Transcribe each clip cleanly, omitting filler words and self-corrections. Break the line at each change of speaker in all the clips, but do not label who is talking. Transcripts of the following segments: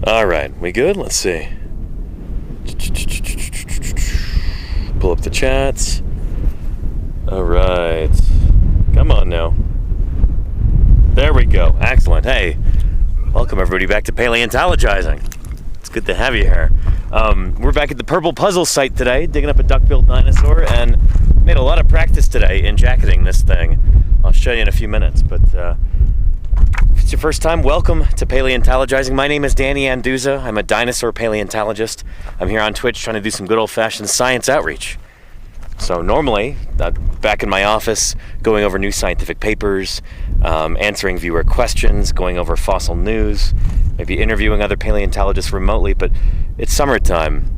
All right, we good? Let's see. Pull up the chats. All right. Come on now. There we go. Excellent. Hey, welcome everybody back to Paleontologizing. It's good to have you here. We're back at the Purple Puzzle site today, digging up a duck-billed dinosaur, and made a lot of practice today in jacketing this thing. I'll show you in a few minutes, but if it's your first time, welcome to Paleontologizing. My name is Danny Anduza. I'm a dinosaur paleontologist. I'm here on Twitch trying to do some good old-fashioned science outreach. So normally, back in my office, going over new scientific papers, answering viewer questions, going over fossil news, maybe interviewing other paleontologists remotely, but it's summertime.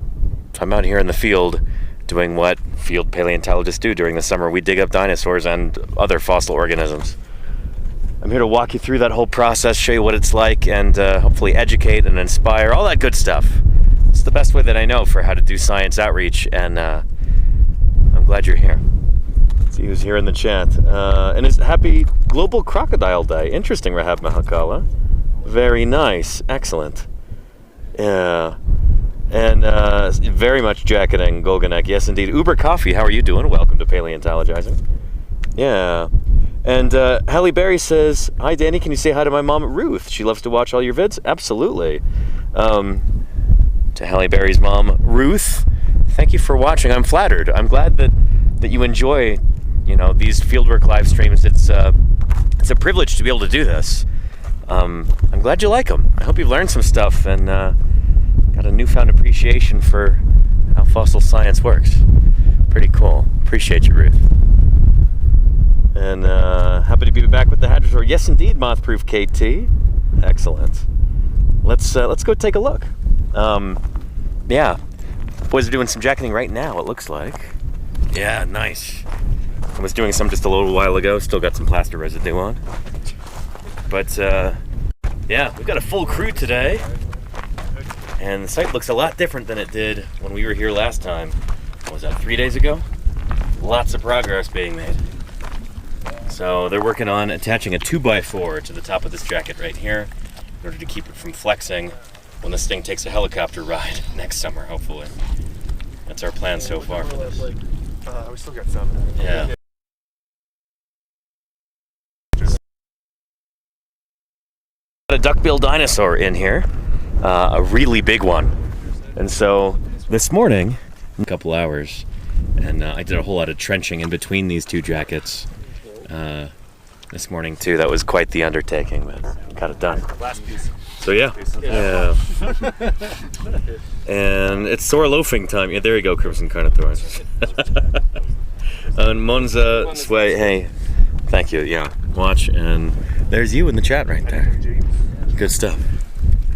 So I'm out here in the field doing what field paleontologists do during the summer. We dig up dinosaurs and other fossil organisms. I'm here to walk you through that whole process, show you what it's like, and hopefully educate and inspire, all that good stuff. It's the best way that I know for how to do science outreach, and I'm glad you're here. Let's see who's here in the chat. And it's Happy Global Crocodile Day. Interesting, Rahab Mahakala. Very nice. Excellent. Yeah. And very much jacketing, Golganek. Yes, indeed. Uber Coffee, how are you doing? Welcome to Paleontologizing. Yeah. And Halle Berry says, "Hi, Danny, can you say hi to my mom, Ruth? She loves to watch all your vids." Absolutely. To Halle Berry's mom, Ruth, thank you for watching. I'm flattered. I'm glad that you enjoy, these fieldwork live streams. It's a privilege to be able to do this. I'm glad you like them. I hope you've learned some stuff and got a newfound appreciation for how fossil science works. Pretty cool. Appreciate you, Ruth. And happy to be back with the Hadrosaur. Yes, indeed, Mothproof KT. Excellent. Let's go take a look. Yeah, boys are doing some jacketing right now, it looks like. Yeah, nice. I was doing some just a little while ago. Still got some plaster residue on. But yeah, we've got a full crew today. And the site looks a lot different than it did when we were here last time. What was that, 3 days ago? Lots of progress being made. So they're working on attaching a 2x4 to the top of this jacket right here in order to keep it from flexing when this thing takes a helicopter ride next summer, hopefully. That's our plan so far for this.
We still got some.
Yeah. Got a duckbill dinosaur in here, a really big one. And so this morning, a couple hours, and I did a whole lot of trenching in between these two jackets. This morning too. That was quite the undertaking, but got it done.
Last piece.
So yeah. And it's sore loafing time. Yeah, there you go, Crimson Carnotaurus. And Monza Sway, hey, thank you. Yeah, watch, and there's you in the chat right there. Good stuff.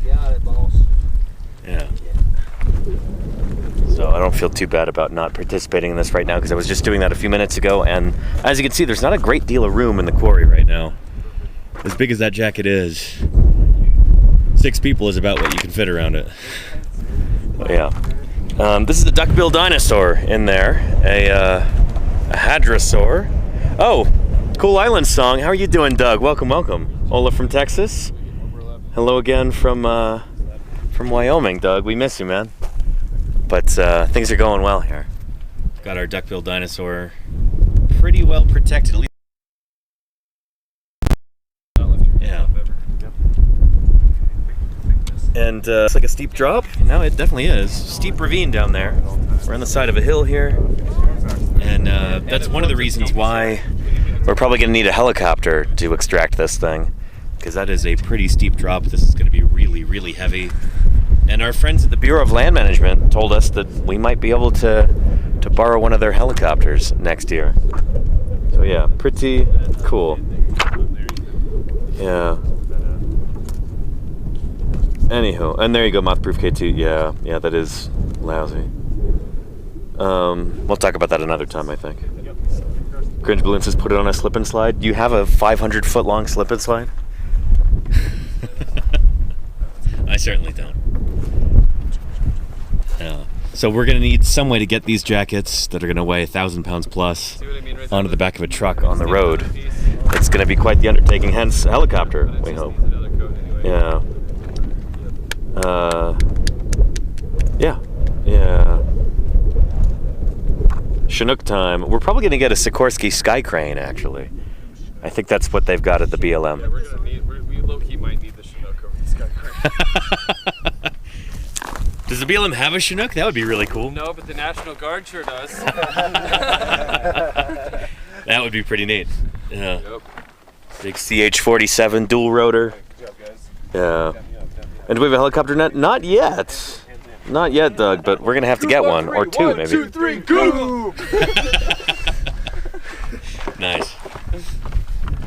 Got it, boss.
Yeah. So I don't feel too bad about not participating in this right now because I was just doing that a few minutes ago, and as you can see, there's not a great deal of room in the quarry right now. As big as that jacket is, 6 people is about what you can fit around it. But yeah. This is the duckbill dinosaur in there, a hadrosaur. Oh, cool island song. How are you doing, Doug? Welcome, welcome. Ola from Texas. Hello again from Wyoming, Doug. We miss you, man. But things are going well here. Got our duckbill dinosaur pretty well protected. At least. Yeah. And it's like a steep drop. No, it definitely is. Steep ravine down there. We're on the side of a hill here. And that's one of the reasons why we're probably going to need a helicopter to extract this thing. Because that is a pretty steep drop. This is going to be really, really heavy. And our friends at the Bureau of Land Management told us that we might be able to borrow one of their helicopters next year. So yeah, pretty cool. Yeah. Anywho, and there you go, Mothproof K2. Yeah, that is lousy. We'll talk about that another time, I think. Cringe Balloon says put it on a slip and slide. Do you have a 500-foot long slip and slide? I certainly don't. So we're going to need some way to get these jackets that are going to weigh 1,000 pounds plus onto the back of a truck on the road. It's going to be quite the undertaking, hence a helicopter, we hope. Yeah. Yeah. Chinook time. We're probably going to get a Sikorsky Sky Crane, actually. I think that's what they've got at the BLM.
Yeah, we low-key might need the Chinook over the Sky Crane.
Does the BLM have a Chinook? That would be really cool.
No, but the National Guard sure does.
That would be pretty neat. Yeah.
Yep.
Big CH-47 dual rotor.
Good job, guys.
Yeah. And do we have a helicopter net? Not yet. Not yet, Doug, but we're going to have to get one. Or two, maybe.
1, 2, 3, go!
Nice.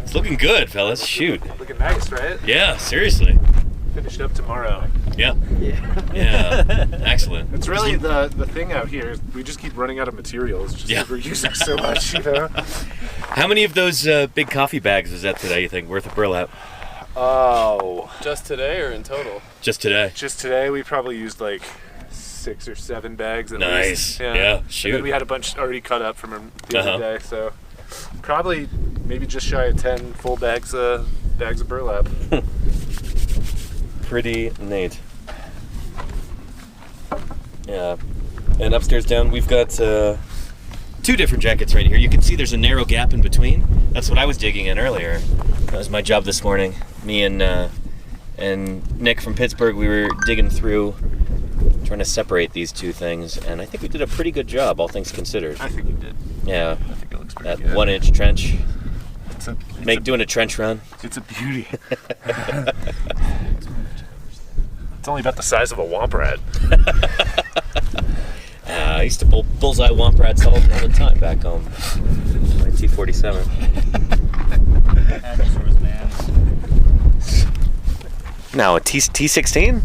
It's looking good, fellas. Shoot.
Looking nice, right?
Yeah, seriously.
Finished up tomorrow.
Yeah. Yeah. Excellent.
It's really the thing out here is we just keep running out of materials just
Yeah.
we're using so much, you know?
How many of those big coffee bags is that today, you think, worth of burlap?
Oh. Just today or in total?
Just today.
Just today we probably used like 6 or 7 bags at
Nice.
least.
Yeah,
And
shoot.
then we had a bunch already cut up from the
Uh-huh.
other day, so probably maybe just shy of 10 full bags of burlap.
Pretty neat. Yeah. And upstairs down, we've got 2 different jackets right here. You can see there's a narrow gap in between. That's what I was digging in earlier. That was my job this morning. Me and Nick from Pittsburgh, we were digging through, trying to separate these 2 things, and I think we did a pretty good job, all things considered.
I think you did.
Yeah.
I think it looks pretty
That
good.
1-inch trench.
It's
Doing a trench run.
It's a beauty. It's only about the size of a womp rat.
I used to bullseye womp rats all the time back home. My T-47. Now a T-16?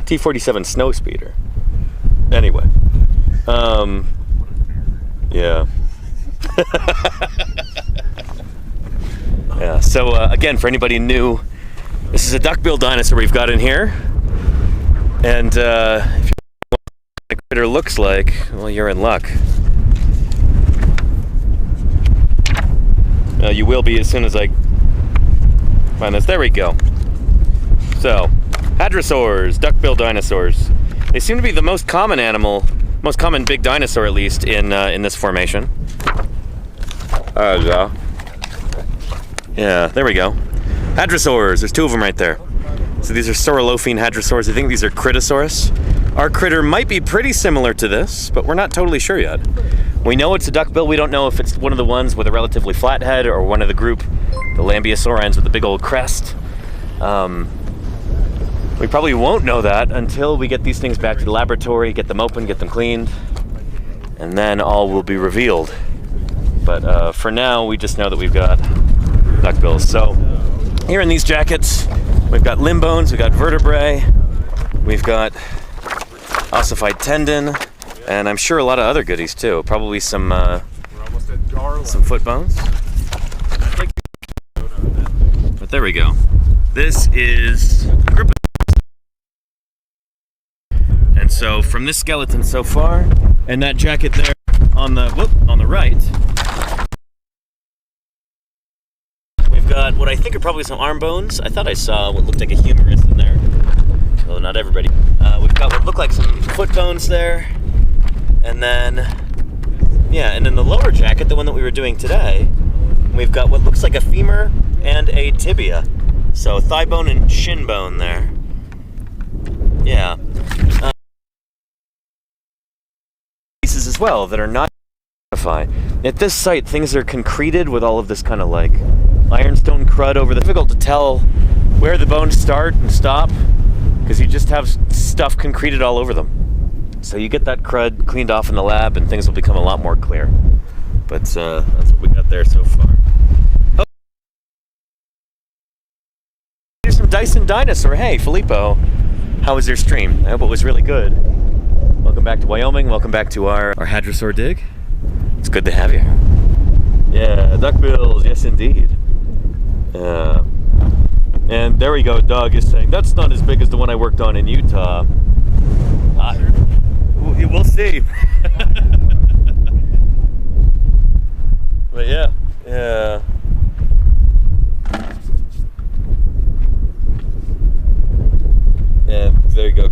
T-47 snow speeder. Anyway. Yeah. Yeah, so again, for anybody new, this is a duckbill dinosaur we've got in here. And if you know what the critter looks like, well, you're in luck. You will be as soon as I find this. There we go. So, hadrosaurs, duckbill dinosaurs. They seem to be the most common animal, most common big dinosaur at least in this formation. Yeah, there we go. Hadrosaurs, there's 2 of them right there. So these are Saurolophine hadrosaurs. I think these are Critosaurus. Our critter might be pretty similar to this, but we're not totally sure yet. We know it's a duckbill. We don't know if it's one of the ones with a relatively flat head or one of the group, the Lambeosaurines with the big old crest. We probably won't know that until we get these things back to the laboratory, get them open, get them cleaned, and then all will be revealed. But for now, we just know that we've got duckbills. So here in these jackets, we've got limb bones, we've got vertebrae, we've got ossified tendon, and I'm sure a lot of other goodies too. Probably some
We're almost at Darwin.
foot bones. But there we go. This is a group of... And so from this skeleton so far, and that jacket there on the right, we've got what I think are probably some arm bones. I thought I saw what looked like a humerus in there. Although not everybody. We've got what look like some foot bones there. And then, yeah, and in the lower jacket, the one that we were doing today, we've got what looks like a femur and a tibia. So thigh bone and shin bone there. Yeah. Pieces as well that are not identified. At this site, things are concreted with all of this kind of like ironstone crud over the... Difficult to tell where the bones start and stop because you just have stuff concreted all over them. So you get that crud cleaned off in the lab and things will become a lot more clear. But that's what we got there so far. Oh. Here's some Dyson Dinosaur. Hey, Filippo. How was your stream? I hope it was really good. Welcome back to Wyoming. Welcome back to our hadrosaur dig. It's good to have you. Yeah, duckbills. Yes, indeed. And there we go. Doug is saying, that's not as big as the one I worked on in Utah. We'll see. But yeah. And there you go.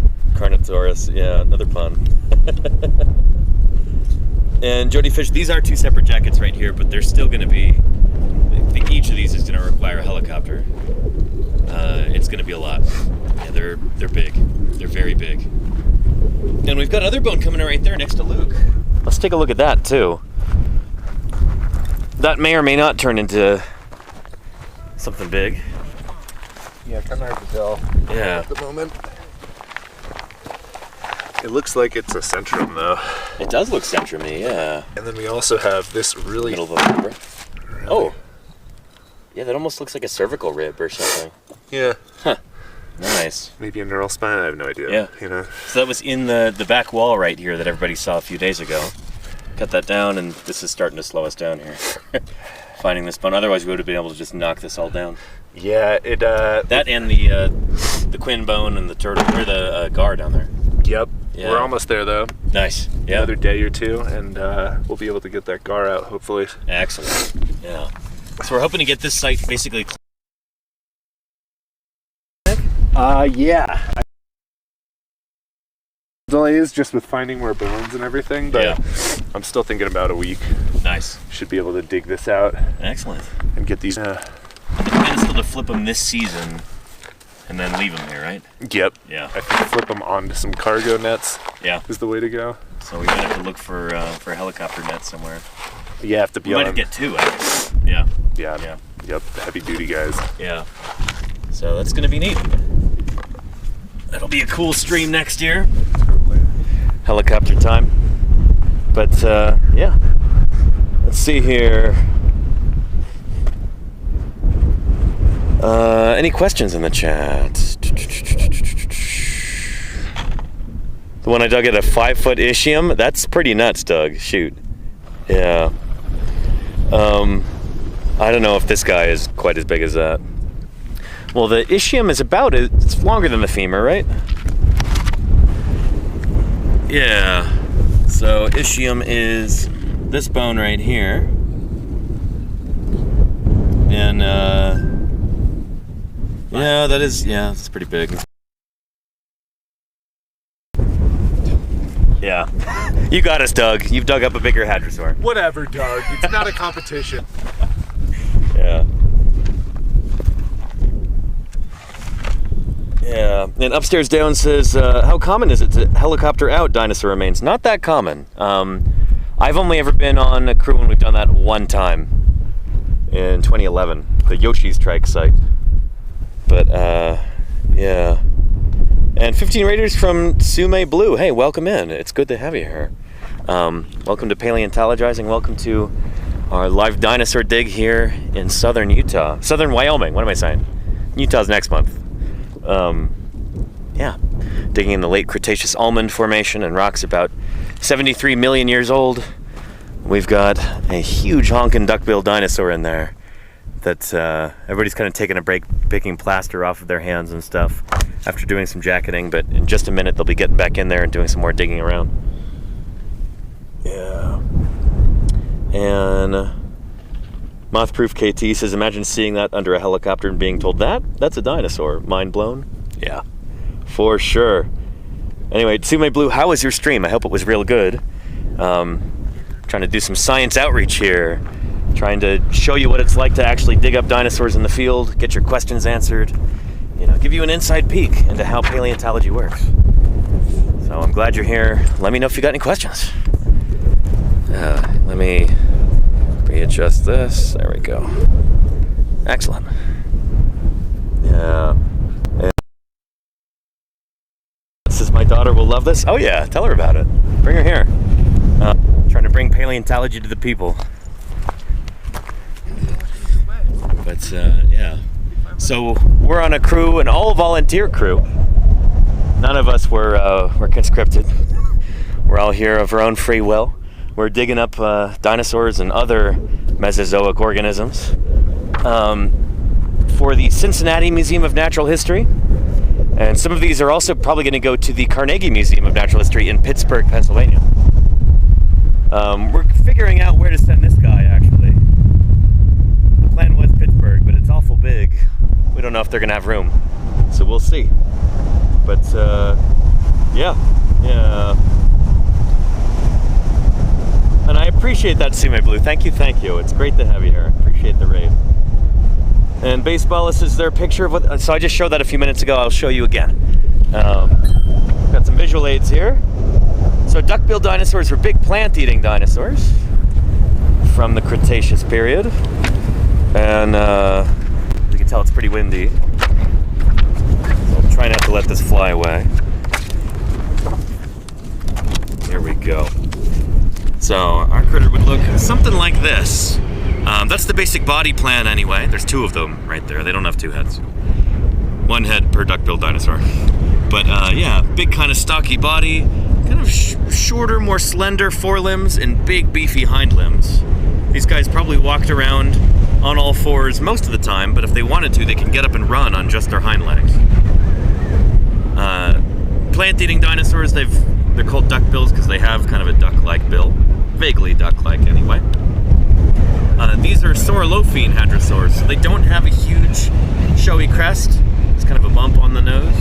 Taurus. Yeah, another pun. And Jody Fish, these are two separate jackets right here, but they're still going to be, I think each of these is going to require a helicopter. It's going to be a lot. Yeah, they're big. They're very big. And we've got other bone coming right there next to Luke. Let's take a look at that too. That may or may not turn into something big.
Yeah, kind of hard to tell.
Yeah.
At the moment. It looks like it's a centrum though.
It does look centrum-y, yeah.
And then we also have this really...
Middle of a vertebra. Oh. Yeah, that almost looks like a cervical rib or something.
Yeah.
Huh. Nice.
Maybe a neural spine, I have no idea.
Yeah.
You know?
So that was in the back wall right here that everybody saw a few days ago. Cut that down, and this is starting to slow us down here. Finding this bone. Otherwise, we would have been able to just knock this all down.
Yeah, it...
That and the quin bone and the turtle, or the gar down there.
Yep.
Yeah.
We're almost there though.
Nice. Yeah.
Another day or two, and we'll be able to get that gar out, hopefully.
Excellent. Yeah. So we're hoping to get this site basically...
Yeah. Delays just with finding more bones and everything, but
Yeah.
I'm still thinking about a week.
Nice.
Should be able to dig this out
Excellent.
and get these.
The plan is still to flip them this season and then leave them here, right?
Yep.
Yeah.
I think flip them onto some cargo nets
Yeah.
is the way to go.
So we might have to look for a helicopter net somewhere.
You have to be
We might
on.
have to get two, actually. Yeah.
Yeah.
Yeah.
Yep. The heavy duty guys.
Yeah. So that's going to be neat. That'll be a cool stream next year.
Totally.
Helicopter time. But yeah. Let's see here. Any questions in the chat? The one I dug at a 5-foot ischium? That's pretty nuts, Doug. Shoot. Yeah. I don't know if this guy is quite as big as that. Well, the ischium is it's longer than the femur, right? Yeah. So ischium is this bone right here. And yeah, it's pretty big. Yeah. You got us, Doug. You've dug up a bigger hadrosaur.
Whatever, Doug. It's not a competition.
Yeah. Yeah. And Upstairs Down says, how common is it to helicopter out dinosaur remains? Not that common. I've only ever been on a crew when we've done that one time in 2011, the Yoshi's Trike site. But, yeah. And 15 Raiders from Sume Blue. Hey, welcome in. It's good to have you here. Welcome to Paleontologizing. Welcome to our live dinosaur dig here in southern Utah. Southern Wyoming. What am I saying? Utah's next month. Yeah. Digging in the late Cretaceous almond formation and rocks about 73 million years old. We've got a huge honking duckbill dinosaur in there that everybody's kind of taking a break picking plaster off of their hands and stuff after doing some jacketing, but in just a minute they'll be getting back in there and doing some more digging around. Yeah. And Mothproof KT says, imagine seeing that under a helicopter and being told that's a dinosaur. Mind blown? Yeah, for sure. Anyway, Sume Blue, how was your stream? I hope it was real good. Trying to do some science outreach here. Trying to show you what it's like to actually dig up dinosaurs in the field, get your questions answered, give you an inside peek into how paleontology works. So I'm glad you're here. Let me know if you got any questions. Let me readjust this. There we go. Excellent. Yeah. Says my daughter will love this. Oh yeah, tell her about it. Bring her here. Trying to bring paleontology to the people. But yeah. So we're on a crew, an all-volunteer crew. None of us were conscripted. We're all here of our own free will. We're digging up dinosaurs and other Mesozoic organisms for the Cincinnati Museum of Natural History. And some of these are also probably going to go to the Carnegie Museum of Natural History in Pittsburgh, Pennsylvania. We're figuring out where to send this guy, actually. The plan was Pittsburgh, but it's awful big. We don't know if they're going to have room, so we'll see. But Yeah, yeah. And I appreciate that, Sume Blue. Thank you, thank you. It's great to have you here. Appreciate the raid. And baseball, this is their picture of what. So I just showed that a few minutes ago. I'll show you again. Got some visual aids here. So duckbill dinosaurs were big plant-eating dinosaurs from the Cretaceous period. And you can tell it's pretty windy. So I'll try not to let this fly away. There we go. So our critter would look something like this. That's the basic body plan anyway. There's two of them right there. They don't have two heads. One head per duckbill dinosaur. But yeah, big kind of stocky body, kind of shorter, more slender forelimbs and big beefy hind limbs. These guys probably walked around on all fours most of the time, but if they wanted to, they can get up and run on just their hind legs. Plant-eating dinosaurs, they're called duckbills because they have kind of a duck-like bill. Vaguely duck-like anyway. These are Saurolophine hadrosaurs, so they don't have a huge showy crest. It's kind of a bump on the nose.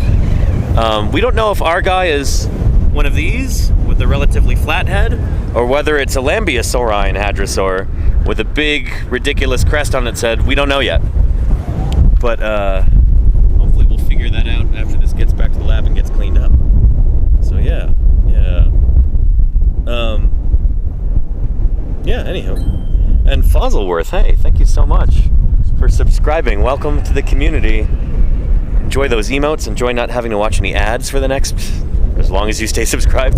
We don't know if our guy is one of these with a relatively flat head, or whether it's a Lambeosaurine hadrosaur with a big, ridiculous crest on its head. We don't know yet. But hopefully we'll figure that out after this gets back to the lab and gets cleaned up. So yeah. Yeah, anyhow. And Fossilworth, hey, thank you so much for subscribing. Welcome to the community. Enjoy those emotes. Enjoy not having to watch any ads for the next, as long as you stay subscribed.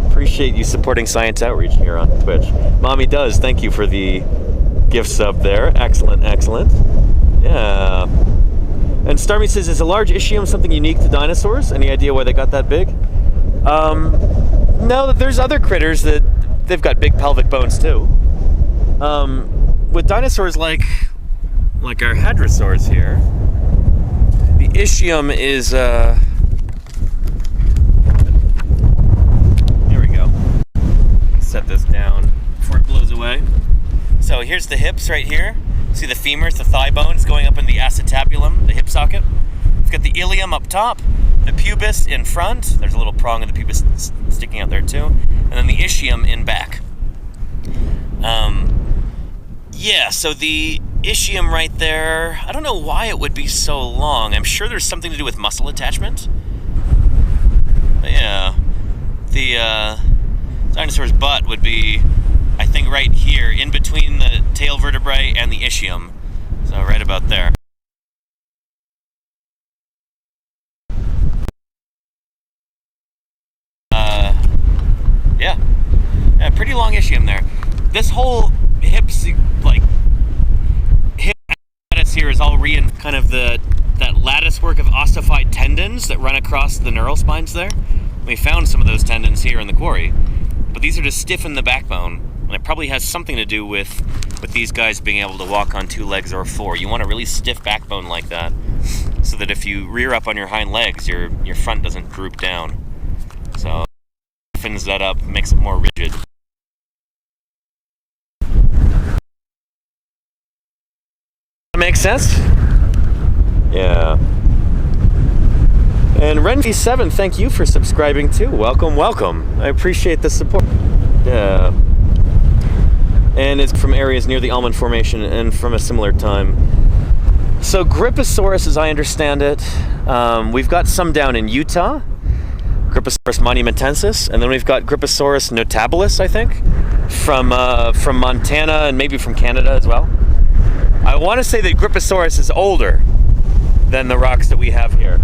Appreciate you supporting Science Outreach here on Twitch. Mommy Does, thank you for the gift sub there. Excellent, excellent. Yeah. And Starmy says, is a large ischium something unique to dinosaurs? Any idea why they got that big? No, there's other critters that they've got big pelvic bones too. With dinosaurs like our hadrosaurs here, the ischium is here we go. Set this down before it blows away. So here's the hips right here. See the femurs, the thigh bones going up in the acetabulum, the hip socket. It's got the ilium up top, the pubis in front. There's a little prong of the pubis sticking out there too, and then the ischium in back. Yeah, so the ischium right there, I don't know why it would be so long. I'm sure there's something to do with muscle attachment. But yeah, the dinosaur's butt would be, I think, right here, in between the tail vertebrae and the ischium. So right about there. Yeah, pretty long ischium there. This whole hip apparatus here is all kind of that lattice work of ossified tendons that run across the neural spines there. We found some of those tendons here in the quarry, but these are to stiffen the backbone, and it probably has something to do with these guys being able to walk on two legs or four. You want a really stiff backbone like that, so that if you rear up on your hind legs, your front doesn't droop down. So it stiffens that up, makes it more rigid. Makes sense? Yeah. And Renvi7, thank you for subscribing too. Welcome, welcome. I appreciate the support. Yeah. And it's from areas near the Almond Formation and from a similar time. So Gripposaurus, as I understand it, we've got some down in Utah, Gripposaurus monumentensis, and then we've got Gripposaurus notabilis, I think, from Montana and maybe from Canada as well. I want to say that Gripposaurus is older than the rocks that we have here.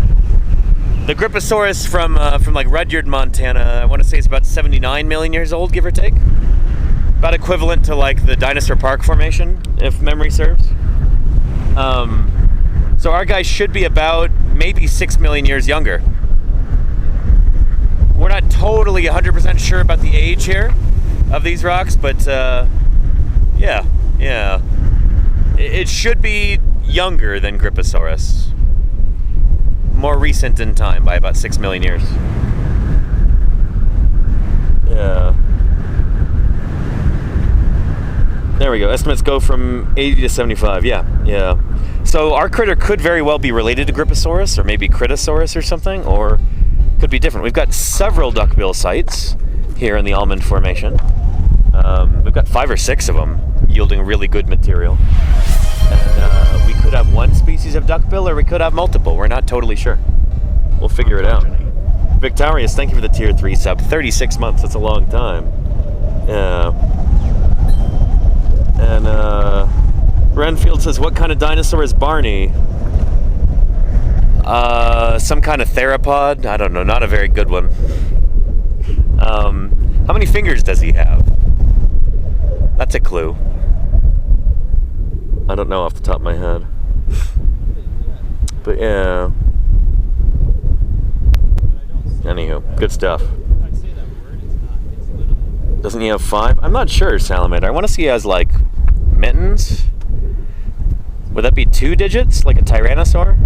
The Gripposaurus from like Rudyard, Montana, I want to say it's about 79 million years old, give or take. About equivalent to like the Dinosaur Park Formation, if memory serves. So our guy should be about maybe 6 million years younger. We're not totally 100% sure about the age here of these rocks, but yeah. It should be younger than Gripposaurus. More recent in time by about 6 million years. Yeah. There we go. Estimates go from 80 to 75. Yeah. So our critter could very well be related to Gripposaurus, or maybe Critosaurus or something, or could be different. We've got several duckbill sites here in the Almond Formation. We've got 5 or 6 of them yielding really good material. And we could have one species of duckbill, or we could have multiple. We're not totally sure. We'll figure it out. Victorious, thank you for the tier 3 sub. 36 months, that's a long time. Yeah. And Renfield says, what kind of dinosaur is Barney? Some kind of theropod? I don't know, not a very good one. How many fingers does he have? That's a clue. I don't know off the top of my head. But yeah. Anywho, good stuff. Doesn't he have 5? I'm not sure, Salamander. I want to see he has, like, mittens. Would that be 2 digits? Like a Tyrannosaur?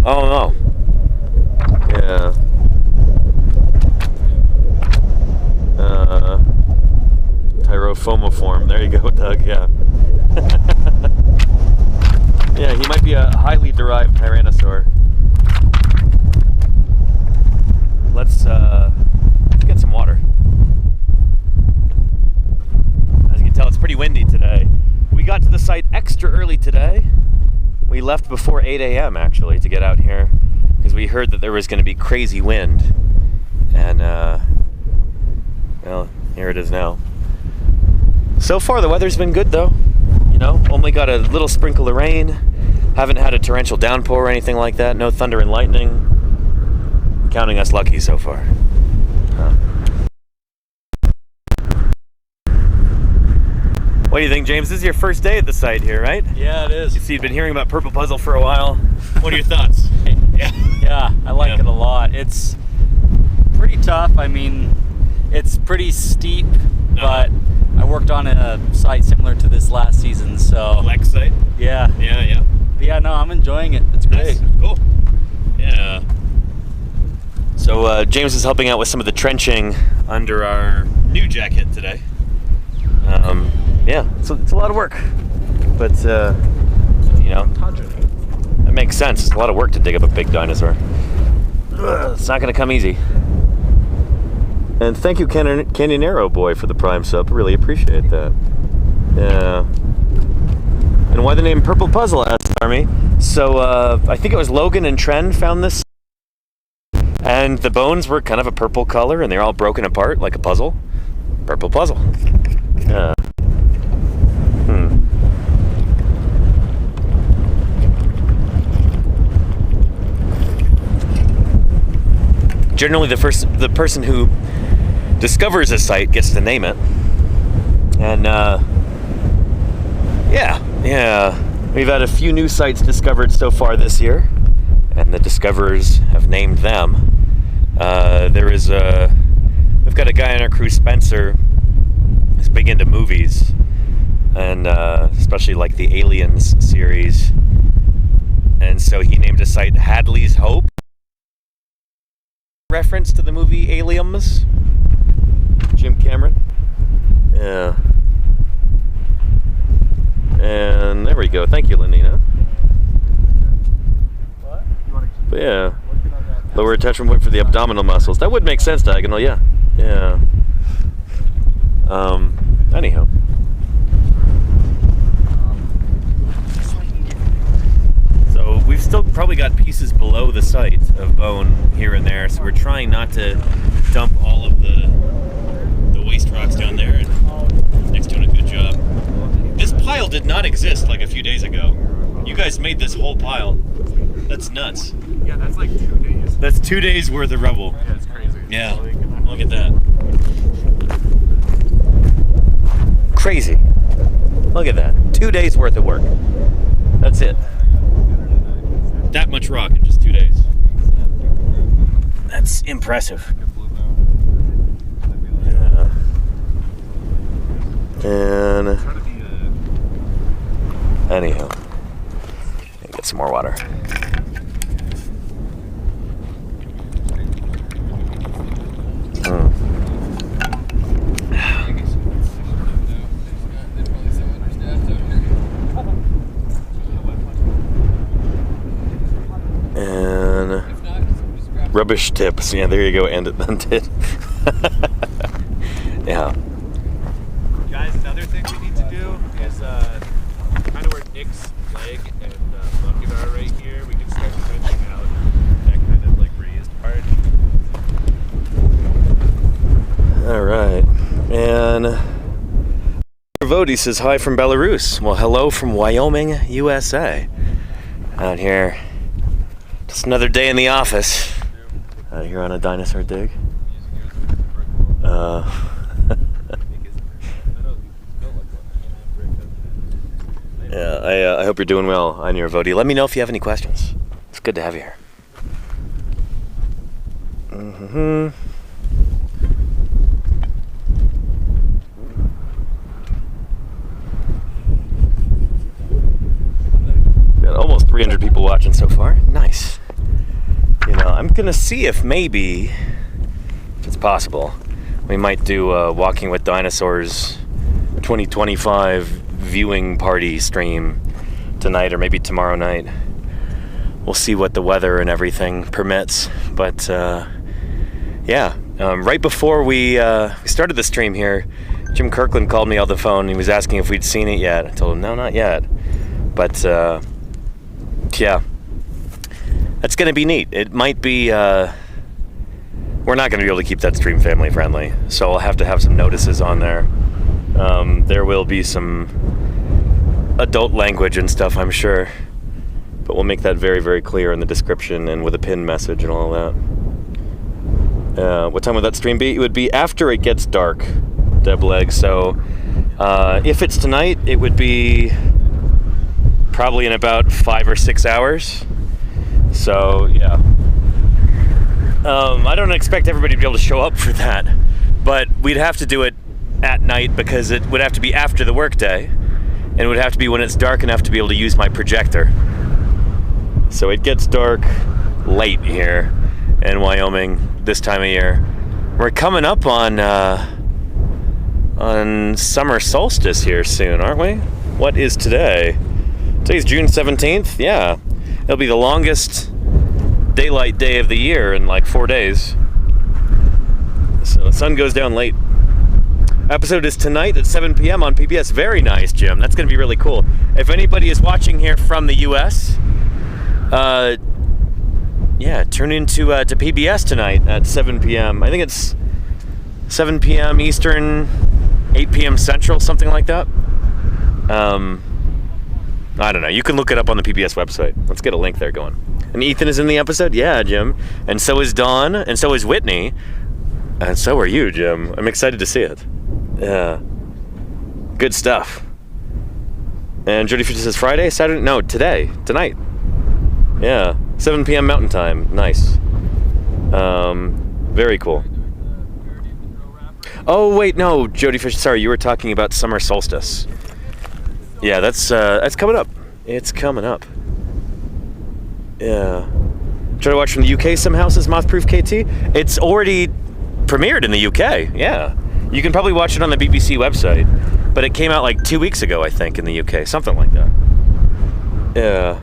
Oh, no. Yeah. Tyrophomoform. There you go, Doug, yeah. Yeah, he might be a highly derived Tyrannosaur. Let's get some water. As you can tell, it's pretty windy today. We got to the site extra early today. We left before 8 a.m. actually to get out here because we heard that there was going to be crazy wind. And, well, here it is now. So far, the weather's been good though. You know, only got a little sprinkle of rain. Haven't had a torrential downpour or anything like that. No thunder and lightning. Counting us lucky so far. What do you think, James? This is your first day at the site here, right?
Yeah, it is.
You see, you've been hearing about Purple Puzzle for a while. What are your thoughts?
Yeah, I like it a lot. It's pretty tough. I mean, it's pretty steep, but I worked on a site similar to this last season, so.
Lex site?
Yeah.
Yeah.
But yeah, no, I'm enjoying it. It's great.
Nice. Cool. Yeah. So James is helping out with some of the trenching under our new jacket today. Yeah, so it's a lot of work, but you know, that makes sense. It's a lot of work to dig up a big dinosaur. It's not going to come easy. And thank you, Canyonero Boy, for the Prime sub. Really appreciate that. Yeah. And why the name Purple Puzzle, asked Army. So I think it was Logan and Trend found this. And the bones were kind of a purple color, and they're all broken apart like a puzzle. Purple Puzzle. Yeah. Generally, the person who discovers a site gets to name it. And yeah, we've had a few new sites discovered so far this year, and the discoverers have named them. We've got a guy on our crew, Spencer, who's big into movies, and especially like the Aliens series. And so he named a site Hadley's Hope, reference to the movie Aliens. Jim Cameron. Yeah. And there we go. Thank you, Lindina. But yeah. Lower attachment point for the abdominal muscles. That would make sense, Diagonal, yeah. Yeah. Anyhow. So we've still probably got pieces below the site of bone here and there, so we're trying not to dump all of the waste rocks down there, and Nick's doing a good job. This pile did not exist like a few days ago. You guys made this whole pile. That's nuts.
Yeah, that's like 2 days.
That's 2 days worth of rubble.
Yeah, it's crazy.
Yeah, look at that. Crazy. Look at that. 2 days worth of work. That's it. That much rock in just 2 days. That's impressive. Yeah. And anyhow, get some more water. Rubbish tips. Yeah, there you go. And it then did. Yeah.
Guys, another thing we need to do is kind of where Nick's leg and bucket are right here. We can start trenching out that kind of like raised part.
All right. And Vodi says hi from Belarus. Well, hello from Wyoming, USA. Out here. Just another day in the office. Out here on a dinosaur dig. Yeah, I hope you're doing well on your Vodi. Let me know if you have any questions. It's good to have you here. Got almost 300 people watching so far. Nice. You know, I'm gonna see if maybe, if it's possible, we might do Walking with Dinosaurs 2025 viewing party stream tonight or maybe tomorrow night. We'll see what the weather and everything permits. But yeah, right before we started the stream here, Jim Kirkland called me on the phone. He was asking if we'd seen it yet. I told him, no, not yet. But yeah, that's going to be neat. It might be, we're not going to be able to keep that stream family friendly, so I'll have to have some notices on there. There will be some adult language and stuff, I'm sure, but we'll make that very, very clear in the description and with a pinned message and all that. What time would that stream be? It would be after it gets dark, Debleg. So if it's tonight, it would be probably in about 5 or 6 hours. So yeah, I don't expect everybody to be able to show up for that, but we'd have to do it at night because it would have to be after the workday, and it would have to be when it's dark enough to be able to use my projector. So it gets dark late here in Wyoming this time of year. We're coming up on summer solstice here soon, aren't we? What is today? Today's June 17th. Yeah, it'll be the longest daylight day of the year in like 4 days. So the sun goes down late. Episode is tonight at 7 p.m. on PBS. Very nice, Jim. That's going to be really cool. If anybody is watching here from the U.S., yeah, tune into to PBS tonight at 7 p.m. I think it's 7 p.m. Eastern, 8 p.m. Central, something like that. I don't know. You can look it up on the PBS website. Let's get a link there going. And Ethan is in the episode? Yeah, Jim. And so is Dawn, and so is Whitney. And so are you, Jim. I'm excited to see it. Yeah. Good stuff. And Jody Fisher says Friday, Saturday? No, today. Tonight. Yeah. 7 p.m. Mountain Time. Nice. Very cool. Oh, wait, no, Jody Fisher, sorry, you were talking about summer solstice. Yeah, that's coming up. It's coming up. Yeah. Try to watch from the UK somehow, says Mothproof KT. It's already premiered in the UK, yeah. You can probably watch it on the BBC website, but it came out like 2 weeks ago, I think, in the UK, something like that. Yeah.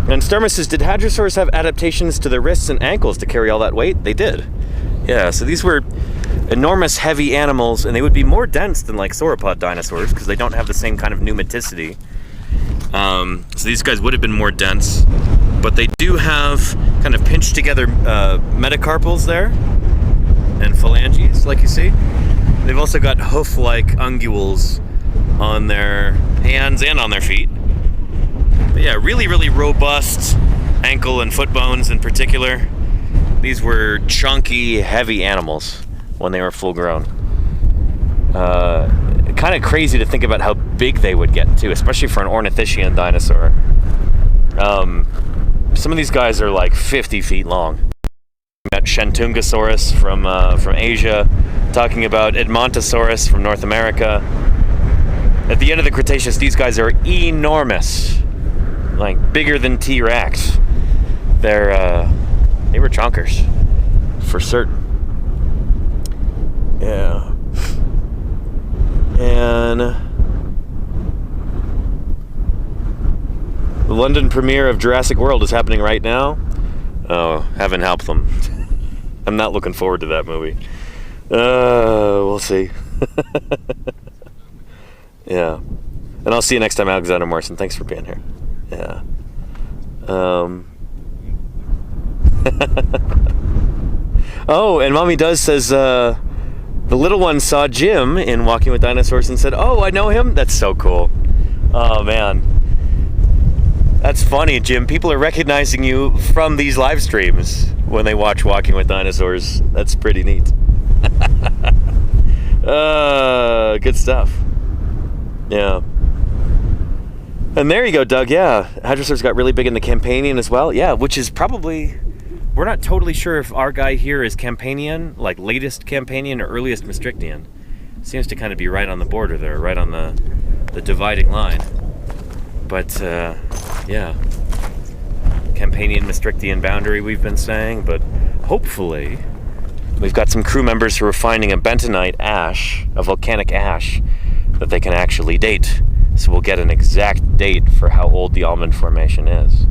And Starmer says, did hadrosaurs have adaptations to their wrists and ankles to carry all that weight? They did. Yeah, so these were enormous, heavy animals, and they would be more dense than like sauropod dinosaurs because they don't have the same kind of pneumaticity. So these guys would have been more dense, but they do have kind of pinched together metacarpals there and phalanges, like you see. They've also got hoof-like unguals on their hands and on their feet. But yeah, really, really robust ankle and foot bones in particular. These were chunky, heavy animals when they were full grown. Kind of crazy to think about how big they would get too, especially for an ornithischian dinosaur. Some of these guys are like 50 feet long. We met Shantungosaurus from Asia, talking about Edmontosaurus from North America. At the end of the Cretaceous, these guys are enormous, like bigger than T-Rex. They were chonkers, for certain. Yeah. And the London premiere of Jurassic World is happening right now. Oh, heaven help them. I'm not looking forward to that movie. We'll see. Yeah. And I'll see you next time, Alexander Morrison. Thanks for being here. Yeah. Oh, and Mommy Does says, the little one saw Jim in Walking with Dinosaurs and said, "Oh, I know him." That's so cool. Oh, man. That's funny, Jim. People are recognizing you from these live streams when they watch Walking with Dinosaurs. That's pretty neat. Good stuff. Yeah. And there you go, Doug. Yeah, hadrosaurs got really big in the Campanian as well. Yeah, which is probably... We're not totally sure if our guy here is Campanian, like latest Campanian or earliest Maastrichtian. Seems to kind of be right on the border there, right on the dividing line. But, yeah. Campanian Maastrichtian boundary, we've been saying, but hopefully we've got some crew members who are finding a bentonite ash, a volcanic ash, that they can actually date. So we'll get an exact date for how old the Almond Formation is.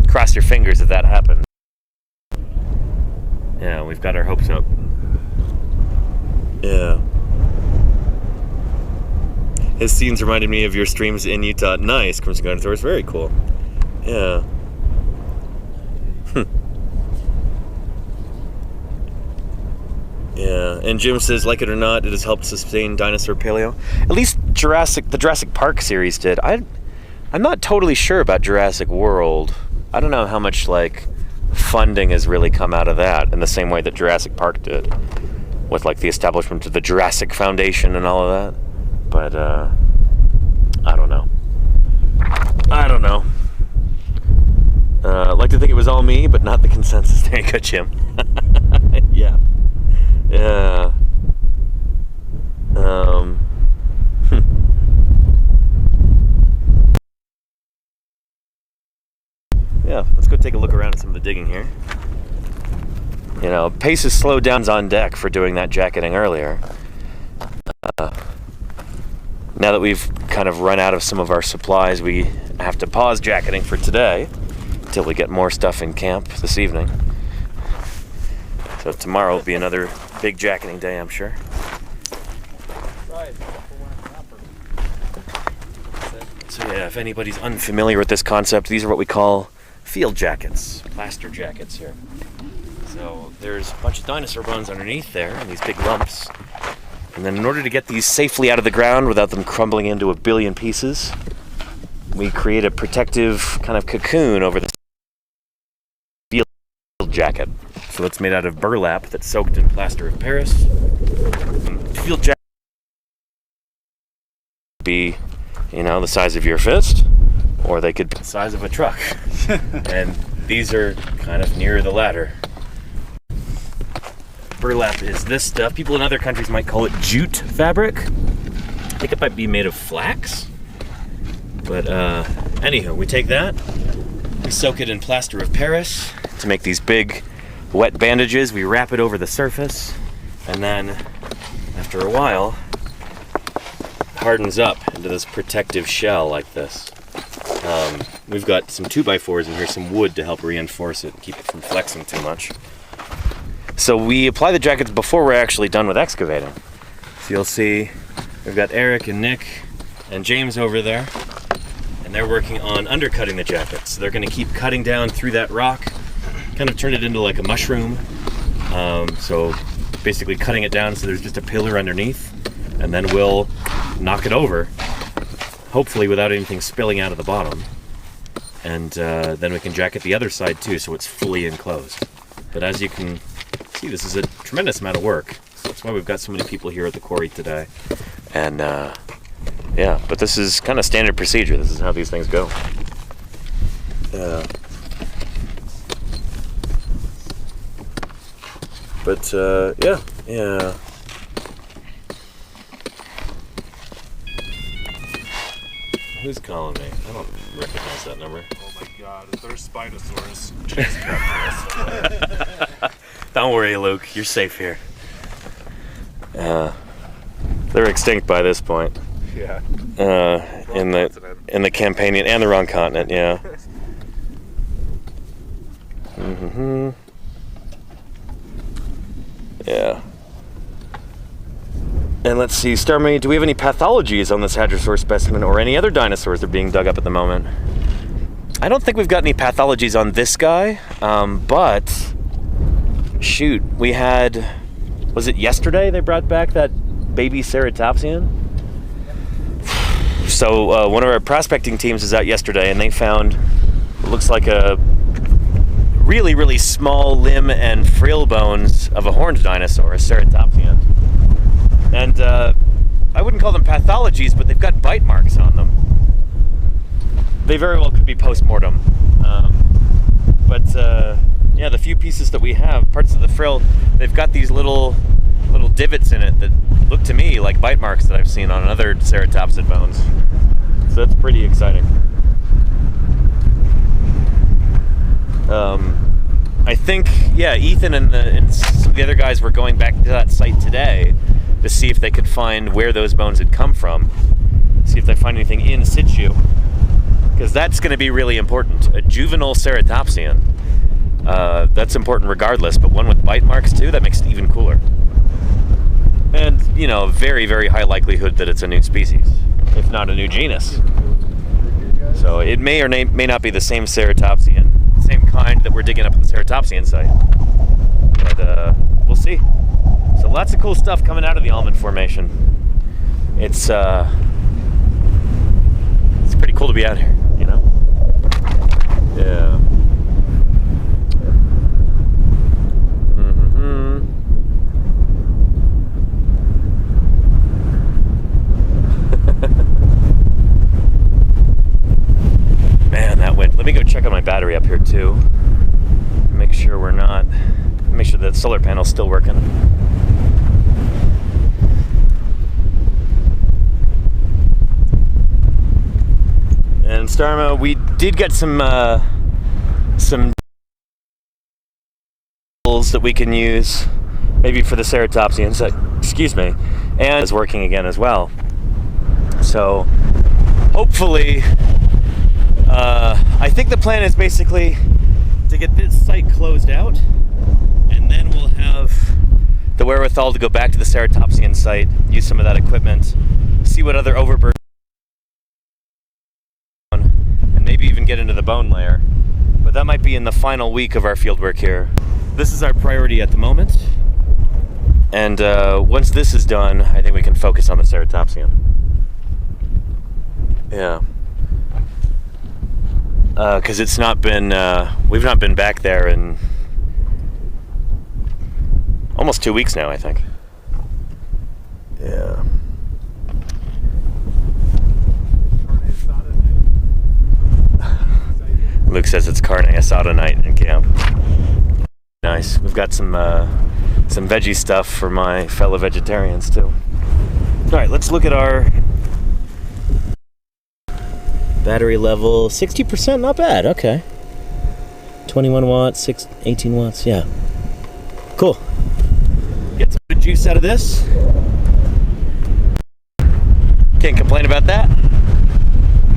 Cross your fingers if that happens. Yeah, we've got our hopes up. Yeah. His scenes reminded me of your streams in Utah. Nice, Crimson Dinosaurs. Very cool. Yeah. Yeah, and Jim says, like it or not, it has helped sustain dinosaur paleo. At least the Jurassic Park series did. I'm not totally sure about Jurassic World. I don't know how much, like, funding has really come out of that in the same way that Jurassic Park did, with, like, the establishment of the Jurassic Foundation and all of that. But, I don't know. I'd like to think it was all me, but not the consensus. There you go, Jim. Yeah. Yeah. Yeah, let's go take a look around at some of the digging here. You know, pace is slowed down on deck for doing that jacketing earlier. Now that we've kind of run out of some of our supplies, we have to pause jacketing for today until we get more stuff in camp this evening. So tomorrow will be another big jacketing day, I'm sure. So yeah, if anybody's unfamiliar with this concept, these are what we call field jackets, plaster jackets here. So there's a bunch of dinosaur bones underneath there, and these big lumps. And then in order to get these safely out of the ground without them crumbling into a billion pieces, we create a protective kind of cocoon over the field jacket. So it's made out of burlap that's soaked in plaster of Paris. And field jacket could be, you know, the size of your fist, or they could be the size of a truck. And these are kind of near the latter. Burlap is this stuff. People in other countries might call it jute fabric. I think it might be made of flax. But anywho, we take that, we soak it in plaster of Paris to make these big wet bandages. We wrap it over the surface, and then after a while, it hardens up into this protective shell like this. We've got some 2x4s in here, some wood to help reinforce it and keep it from flexing too much. So we apply the jackets before we're actually done with excavating. So you'll see we've got Eric and Nick and James over there, and they're working on undercutting the jackets. So they're going to keep cutting down through that rock, kind of turn it into like a mushroom. So basically cutting it down so there's just a pillar underneath, and then we'll knock it over, hopefully without anything spilling out of the bottom. And then we can jacket the other side too, so it's fully enclosed. But as you can see, this is a tremendous amount of work. So that's why we've got so many people here at the quarry today. And yeah, but this is kind of standard procedure. This is how these things go. But yeah. Who's calling me? I don't recognize that number.
Oh my god, there's Spinosaurus. Just kept us.
Don't worry, Luke. You're safe here. They're extinct by this point.
Yeah.
In the Campanian and the wrong continent. Yeah. Mm-hmm. Yeah. And let's see, Starmie, do we have any pathologies on this hadrosaur specimen or any other dinosaurs that are being dug up at the moment? I don't think we've got any pathologies on this guy, but shoot, we had, was it yesterday they brought back that baby ceratopsian? So one of our prospecting teams was out yesterday and they found what looks like a really, really small limb and frill bones of a horned dinosaur, a ceratopsian. And I wouldn't call them pathologies, but they've got bite marks on them. They very well could be post-mortem. Yeah, the few pieces that we have, parts of the frill, they've got these little divots in it that look to me like bite marks that I've seen on other ceratopsid bones. So that's pretty exciting. I think, yeah, Ethan and some of the other guys were going back to that site today to see if they could find where those bones had come from, see if they find anything in situ, because that's going to be really important. A juvenile ceratopsian, that's important regardless, but one with bite marks too, that makes it even cooler. And, you know, very, very high likelihood that it's a new species, if not a new genus. So it may or may not be the same ceratopsian, same kind that we're digging up at the ceratopsian site. But we'll see. So lots of cool stuff coming out of the Almond Formation. It's pretty cool to be out here, you know? Yeah. Man, that went. Let me go check on my battery up here too. Make sure the solar panel's still working. And Starma, we did get some tools that we can use, maybe for the ceratopsians. Excuse me, and is working again as well. So hopefully, I think the plan is basically to get this site closed out, and then we'll have the wherewithal to go back to the ceratopsian site, use some of that equipment, see what other overburden, and maybe even get into the bone layer. But that might be in the final week of our fieldwork here. This is our priority at the moment, and once this is done, I think we can focus on the ceratopsian. Yeah. Because it's not been, we've not been back there in almost 2 weeks now, I think. Yeah. Luke says it's carne asada night in camp. Nice. We've got some veggie stuff for my fellow vegetarians too. All right, let's look at our battery level. 60%, not bad. Okay. 21 watts, 18 watts. Yeah. Cool. Get some good juice out of this. Can't complain about that.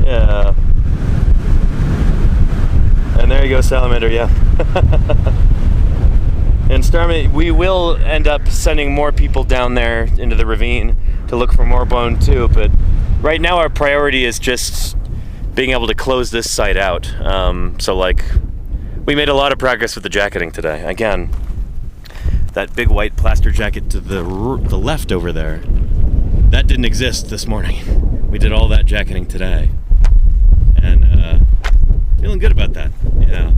Yeah. And there you go, salamander. Yeah. And Starmie, we will end up sending more people down there into the ravine to look for more bone too, but right now our priority is just being able to close this site out. So like, we made a lot of progress with the jacketing today. Again, that big white plaster jacket to the left over there, that didn't exist this morning. We did all that jacketing today. And feeling good about that, yeah.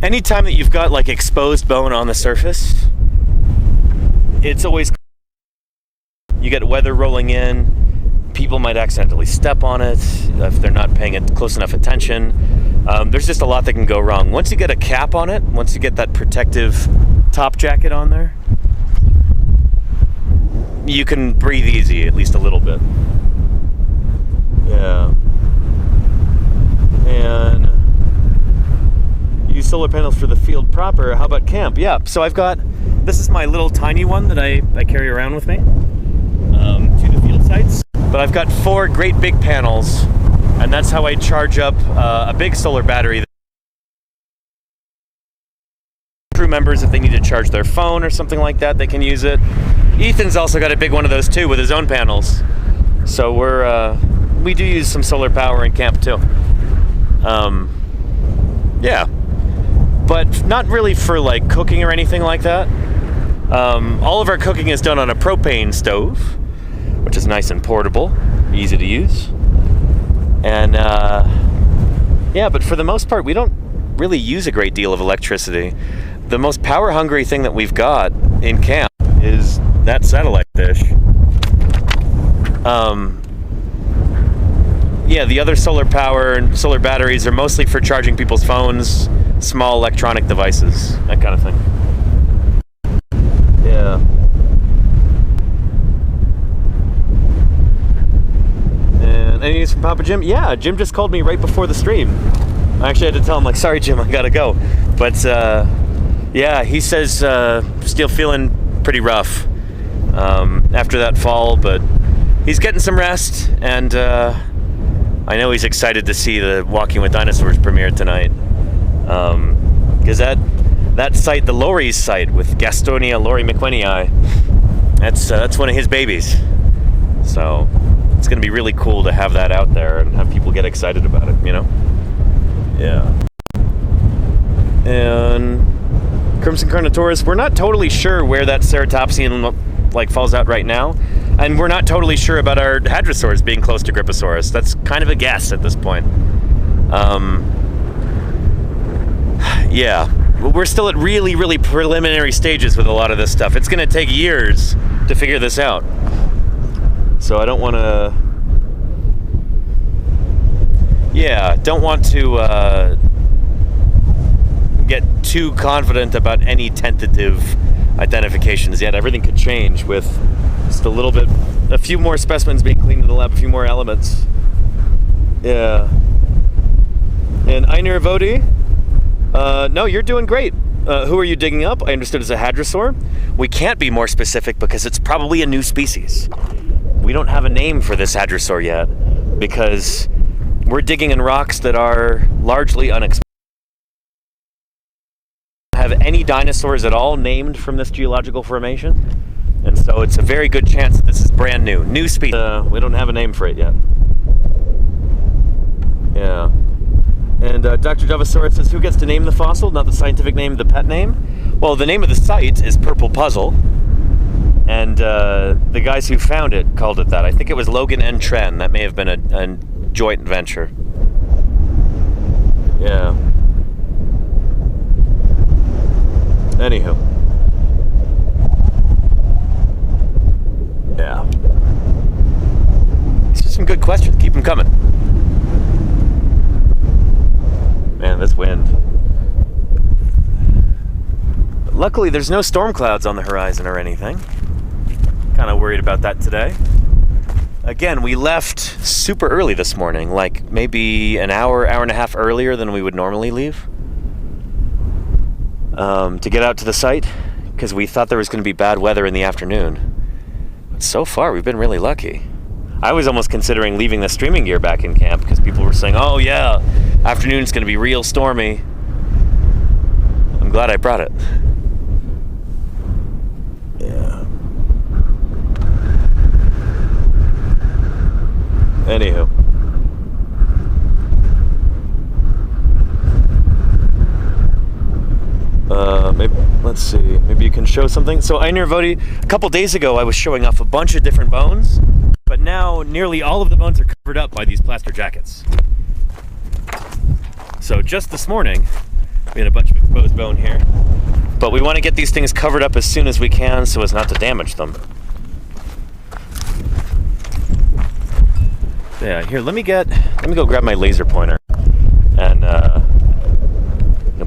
Anytime that you've got like exposed bone on the surface, it's always, you get weather rolling in, people might accidentally step on it if they're not paying it close enough attention. There's just a lot that can go wrong. Once you get a cap on it, once you get that protective top jacket on there, you can breathe easy, at least a little bit. Yeah. And use solar panels for the field proper. How about camp? Yeah, so I've got, this is my little tiny one that I carry around with me to the field sites. But I've got 4 great big panels, and that's how I charge up a big solar battery crew members, if they need to charge their phone or something like that, they can use it. Ethan's also got a big one of those too with his own panels. So we do use some solar power in camp too. Yeah, but not really for like cooking or anything like that. All of our cooking is done on a propane stove, which is nice and portable, easy to use. And yeah, but for the most part, we don't really use a great deal of electricity. The most power hungry thing that we've got in camp is that satellite dish. Yeah, the other solar power and solar batteries are mostly for charging people's phones, small electronic devices, that kind of thing. Yeah. And any news from Papa Jim? Yeah, Jim just called me right before the stream. I actually had to tell him, like, sorry Jim, I gotta go. But yeah, he says still feeling pretty rough after that fall, but he's getting some rest, and I know he's excited to see the Walking with Dinosaurs premiere tonight. Because that site, the Laurie's site with Gastonia Laurie McWhinney, that's one of his babies. So it's going to be really cool to have that out there and have people get excited about it, you know? Yeah. And Crimson Carnotaurus, we're not totally sure where that Ceratopsian like falls out right now, and we're not totally sure about our hadrosaurs being close to Gripposaurus. That's kind of a guess at this point. Yeah, we're still at really preliminary stages with a lot of this stuff. It's going to take years to figure this out, so I don't want to get too confident about any tentative identifications yet. Everything could change with just a few more specimens being cleaned in the lab, a few more elements. Yeah. And Einar Vodi, no, you're doing great. Who are you digging up? I understood it's a hadrosaur. We can't be more specific because it's probably a new species. We don't have a name for this hadrosaur yet because we're digging in rocks that are largely unexplored. Have any dinosaurs at all named from this geological formation, and so it's a very good chance that this is brand new species. We don't have a name for it yet. Yeah. And Dr. Javasaurus says, who gets to name the fossil? Not the scientific name, the pet name? Well, the name of the site is Purple Puzzle, and the guys who found it called it that. I think it was Logan and Tren. That may have been a joint venture. Yeah. Anywho. Yeah. It's just some good questions. Keep them coming. Man, this wind. Luckily, there's no storm clouds on the horizon or anything. Kind of worried about that today. Again, we left super early this morning, like maybe an hour and a half earlier than we would normally leave. To get out to the site, because we thought there was going to be bad weather in the afternoon. But so far, we've been really lucky. I was almost considering leaving the streaming gear back in camp, because people were saying, oh yeah, afternoon's going to be real stormy. I'm glad I brought it. Yeah. Anywho. Maybe, let's see, maybe you can show something. So Einar Vodi, a couple days ago I was showing off a bunch of different bones, but now nearly all of the bones are covered up by these plaster jackets. So just this morning, we had a bunch of exposed bone here, but we want to get these things covered up as soon as we can so as not to damage them. Yeah, here, let me go grab my laser pointer and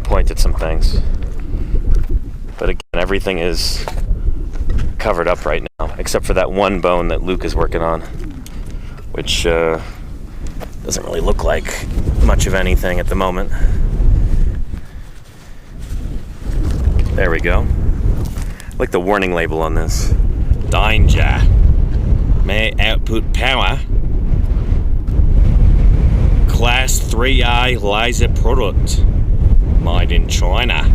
point at some things. But again, everything is covered up right now, except for that one bone that Luke is working on, which doesn't really look like much of anything at the moment. There we go. I like the warning label on this. Danger. May output power. Class 3A laser product. Made in China.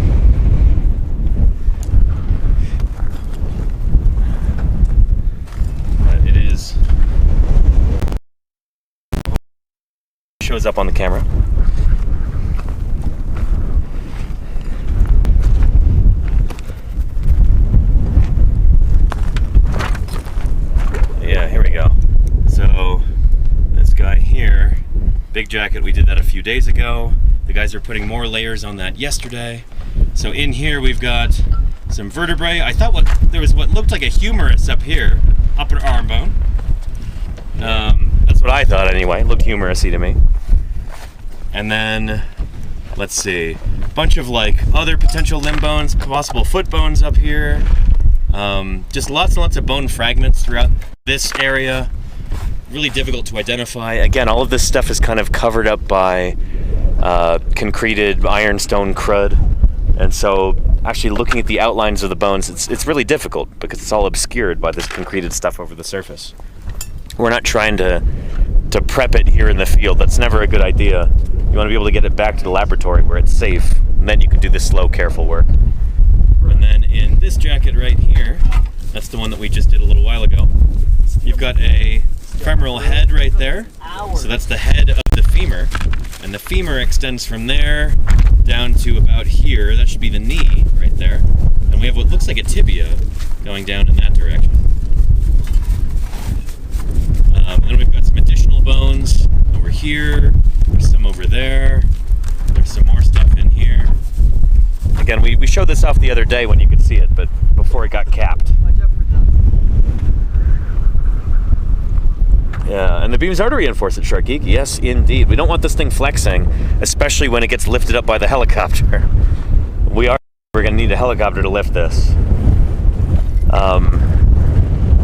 those up on the camera. Yeah, here we go. So this guy here, big jacket, we did that a few days ago. The guys are putting more layers on that yesterday. So in here we've got some vertebrae. I thought there was what looked like a humerus up here, upper arm bone. That's what I thought anyway. It looked humerus-y to me. And then, let's see, a bunch of like other potential limb bones, possible foot bones up here. Just lots and lots of bone fragments throughout this area. Really difficult to identify. Again, all of this stuff is kind of covered up by concreted ironstone crud. And so actually looking at the outlines of the bones, it's really difficult because it's all obscured by this concreted stuff over the surface. We're not trying to prep it here in the field. That's never a good idea. You want to be able to get it back to the laboratory where it's safe, and then you can do the slow, careful work. And then in this jacket right here, that's the one that we just did a little while ago, you've got a femoral head right there. So that's the head of the femur, and the femur extends from there down to about here. That should be the knee right there. And we have what looks like a tibia going down in that direction. And we've got some additional bones over here. There's some over there. There's some more stuff in here. Again, we showed this off the other day when you could see it, but before it got capped. Yeah, and the beams are to reinforce it, Shark Geek. Yes, indeed. We don't want this thing flexing, especially when it gets lifted up by the helicopter. We're going to need a helicopter to lift this.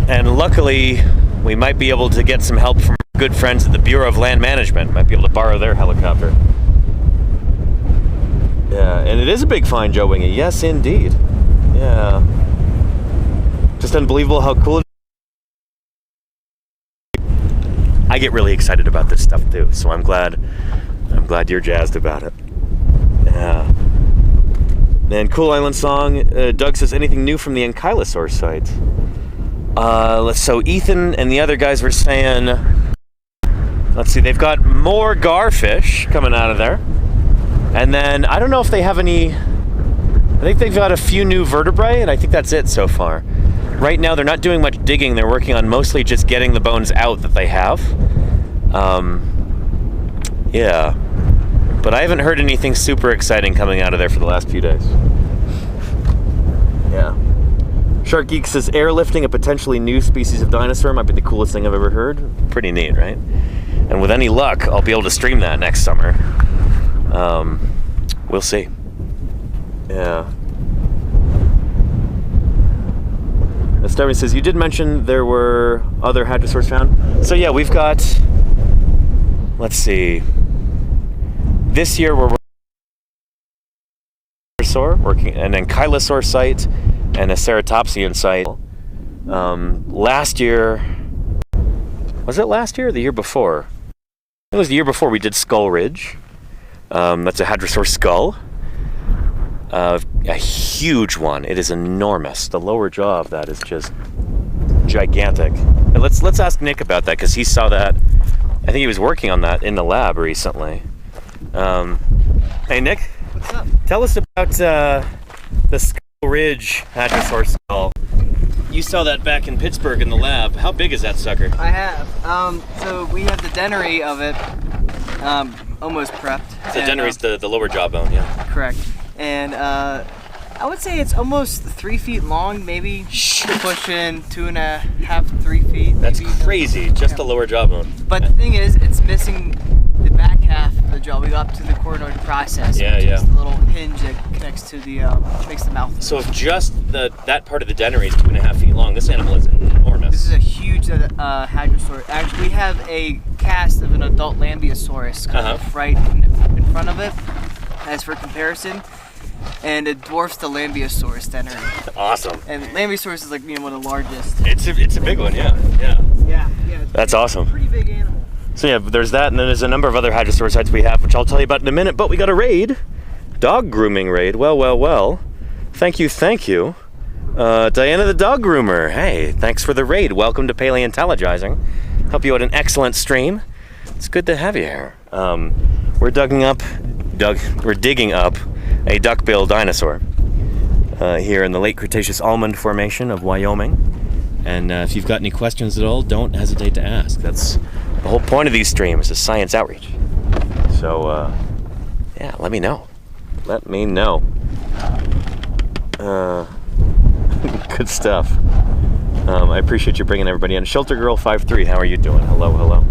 And luckily, we might be able to get some help from our good friends at the Bureau of Land Management. Might be able to borrow their helicopter. Yeah, and it is a big find, Joe Wingy. Yes, indeed. Yeah. Just unbelievable how cool it is. I get really excited about this stuff too, so I'm glad you're jazzed about it. Yeah. And Cool Island Song, Doug says, anything new from the Ankylosaur site? So Ethan and the other guys were saying, let's see, they've got more garfish coming out of there. And then, I don't know if they have any, I think they've got a few new vertebrae, and I think that's it so far. Right now, they're not doing much digging. They're working on mostly just getting the bones out that they have. Yeah. But I haven't heard anything super exciting coming out of there for the last few days. Yeah. Shark Geek says, airlifting a potentially new species of dinosaur might be the coolest thing I've ever heard. Pretty neat, right? And with any luck, I'll be able to stream that next summer. We'll see. Yeah. Stephanie says, you did mention there were other hadrosaurs found. So yeah, we've got, let's see, this year we're working an ankylosaur site and a ceratopsian site. Last year, was it last year or the year before? It was the year before we did Skull Ridge. That's a hadrosaur skull. A huge one. It is enormous. The lower jaw of that is just gigantic. And let's ask Nick about that, because he saw that. I think he was working on that in the lab recently. Hey Nick,
What's up?
tell us about the Skull Ridge hadrosaur skull. You saw that back in Pittsburgh in the lab. How big is that sucker?
I have. So we have the dentary of it, almost prepped.
The dentary's the lower jawbone, yeah.
Correct. And I would say it's almost 3 feet long, maybe pushing 2.5, 3 feet.
That's
maybe.
crazy, just the lower jawbone.
But the thing is, it's missing the back half of the jaw. We go up to the coronoid process,
Yeah,
which
yeah.
is the little hinge that connects to the, makes the mouth.
So if just that part of the dentary is 2.5 feet long, this animal is enormous.
This is a huge hadrosaur. Actually, we have a cast of an adult Lambeosaurus kind of right in front of it, as for comparison. And it dwarfs the Lambeosaurus dentary.
Awesome.
And Lambeosaurus is like one of the largest.
It's a big one, yeah.
Yeah.
That's awesome.
Pretty big animal.
So yeah, there's that, and then there's a number of other hadrosaur sites we have, which I'll tell you about in a minute. But we got a raid, dog grooming raid. Well. Thank you. Diana the dog groomer. Hey, thanks for the raid. Welcome to Paleontologizing. Hope you had an excellent stream. It's good to have you here. We're digging up a duckbill dinosaur here in the late Cretaceous Almond Formation of Wyoming. And if you've got any questions at all, don't hesitate to ask. That's the whole point of these streams, is science outreach. So, yeah, let me know. Let me know. Good stuff. I appreciate you bringing everybody in. Shelter Girl 53, how are you doing? Hello, hello.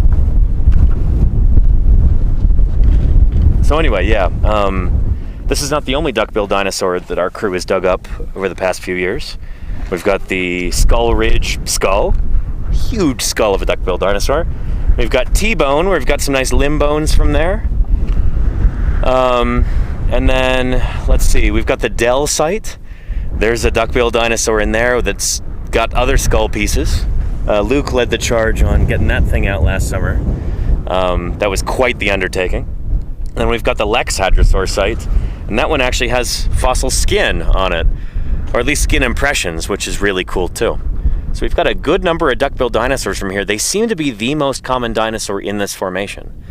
So anyway, yeah, this is not the only duckbill dinosaur that our crew has dug up over the past few years. We've got the Skull Ridge skull, huge skull of a duckbill dinosaur. We've got T-bone, where we've got some nice limb bones from there. And then, let's see, we've got the Dell site. There's a duckbill dinosaur in there that's got other skull pieces. Luke led the charge on getting that thing out last summer. That was quite the undertaking. And then we've got the Lex Hadrosaur site, and that one actually has fossil skin on it, or at least skin impressions, which is really cool too. So we've got a good number of duckbill dinosaurs from here. They seem to be the most common dinosaur in this formation.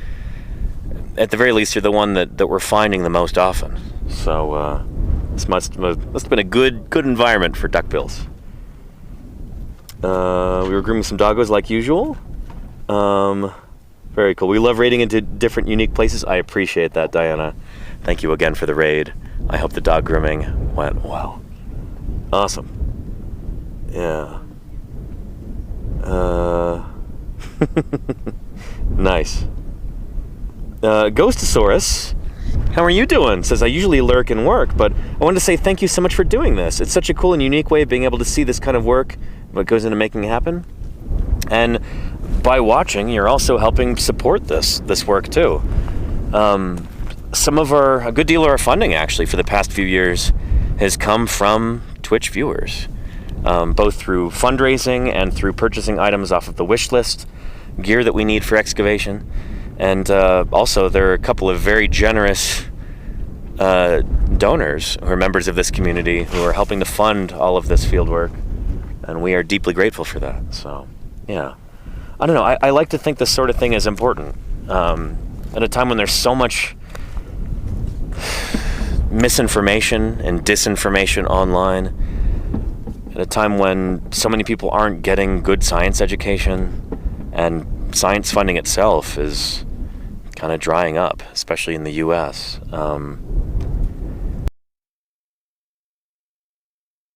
At the very least, they're the one that we're finding the most often. So this must have been a good environment for duckbills. We were grooming some doggos like usual. Very cool. We love raiding into different unique places. I appreciate that, Diana. Thank you again for the raid. I hope the dog grooming went well. Awesome. Yeah. Nice. Ghostosaurus, how are you doing? Says, I usually lurk and work, but I wanted to say thank you so much for doing this. It's such a cool and unique way of being able to see this kind of work, what goes into making it happen. And by watching, you're also helping support this work too. A good deal of our funding actually for the past few years has come from Twitch viewers, both through fundraising and through purchasing items off of the wish list, gear that we need for excavation. And also, there are a couple of very generous donors who are members of this community who are helping to fund all of this field work, and we are deeply grateful for that. So, yeah. I don't know, I like to think this sort of thing is important. At a time when there's so much misinformation and disinformation online, at a time when so many people aren't getting good science education, and science funding itself is kind of drying up, especially in the US.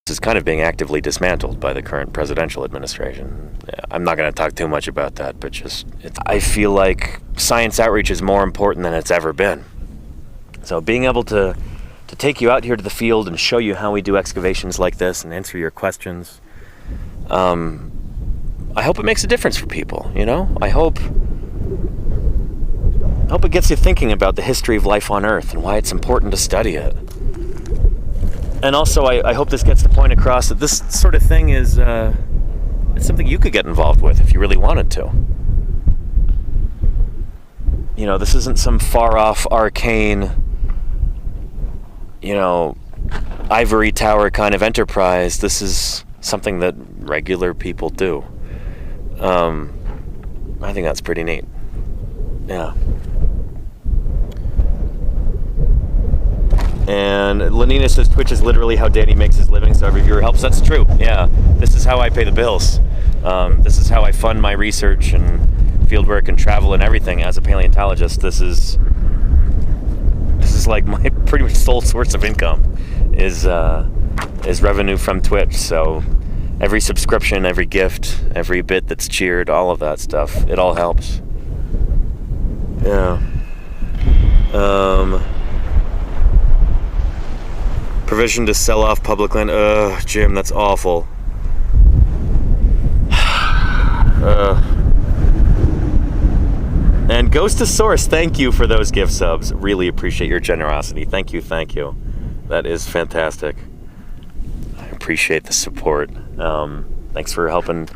This is kind of being actively dismantled by the current presidential administration. I'm not going to talk too much about that, but I feel like science outreach is more important than it's ever been. So being able to take you out here to the field and show you how we do excavations like this and answer your questions, I hope it makes a difference for people, you know? I hope it gets you thinking about the history of life on Earth and why it's important to study it. And also, I hope this gets the point across that this sort of thing is it's something you could get involved with if you really wanted to. You know, this isn't some far-off, arcane, you know, ivory tower kind of enterprise. This is something that regular people do. I think that's pretty neat. Yeah. And Lenina says Twitch is literally how Danny makes his living, so every viewer helps. That's true. Yeah. This is how I pay the bills. This is how I fund my research and fieldwork and travel and everything as a paleontologist. This is like my pretty much sole source of income is revenue from Twitch. So every subscription, every gift, every bit that's cheered, all of that stuff, it all helps. Yeah. Provision to sell off public land. Jim, that's awful. And Ghostosaurus, thank you for those gift subs. Really appreciate your generosity. Thank you, thank you. That is fantastic. I appreciate the support. Thanks for helping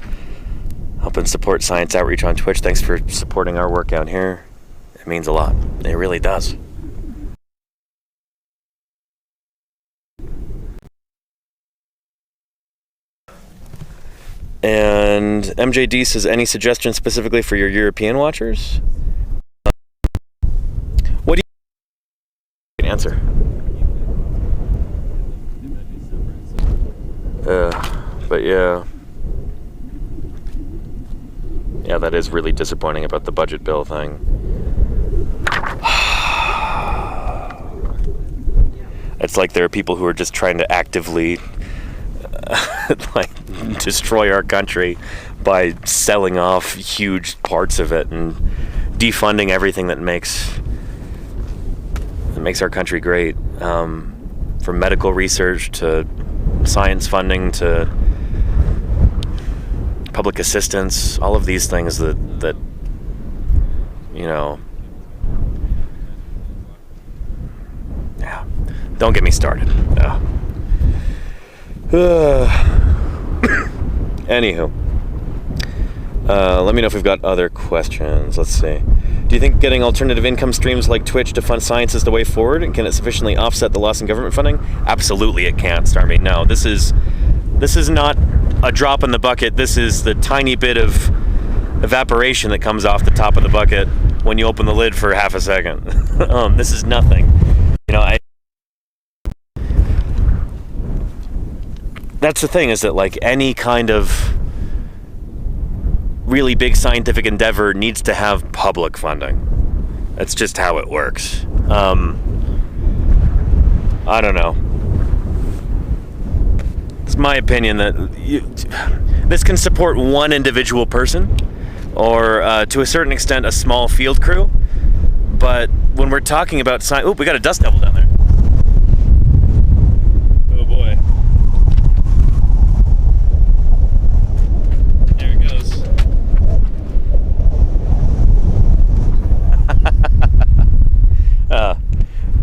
support science outreach on Twitch. Thanks for supporting our work out here. It means a lot. It really does. And MJD says, any suggestions specifically for your European watchers? closer. But yeah. Yeah, that is really disappointing about the budget bill thing. It's like there are people who are just trying to actively like destroy our country by selling off huge parts of it and defunding everything that makes our country great, from medical research to science funding to public assistance, all of these things that yeah, don't get me started. Anywho, let me know if we've got other questions. Let's see. Do you think getting alternative income streams like Twitch to fund science is the way forward? And can it sufficiently offset the loss in government funding? Absolutely it can't, Starmy. No, this is not a drop in the bucket. This is the tiny bit of evaporation that comes off the top of the bucket when you open the lid for half a second. This is nothing. That's the thing, is that like any kind of really big scientific endeavor needs to have public funding. That's just how it works. I don't know. It's my opinion that this can support one individual person, or to a certain extent a small field crew, but when we're talking about science... Oh, we got a dust devil down there. Oh boy. There it goes.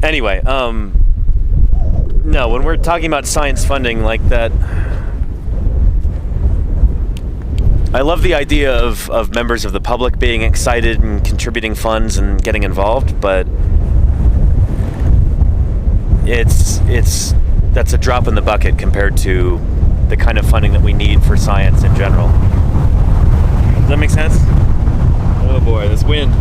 Anyway, no, when we're talking about science funding like that, I love the idea of members of the public being excited and contributing funds and getting involved, but that's a drop in the bucket compared to the kind of funding that we need for science in general. Does that make sense? Oh boy, this wind.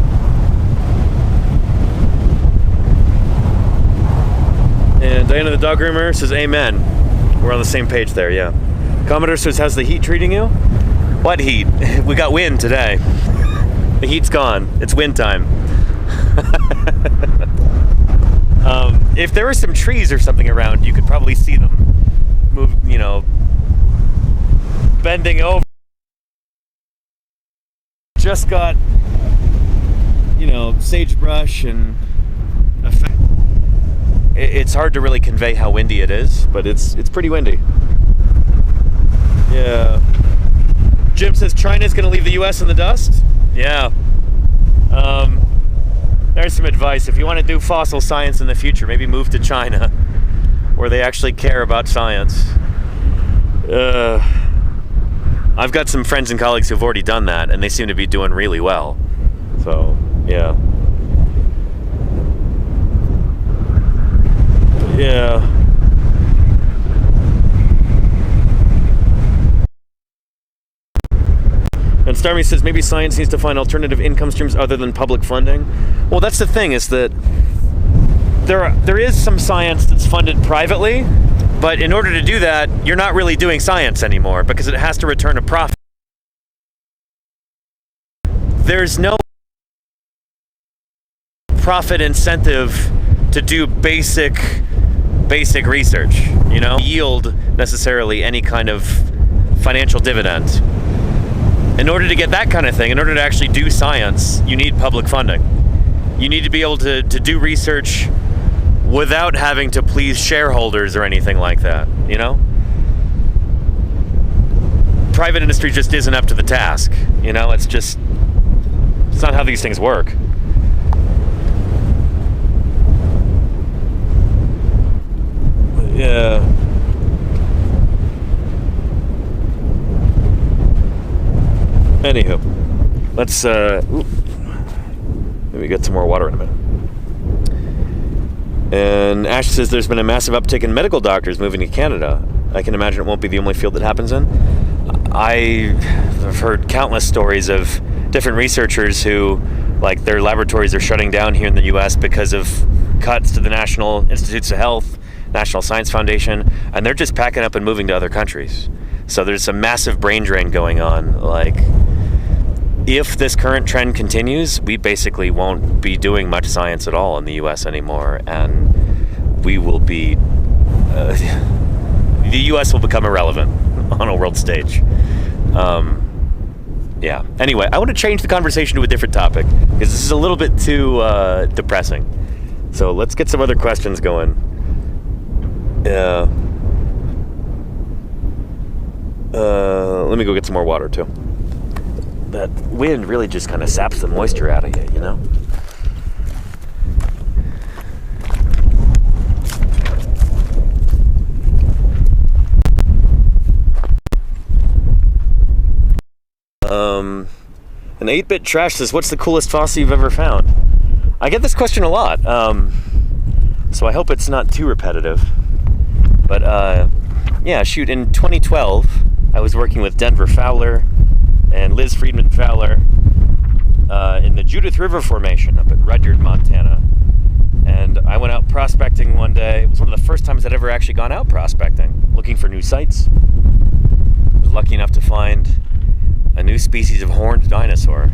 And Diana the dog groomer says amen. We're on the same page there, yeah. Commodore says, how's the heat treating you? What heat? We got wind today. The heat's gone. It's wind time. If there were some trees or something around, you could probably see them move, bending over. Just got, sagebrush and effect. It's hard to really convey how windy it is, but it's pretty windy. Yeah. Jim says China's going to leave the U.S. in the dust. Yeah. There's some advice. If you want to do fossil science in the future, maybe move to China, where they actually care about science. I've got some friends and colleagues who've already done that, and they seem to be doing really well. So, yeah. Yeah. And Starmy says maybe science needs to find alternative income streams other than public funding. Well, that's the thing, is that there is some science that's funded privately, but in order to do that, you're not really doing science anymore because it has to return a profit. There's no profit incentive to do basic research, yield necessarily any kind of financial dividend. In order to get that kind of thing, in order to actually do science, you need public funding. You need to be able to do research without having to please shareholders or anything like that, Private industry just isn't up to the task, it's not how these things work. Yeah. Anywho, let's maybe get some more water in a minute. And Ash says there's been a massive uptick in medical doctors moving to Canada. I can imagine it won't be the only field that happens in. I've heard countless stories of different researchers who, like, their laboratories are shutting down here in the U.S. because of cuts to the National Institutes of Health, National Science Foundation, and they're just packing up and moving to other countries. So there's a massive brain drain going on. Like, if this current trend continues, we basically won't be doing much science at all in the US anymore, and we will be the US will become irrelevant on a world stage. Yeah. Anyway, I want to change the conversation to a different topic because this is a little bit too depressing. So let's get some other questions going. Yeah. Let me go get some more water too. That wind really just kind of saps the moisture out of you, you know? An 8-bit trash says, what's the coolest fossil you've ever found? I get this question a lot, so I hope it's not too repetitive. But yeah, shoot, in 2012, I was working with Denver Fowler and Liz Friedman Fowler in the Judith River Formation up at Rudyard, Montana. And I went out prospecting one day. It was one of the first times I'd ever actually gone out prospecting, looking for new sites. I was lucky enough to find a new species of horned dinosaur.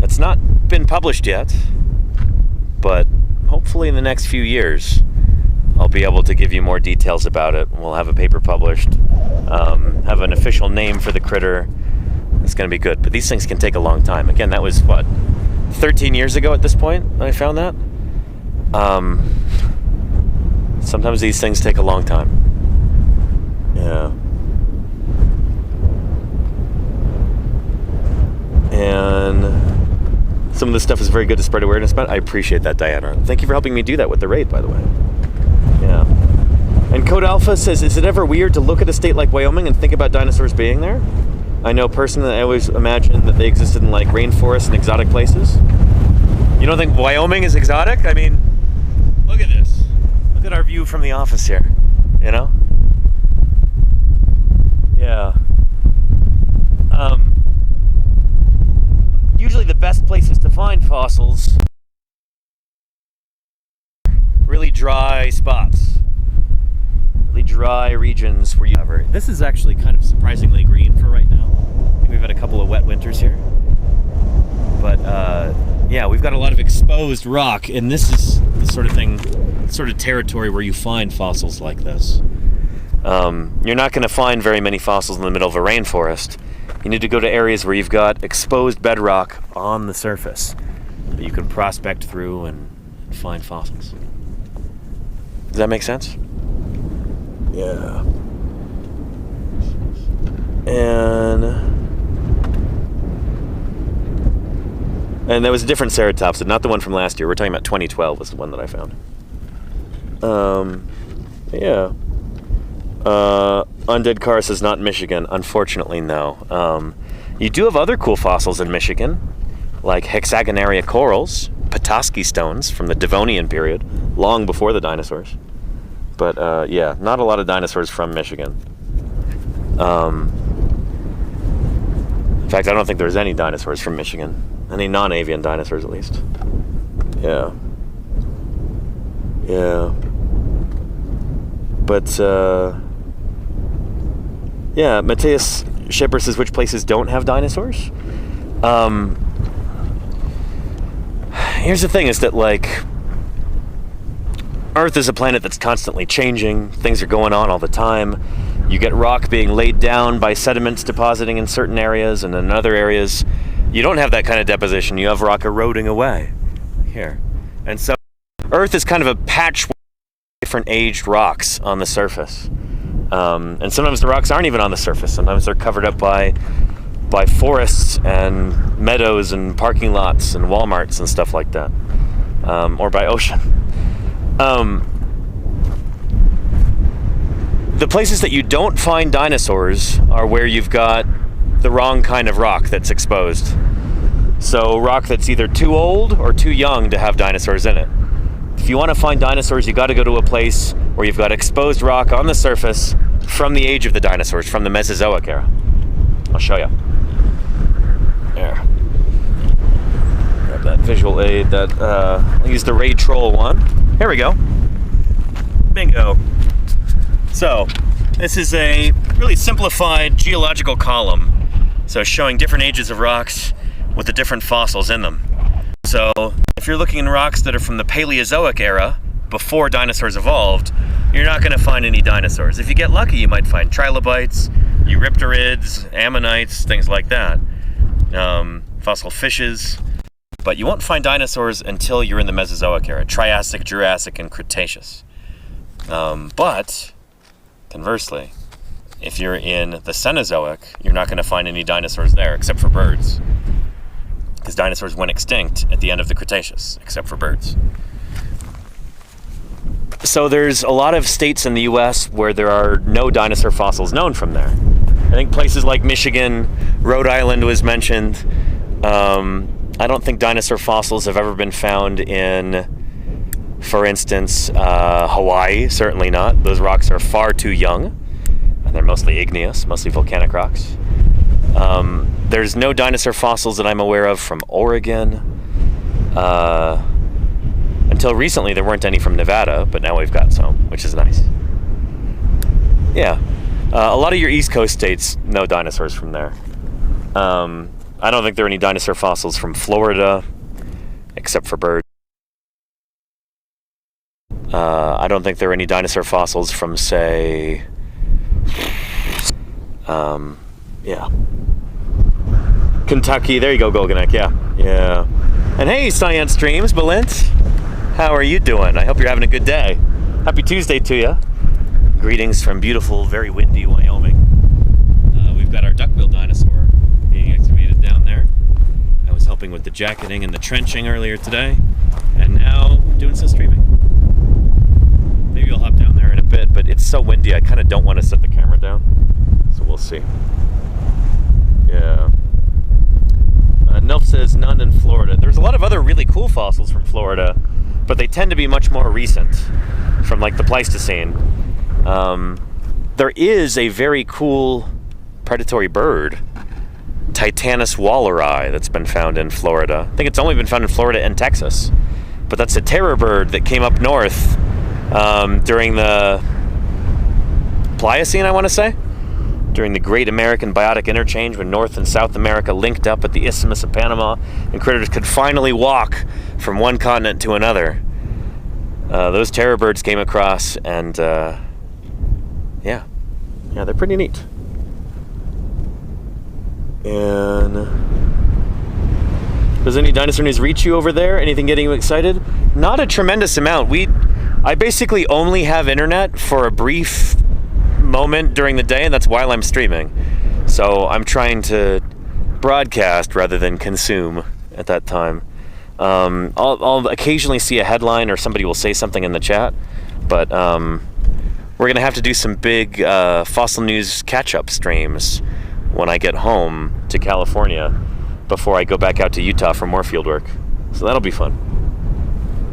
It's not been published yet, but hopefully in the next few years I'll be able to give you more details about it. We'll have a paper published, have an official name for the critter. It's going to be good, but these things can take a long time. Again, that was what, 13 years ago at this point when I found that? Sometimes these things take a long time. Yeah. And some of this stuff is very good to spread awareness about. I appreciate that, Diana. Thank you for helping me do that with the raid, by the way. Yeah. And Code Alpha says, is it ever weird to look at a state like Wyoming and think about dinosaurs being there? I know personally, I always imagined that they existed in like rainforests and exotic places. You don't think Wyoming is exotic? I mean, look at this. Look at our view from the office here, you know? Yeah. Usually the best places to find fossils, really dry spots, really dry regions where you cover. This is actually kind of surprisingly green for right now. I think we've had a couple of wet winters here. But yeah, we've got a lot of exposed rock, and this is the sort of thing, sort of territory where you find fossils like this. You're not going to find very many fossils in the middle of a rainforest. You need to go to areas where you've got exposed bedrock on the surface that you can prospect through and find fossils. Does that make sense? Yeah. And that was a different ceratopsid, not the one from last year. We're talking about 2012 was the one that I found. Yeah. Undead Car says not in Michigan. Unfortunately, no. You do have other cool fossils in Michigan, like hexagonaria corals, Petoskey stones from the Devonian period, long before the dinosaurs. But yeah, not a lot of dinosaurs from Michigan. In fact, I don't think there's any dinosaurs from Michigan. Any non-avian dinosaurs, at least. Yeah. Yeah. But, yeah, Matthias Shipper says which places don't have dinosaurs. Here's the thing, is that, like, Earth is a planet that's constantly changing. Things are going on all the time. You get rock being laid down by sediments depositing in certain areas, and in other areas, you don't have that kind of deposition. You have rock eroding away here. And so Earth is kind of a patchwork of different aged rocks on the surface. And sometimes the rocks aren't even on the surface. Sometimes they're covered up by forests and meadows and parking lots and Walmarts and stuff like that. Or by ocean. The places that you don't find dinosaurs are where you've got the wrong kind of rock that's exposed. So rock that's either too old or too young to have dinosaurs in it. If you want to find dinosaurs, you got to go to a place where you've got exposed rock on the surface from the age of the dinosaurs, from the Mesozoic era. I'll show you. There. Grab grab that visual aid that I used the Ray Troll one. Here we go. Bingo. So, this is a really simplified geological column. So showing different ages of rocks with the different fossils in them. So if you're looking in rocks that are from the Paleozoic era, before dinosaurs evolved, you're not going to find any dinosaurs. If you get lucky, you might find trilobites, eurypterids, ammonites, things like that. Fossil fishes. But you won't find dinosaurs until you're in the Mesozoic era, Triassic, Jurassic, and Cretaceous. But conversely, if you're in the Cenozoic, you're not going to find any dinosaurs there, except for birds. Because dinosaurs went extinct at the end of the Cretaceous, except for birds. So there's a lot of states in the US where there are no dinosaur fossils known from there. I think places like Michigan, Rhode Island was mentioned. I don't think dinosaur fossils have ever been found in, for instance, Hawaii. Certainly not. Those rocks are far too young. And they're mostly igneous, mostly volcanic rocks. There's no dinosaur fossils that I'm aware of from Oregon. Until recently, there weren't any from Nevada, but now we've got some, which is nice. Yeah. A lot of your East Coast states, no dinosaurs from there. I don't think there are any dinosaur fossils from Florida, except for birds. I don't think there are any dinosaur fossils from, say... yeah. Kentucky, there you go, Golganek, yeah. And hey, Science Streams, Balint, how are you doing? I hope you're having a good day. Happy Tuesday to you. Greetings from beautiful, very windy Wyoming. We've got our duckbill dinosaur being excavated down there. I was helping with the jacketing and the trenching earlier today, and now doing some streaming. Maybe I'll hop down there in a bit, but it's so windy I kind of don't want to set the camera down. So we'll see. Yeah. Nelf says none in Florida. There's a lot of other really cool fossils from Florida, but they tend to be much more recent, from like the Pleistocene. There is a very cool predatory bird, Titanus walleri, that's been found in Florida. I think it's only been found in Florida and Texas, but that's a terror bird that came up north during the Pliocene, I want to say, during the Great American Biotic Interchange, when North and South America linked up at the Isthmus of Panama and critters could finally walk from one continent to another. Those terror birds came across, and yeah, they're pretty neat. And does any dinosaur news reach you over there? Anything getting you excited? Not a tremendous amount. I basically only have internet for a brief moment during the day, and that's while I'm streaming. So I'm trying to broadcast rather than consume at that time. I'll occasionally see a headline or somebody will say something in the chat, but we're gonna have to do some big fossil news catch-up streams when I get home to California before I go back out to Utah for more field work. So that'll be fun.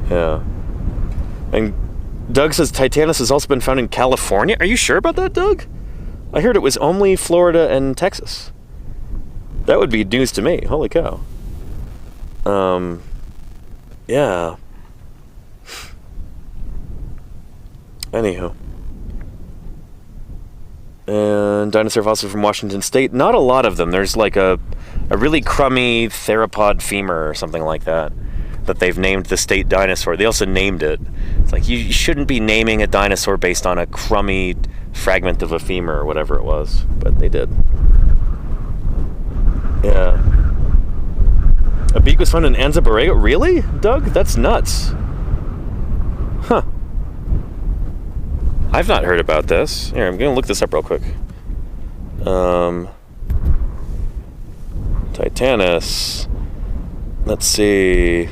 Yeah. And Doug says Titanus has also been found in California. Are you sure about that, Doug? I heard it was only Florida and Texas. That would be news to me. Holy cow. Yeah. Anywho. And dinosaur fossils from Washington State. Not a lot of them. There's like a really crummy theropod femur or something like that they've named the state dinosaur. They also named it. It's like you shouldn't be naming a dinosaur based on a crummy fragment of a femur or whatever it was, but they did. Yeah. A beak was found in Anza Borrego? Really, Doug? That's nuts. Huh. I've not heard about this. Here, I'm gonna look this up real quick. Titanus. Let's see.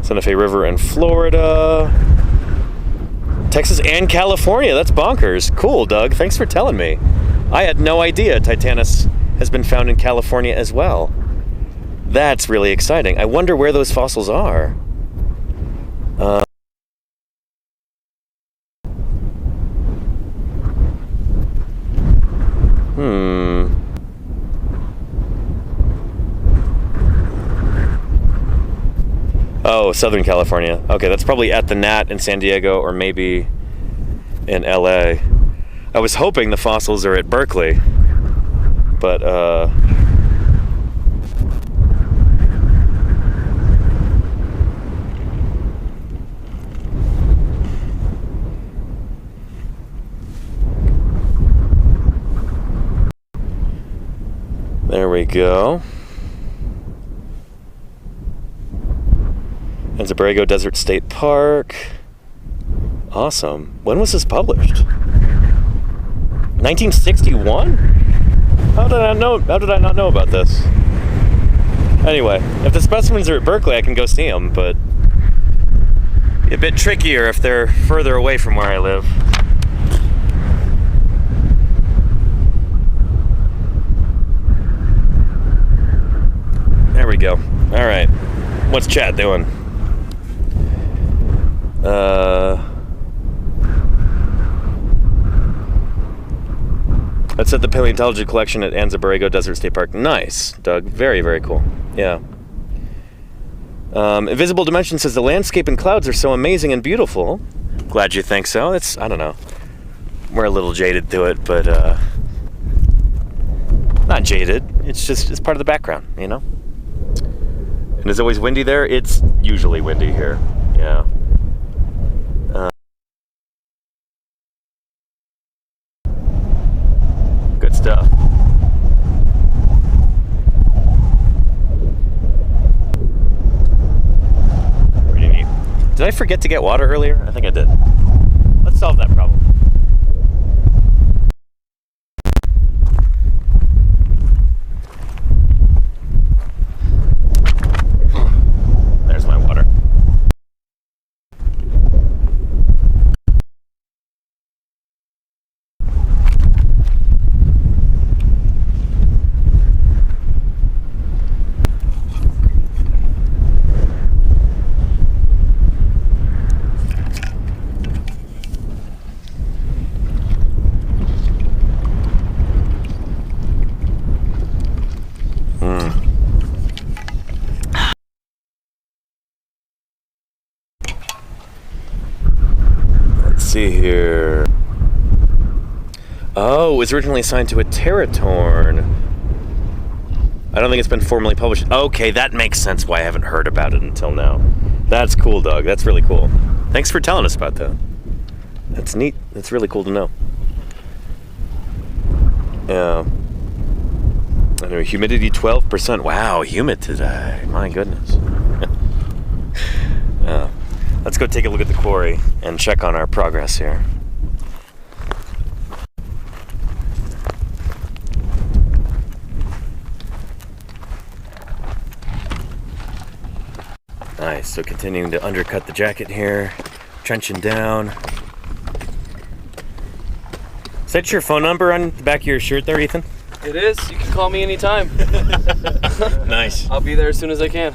Santa Fe River in Florida. Texas and California. That's bonkers. Cool, Doug. Thanks for telling me. I had no idea Titanus has been found in California as well. That's really exciting. I wonder where those fossils are. Oh, Southern California. Okay, that's probably at the Nat in San Diego or maybe in LA. I was hoping the fossils are at Berkeley, but there we go. Anza-Borrego Desert State Park. Awesome. When was this published? 1961? How did I not know about this? Anyway, if the specimens are at Berkeley, I can go see them, but a bit trickier if they're further away from where I live. There we go. All right. What's chat doing? That's at the Paleontology Collection at Anza-Borrego Desert State Park. Nice, Doug. Very, very cool. Yeah. Invisible Dimension says the landscape and clouds are so amazing and beautiful. Glad you think so. It's, I don't know. We're a little jaded to it, but not jaded. It's just, it's part of the background, you know? And is it always windy there? It's usually windy here. Yeah. Good stuff. Pretty neat. Did I forget to get water earlier? I think I did. Let's solve that problem. There's my water. See here. Oh, it was originally assigned to a Teratorn. I don't think it's been formally published. Okay, that makes sense why I haven't heard about it until now. That's cool, Doug. That's really cool. Thanks for telling us about that. That's neat. That's really cool to know. Yeah. Anyway, humidity 12%. Wow, humid today. My goodness. Yeah. Let's go take a look at the quarry and check on our progress here. Nice, so continuing to undercut the jacket here, trenching down. Is that your phone number on the back of your shirt there, Ethan?
It is. You can call me anytime.
Nice.
I'll be there as soon as I can.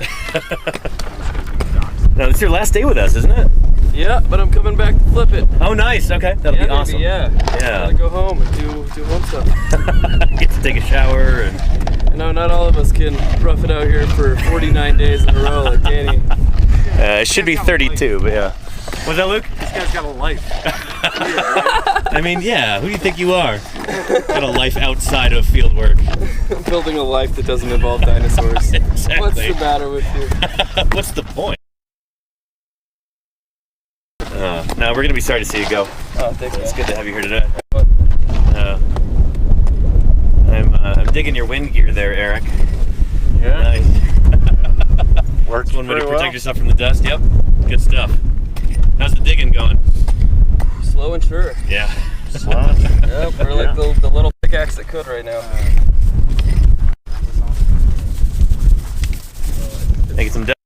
Now, it's your last day with us, isn't it?
Yeah, but I'm coming back to flip it.
Oh, nice. Okay, that'll be awesome.
Baby, yeah.
Yeah.
Gotta go home and do home stuff.
Get to take a shower and...
No, not all of us can rough it out here for 49 days in a row like Danny.
It should be 32, but yeah. Was that Luke?
This guy's got a life.
I mean, yeah, who do you think you are? Got a life outside of field work.
Building a life that doesn't involve dinosaurs.
Exactly.
What's the matter with you?
What's the point? No, we're gonna be sorry to see you go.
Oh, thanks,
It's
man.
good to have you here today. I'm digging your wind gear there, Eric.
Yeah.
Nice.
Works
One way to
pretty
protect
well.
yourself from the dust. Yep. Good stuff. How's the digging going?
Slow and sure.
Yeah.
Slow.
Yep, we're like the little pickaxe that could right now.
Making some dust.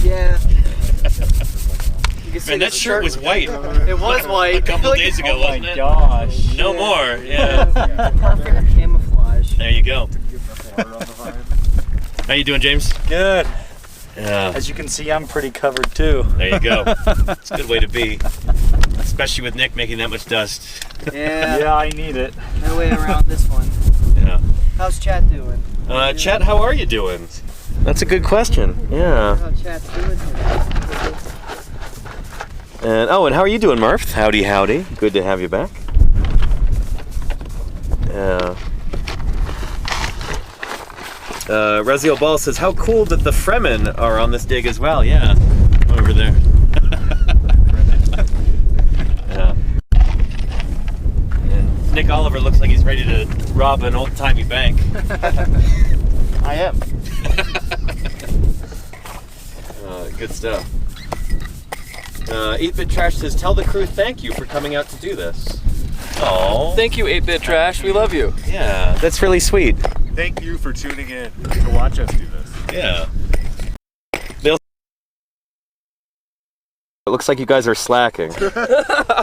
Yeah. You can see
Man, that
the
shirt was white
It was white.
a couple days ago,
Oh my
wasn't it?
gosh.
No more. Yeah.
Perfect camouflage.
There you go. How you doing, James?
Good.
Yeah.
As you can see, I'm pretty covered too.
There you go. It's a good way to be, especially with Nick making that much dust.
Yeah.
Yeah, I need it.
No way around this one.
Yeah.
How's chat doing?
Chet, how are you doing? That's a good question. Yeah.
How chat's doing today?
And oh, and how are you doing, Murph? Howdy, howdy. Good to have you back. Raziel Ball says, how cool that the Fremen are on this dig as well. Yeah, over there. Yeah. And Nick Oliver looks like he's ready to rob an old-timey bank.
I am.
Good stuff. 8-Bit Trash says, tell the crew thank you for coming out to do this. Oh,
Thank you, 8-Bit Trash. We love you.
yeah, that's really sweet.
Thank you for tuning in to watch us do this.
Yeah. It looks like you guys are slacking.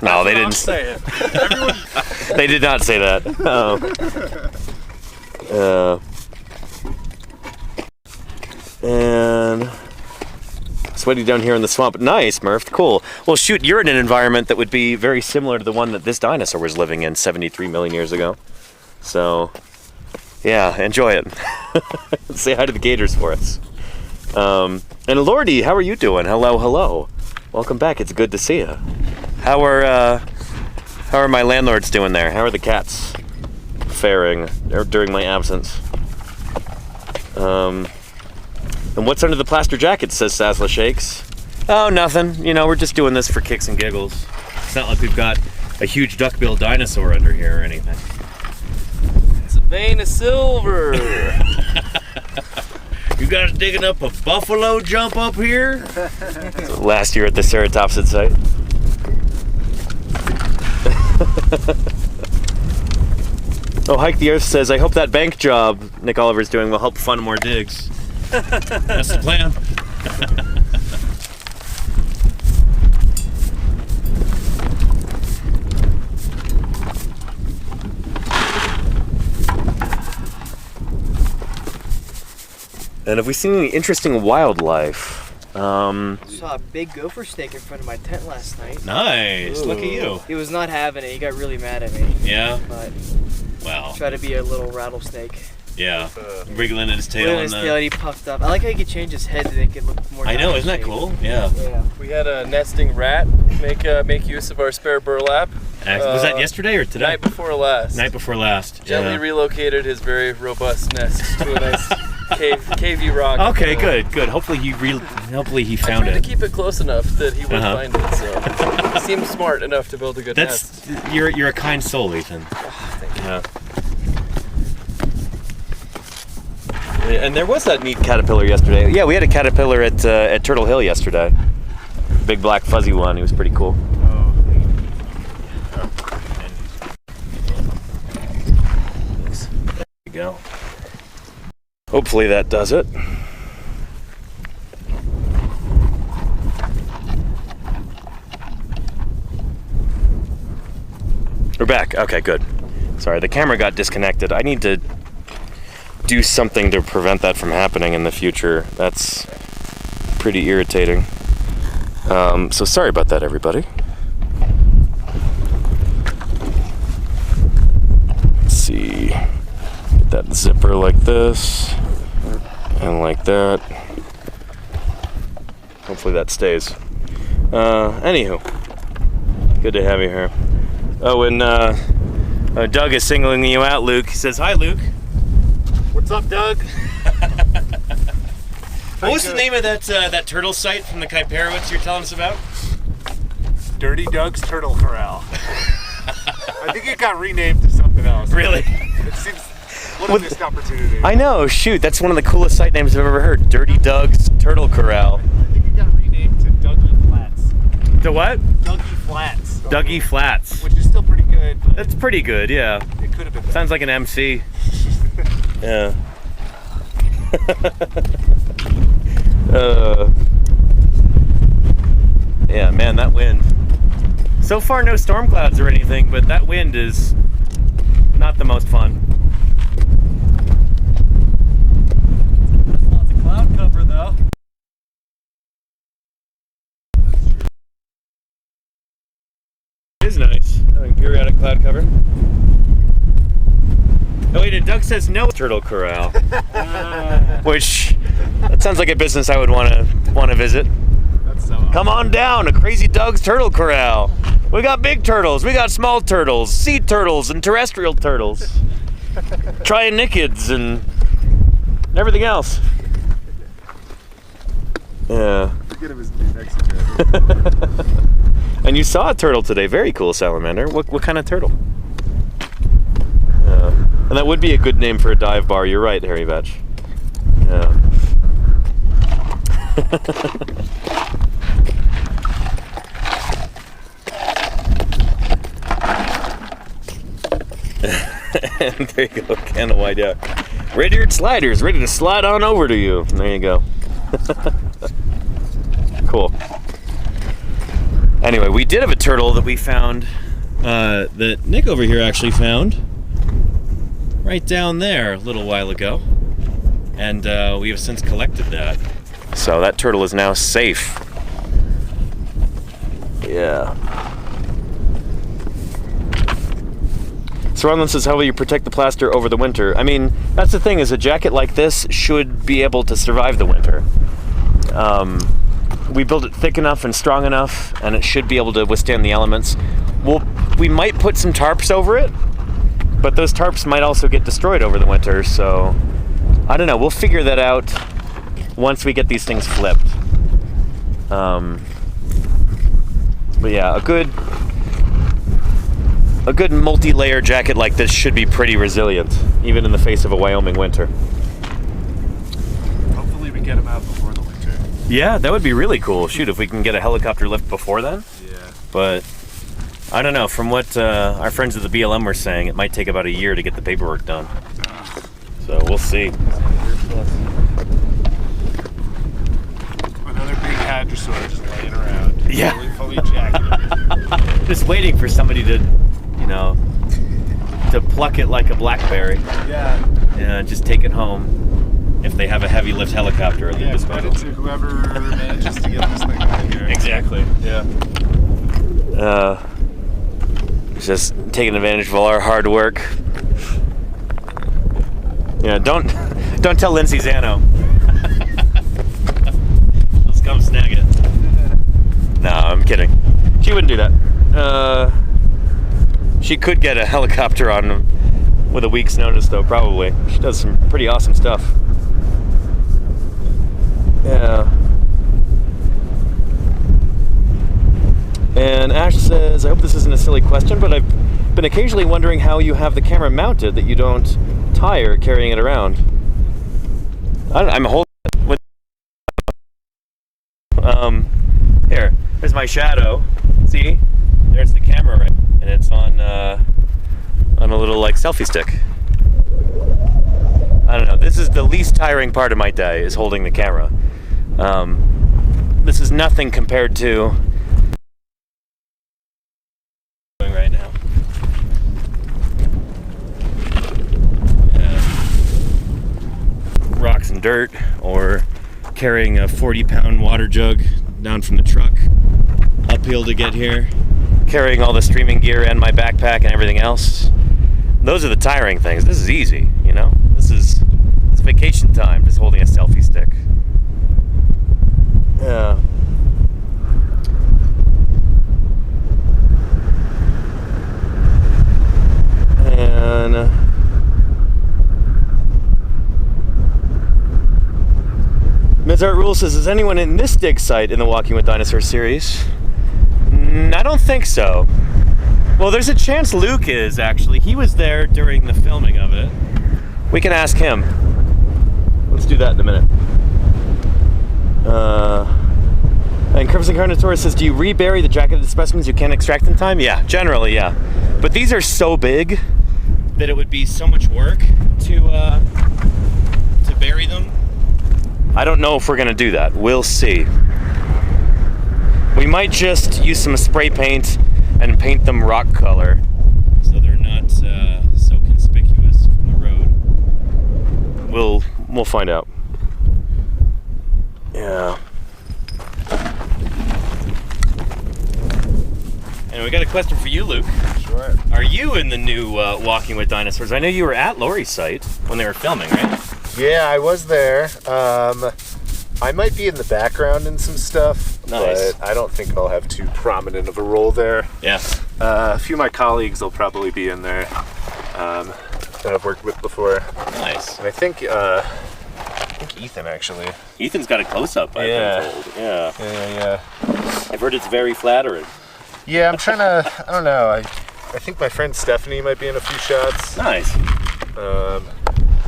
No, they didn't
say it. Everyone,
They did not say that. And sweaty down here in the swamp. Nice, Murph. Cool. Well, shoot, you're in an environment that would be very similar to the one that this dinosaur was living in 73 million years ago. So, yeah, enjoy it. Say hi to the gators for us. And Lordy, how are you doing? Hello, hello. Welcome back. It's good to see you. How are my landlords doing there? How are the cats faring during my absence? And what's under the plaster jacket, says Sazla Shakes. Oh, nothing. You know, we're just doing this for kicks and giggles. It's not like we've got a huge duckbill dinosaur under here or anything.
It's a vein of silver.
You guys digging up a buffalo jump up here? Last year at the ceratopsid site. Oh, Hike the Earth says, I hope that bank job Nick Oliver's doing will help fund more digs. That's the plan. And have we seen any interesting wildlife?
Saw a big gopher snake in front of my tent last night.
Nice. Look at you.
He was not having it. He got really mad at me.
Yeah.
But
Wow.
tried to be a little rattlesnake.
Yeah. Wriggling in his tail.
Wiggling his tail, and he puffed up. I like how he could change his head to make it look more.
I know. Isn't that
dinosaur-shaped.
cool? Yeah.
Yeah.
We had a nesting rat make use of our spare burlap.
Was that yesterday or today?
Night before last.
Night before last.
Gently
Yeah.
relocated his very robust nest to a nice cavey rock.
Okay, good. Hopefully he found
Tried to
it.
keep it close enough that he would
Uh-huh.
find it. So he seemed smart enough to build a good nest.
You're a kind soul, Ethan.
Thank you.
Yeah. And there was that neat caterpillar yesterday. Yeah, we had a caterpillar at Turtle Hill yesterday. Big black fuzzy one. He was pretty cool. There you go. Hopefully that does it. We're back. Okay, good. Sorry, the camera got disconnected. I need to do something to prevent that from happening in the future. That's pretty irritating. So sorry about that, everybody. Let's see. Get that zipper like this and like that. Hopefully that stays. Anywho, good to have you here. Oh, and Doug is singling you out, Luke. He says, hi, Luke.
What's up, Doug?
What was the name of that turtle site from the Kaiparowitz you're telling us about?
Dirty Doug's Turtle Corral. I think it got renamed to something else.
Really?
It seems what a missed opportunity.
I know, shoot, that's one of the coolest site names I've ever heard. Dirty Doug's Turtle Corral.
I think it got renamed to Dougie Flats.
To what?
Dougie Flats.
Dougie Flats.
Which is still pretty good. But
That's pretty good, yeah.
it could have been better.
Sounds like an MC. Yeah. Yeah, man, that wind. So far, no storm clouds or anything, but that wind is not the most fun.
There's lots of cloud cover though.
It is nice having periodic cloud cover. Oh wait, and Doug says no turtle corral. Which, that sounds like a business I would want to visit.
That's so awesome.
Come on down to Crazy Doug's Turtle Corral. We got big turtles, we got small turtles, sea turtles, and terrestrial turtles. Trionychids and everything else. Yeah.
Forget it was New Mexico.
And you saw a turtle today. Very cool, Salamander. What kind of turtle? And that would be a good name for a dive bar. You're right, Harry Vetch. Yeah. And there you go, can of white duck. Red-eared sliders, ready to slide on over to you. And there you go. Cool. Anyway, we did have a turtle that we found, that Nick over here actually found. Right down there a little while ago. And we have since collected that. So that turtle is now safe. Yeah. So Ronlin says, how will you protect the plaster over the winter? I mean, that's the thing, is a jacket like this should be able to survive the winter. We built it thick enough and strong enough, and it should be able to withstand the elements. We might put some tarps over it, but those tarps might also get destroyed over the winter, so I don't know. We'll figure that out once we get these things flipped. But yeah, a good multi-layer jacket like this should be pretty resilient, even in the face of a Wyoming winter.
Hopefully we get them out before the winter.
Yeah, that would be really cool. Shoot, if we can get a helicopter lift before then.
Yeah.
But I don't know, from what our friends at the BLM were saying, it might take about a year to get the paperwork done. So we'll see.
Another big hadrosaur just laying around.
Yeah.
Fully jacketed.
Just waiting for somebody to, to pluck it like a blackberry.
Yeah.
And just take it home if they have a heavy lift helicopter at their disposal.
Credit to whoever manages to get this thing out here.
Exactly. Yeah. Just taking advantage of all our hard work. Yeah, don't tell Lindsay Zano. Let's come snag it. No, I'm kidding. She wouldn't do that. She could get a helicopter on him with a week's notice, though, probably. She does some pretty awesome stuff. Yeah. And Ash says, I hope this isn't a silly question, but I've been occasionally wondering how you have the camera mounted that you don't tire carrying it around. I'm holding it with... Here, there's my shadow. See? There's the camera, right? And it's on a little, selfie stick. I don't know. This is the least tiring part of my day, is holding the camera. This is nothing compared to right now. Rocks and dirt, or carrying a 40-pound water jug down from the truck uphill to get here, carrying all the streaming gear and my backpack and everything else. Those are the tiring things. This is easy, It's vacation time, just holding a selfie stick. Yeah. And Mizart Rule says, is anyone in this dig site in the Walking with Dinosaurs series? I don't think so. Well, there's a chance Luke is, actually. He was there during the filming of it. We can ask him. Let's do that in a minute. And Crimson Carnotaurus says, do you rebury the jacketed specimens you can't extract in time? Yeah, generally, yeah. But these are so big that it would be so much work to bury them. I don't know if we're gonna do that. We'll see. We might just use some spray paint and paint them rock color so they're not so conspicuous from the road. We'll find out. Yeah. And we got a question for you, Luke.
Sure.
Are you in the new Walking with Dinosaurs? I know you were at Lori's site when they were filming, right?
Yeah, I was there. I might be in the background in some stuff,
Nice.
but I don't think I'll have too prominent of a role there.
Yeah.
A few of my colleagues will probably be in there that I've worked with before.
Nice.
And I think Ethan, actually.
Ethan's got a close-up, I've been told. Yeah.
Yeah.
I've heard it's very flattering.
Yeah, I'm trying to, I don't know. I think my friend Stephanie might be in a few shots.
Nice.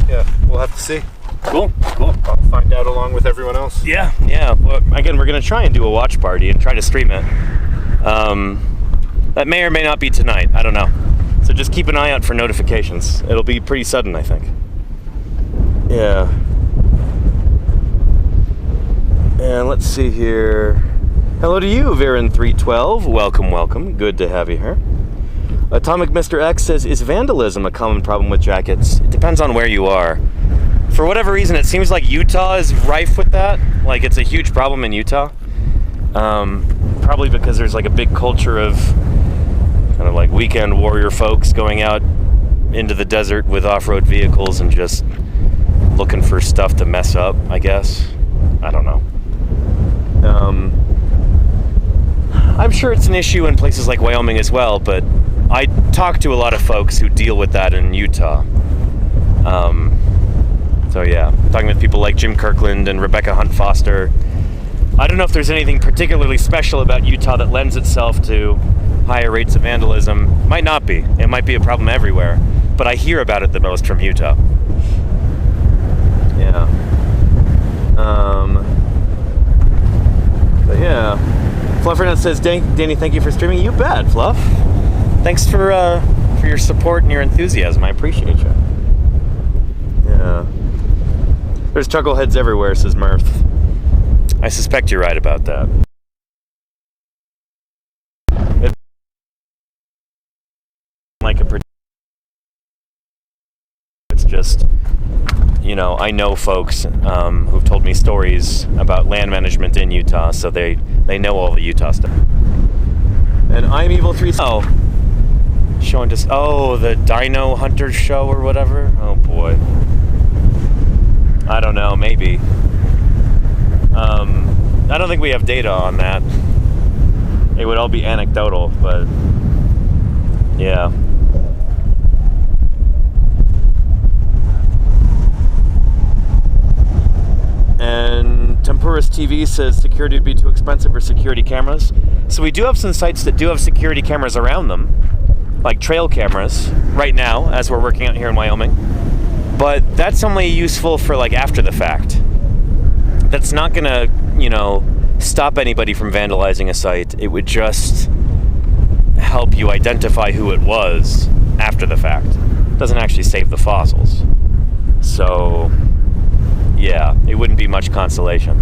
Yeah, we'll have to see.
Cool.
I'll find out along with everyone else.
Yeah. Well, again, we're going to try and do a watch party and try to stream it. That may or may not be tonight. I don't know. So just keep an eye out for notifications. It'll be pretty sudden, I think. Yeah. And let's see here. Hello to you, Viren312. Welcome. Good to have you here. Atomic Mr. X says, is vandalism a common problem with jackets? It depends on where you are. For whatever reason, it seems like Utah is rife with that. Like, it's a huge problem in Utah. Probably because there's like a big culture of kind of like weekend warrior folks going out into the desert with off-road vehicles and just looking for stuff to mess up, I guess. I don't know. I'm sure it's an issue in places like Wyoming as well, but I talk to a lot of folks who deal with that in Utah. So yeah, talking with people like Jim Kirkland and Rebecca Hunt Foster. I don't know if there's anything particularly special about Utah that lends itself to higher rates of vandalism. Might not be. It might be a problem everywhere, but I hear about it the most from Utah. Yeah. But yeah. Fluffernet says, Danny, thank you for streaming. You bet, Fluff. Thanks for your support and your enthusiasm. I appreciate you. Yeah. There's chuckleheads everywhere, says Mirth. I suspect you're right about that. It's like it's just, you know, I know folks who've told me stories about land management in Utah, so they know all the Utah stuff. And I'm Evil 3. Oh, showing just the Dino Hunters show or whatever. Oh boy. I don't know, maybe. I don't think we have data on that. It would all be anecdotal, but yeah. And Tempurus TV says security would be too expensive for security cameras. So we do have some sites that do have security cameras around them, like trail cameras, right now, as we're working out here in Wyoming. But that's only useful for like after the fact. That's not gonna, you know, stop anybody from vandalizing a site. It would just help you identify who it was after the fact. It doesn't actually save the fossils. So yeah, it wouldn't be much consolation.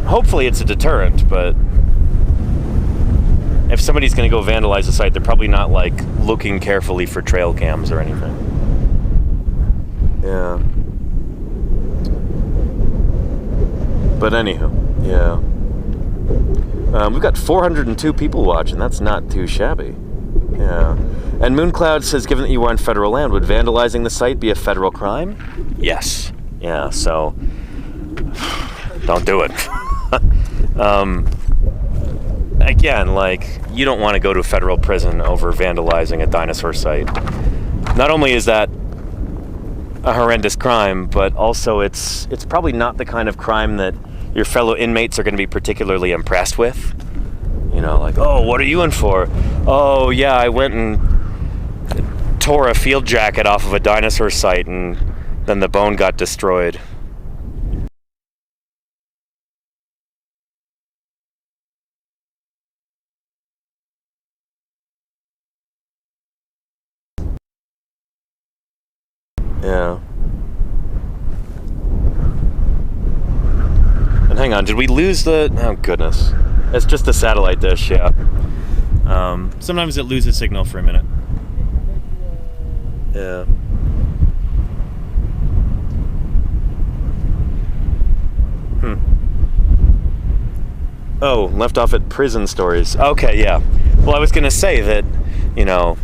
Hopefully it's a deterrent, but if somebody's going to go vandalize a site, they're probably not like looking carefully for trail cams or anything. Yeah. But anywho, yeah. We've got 402 people watching. That's not too shabby. Yeah. And Mooncloud says, given that you were on federal land, would vandalizing the site be a federal crime? Yes. Yeah, so don't do it. Again, like, you don't want to go to a federal prison over vandalizing a dinosaur site. Not only is that a horrendous crime, but also it's probably not the kind of crime that your fellow inmates are going to be particularly impressed with. You know, like, oh, what are you in for? Oh, yeah, I went and tore a field jacket off of a dinosaur site and then the bone got destroyed. Yeah. And hang on, did we lose the... Oh, goodness. It's just a satellite dish, yeah. Sometimes it loses signal for a minute. Yeah. Oh, left off at prison stories. Okay, yeah. Well, I was going to say that, you know,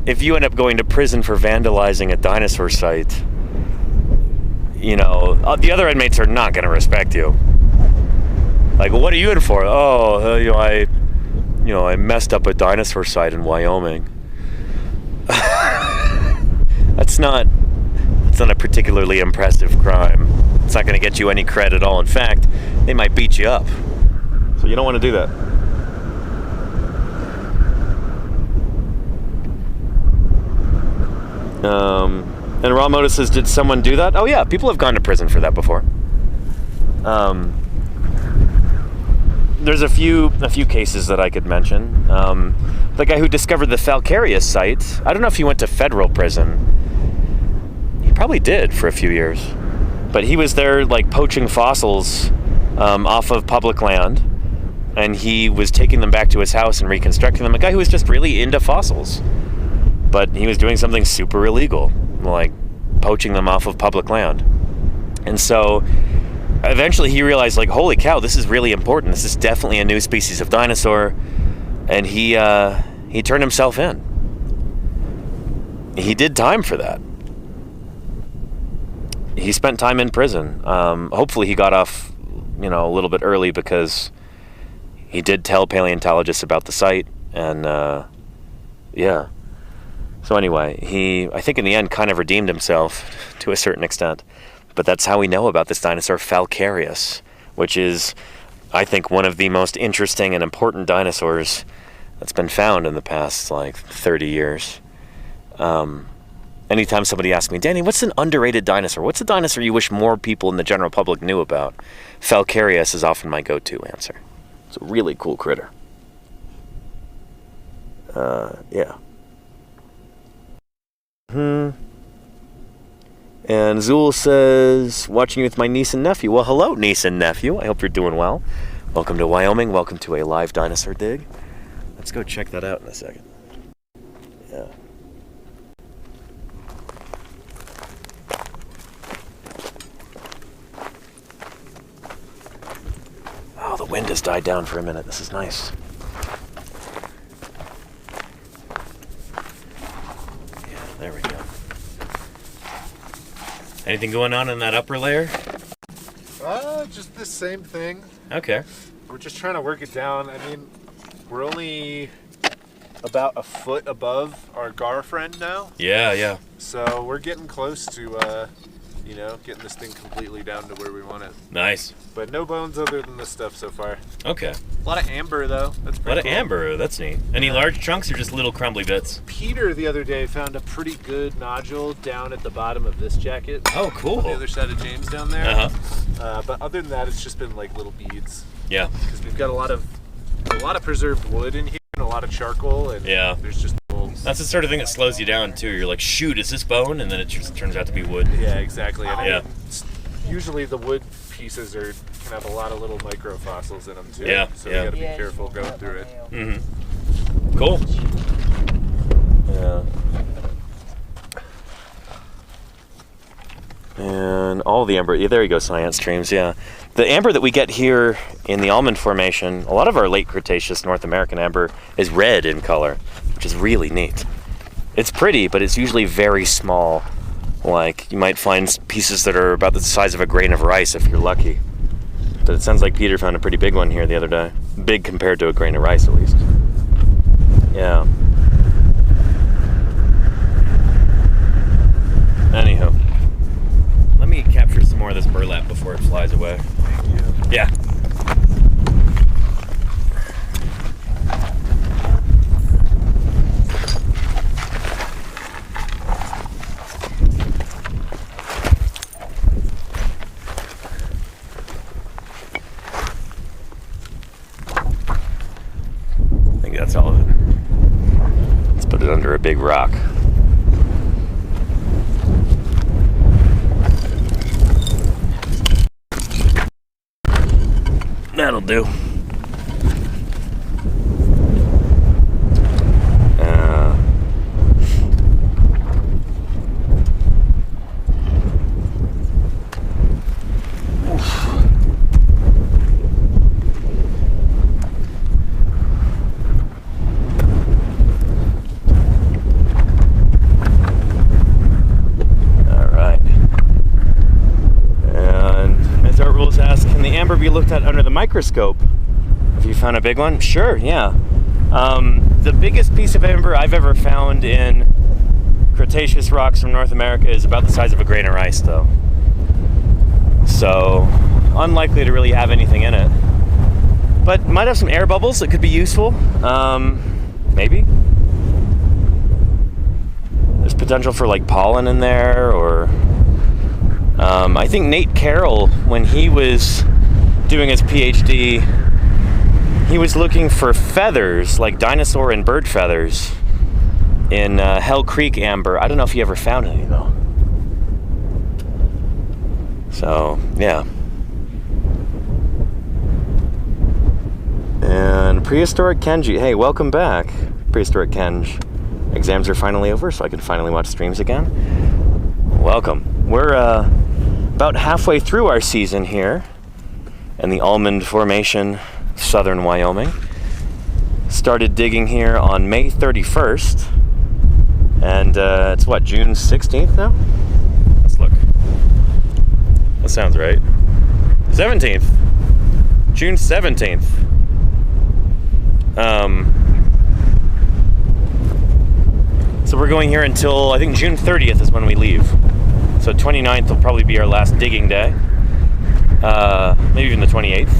if you end up going to prison for vandalizing a dinosaur site, you know, the other inmates are not going to respect you. Like, what are you in for? Oh, I messed up a dinosaur site in Wyoming. That's not a particularly impressive crime. It's not going to get you any credit at all. In fact, they might beat you up. So you don't want to do that. And Ramoda says, did someone do that? Oh yeah, people have gone to prison for that before. There's a few cases that I could mention. The guy who discovered the Falcarius site, I don't know if he went to federal prison. He probably did for a few years. But he was there like poaching fossils off of public land, and he was taking them back to his house and reconstructing them. A guy who was just really into fossils. But he was doing something super illegal, like poaching them off of public land. And so eventually he realized, like, holy cow, this is really important. This is definitely a new species of dinosaur. And he turned himself in. He did time for that. He spent time in prison. Hopefully he got off, you know, a little bit early, because he did tell paleontologists about the site. And yeah. So anyway, I think in the end kind of redeemed himself to a certain extent. But that's how we know about this dinosaur Falcarius, which is, I think, one of the most interesting and important dinosaurs that's been found in the past, like, 30 years. Anytime somebody asks me, Danny, what's an underrated dinosaur? What's a dinosaur you wish more people in the general public knew about? Falcarius is often my go-to answer. It's a really cool critter. Yeah. And Zool says, watching you with my niece and nephew. Well, hello, niece and nephew. I hope you're doing well. Welcome to Wyoming. Welcome to a live dinosaur dig. Let's go check that out in a second. Yeah. Oh, the wind has died down for a minute. This is nice. Yeah, there we go. Anything going on in that upper layer?
Just the same thing.
Okay.
We're just trying to work it down. I mean, we're only about a foot above our gar friend now.
Yeah, yeah.
So we're getting close to, getting this thing completely down to where we want it.
Nice.
But no bones other than this stuff so far.
Okay.
A lot of amber, though. That's pretty cool.
A lot of amber. That's neat. Any large chunks or just little crumbly bits?
Peter the other day found a pretty good nodule down at the bottom of this jacket.
Oh, cool.
On the other side of James down there.
Uh-huh.
But other than that, it's just been like little beads.
Yeah.
Because we've got a lot of preserved wood in here and a lot of charcoal, and there's just holes.
That's the sort of thing that slows you down too. You're like, shoot, is this bone? And then it just turns out to be wood.
Yeah, exactly. And
yeah.
Usually the wood pieces can have a lot of little microfossils in them too.
Yeah.
So you got to be careful going through it.
Mm-hmm. Cool. Yeah. And all the amber. Yeah, there you go, science streams. Yeah. The amber that we get here in the Almond Formation, a lot of our late Cretaceous North American amber is red in color, which is really neat. It's pretty, but it's usually very small. Like, you might find pieces that are about the size of a grain of rice if you're lucky. But it sounds like Peter found a pretty big one here the other day. Big compared to a grain of rice, at least. Yeah. Anywho. Let me capture some more of this burlap before it flies away.
Thank you.
Yeah. I think that's all of it. Let's put it under a big rock. That'll do. amber be looked at under the microscope? Have you found a big one? Sure, yeah. The biggest piece of amber I've ever found in Cretaceous rocks from North America is about the size of a grain of rice, though. So, unlikely to really have anything in it. But might have some air bubbles that could be useful. Maybe. There's potential for like pollen in there, or I think Nate Carroll, when he was doing his PhD, he was looking for feathers, like dinosaur and bird feathers, in Hell Creek amber. I don't know if he ever found any though. So, yeah. And Prehistoric Kenji. Hey, welcome back, Prehistoric Kenj. Exams are finally over, so I can finally watch streams again. Welcome. We're about halfway through our season here in the Almond Formation, southern Wyoming. Started digging here on May 31st. And it's what, June 16th now? Let's look. That sounds right. 17th. June 17th. So we're going here until, I think, June 30th is when we leave. So 29th will probably be our last digging day. Maybe even the 28th.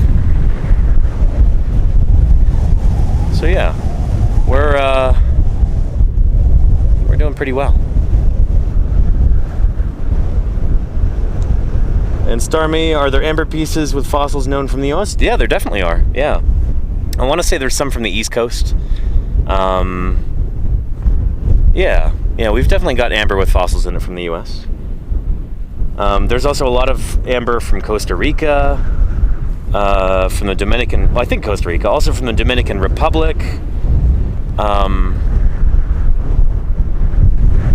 So yeah, we're doing pretty well. And Starmy, are there amber pieces with fossils known from the US? Yeah, there definitely are. Yeah. I want to say there's some from the East Coast. Yeah, we've definitely got amber with fossils in it from the US. There's also a lot of amber from Costa Rica, from the Dominican, well, I think Costa Rica, also from the Dominican Republic.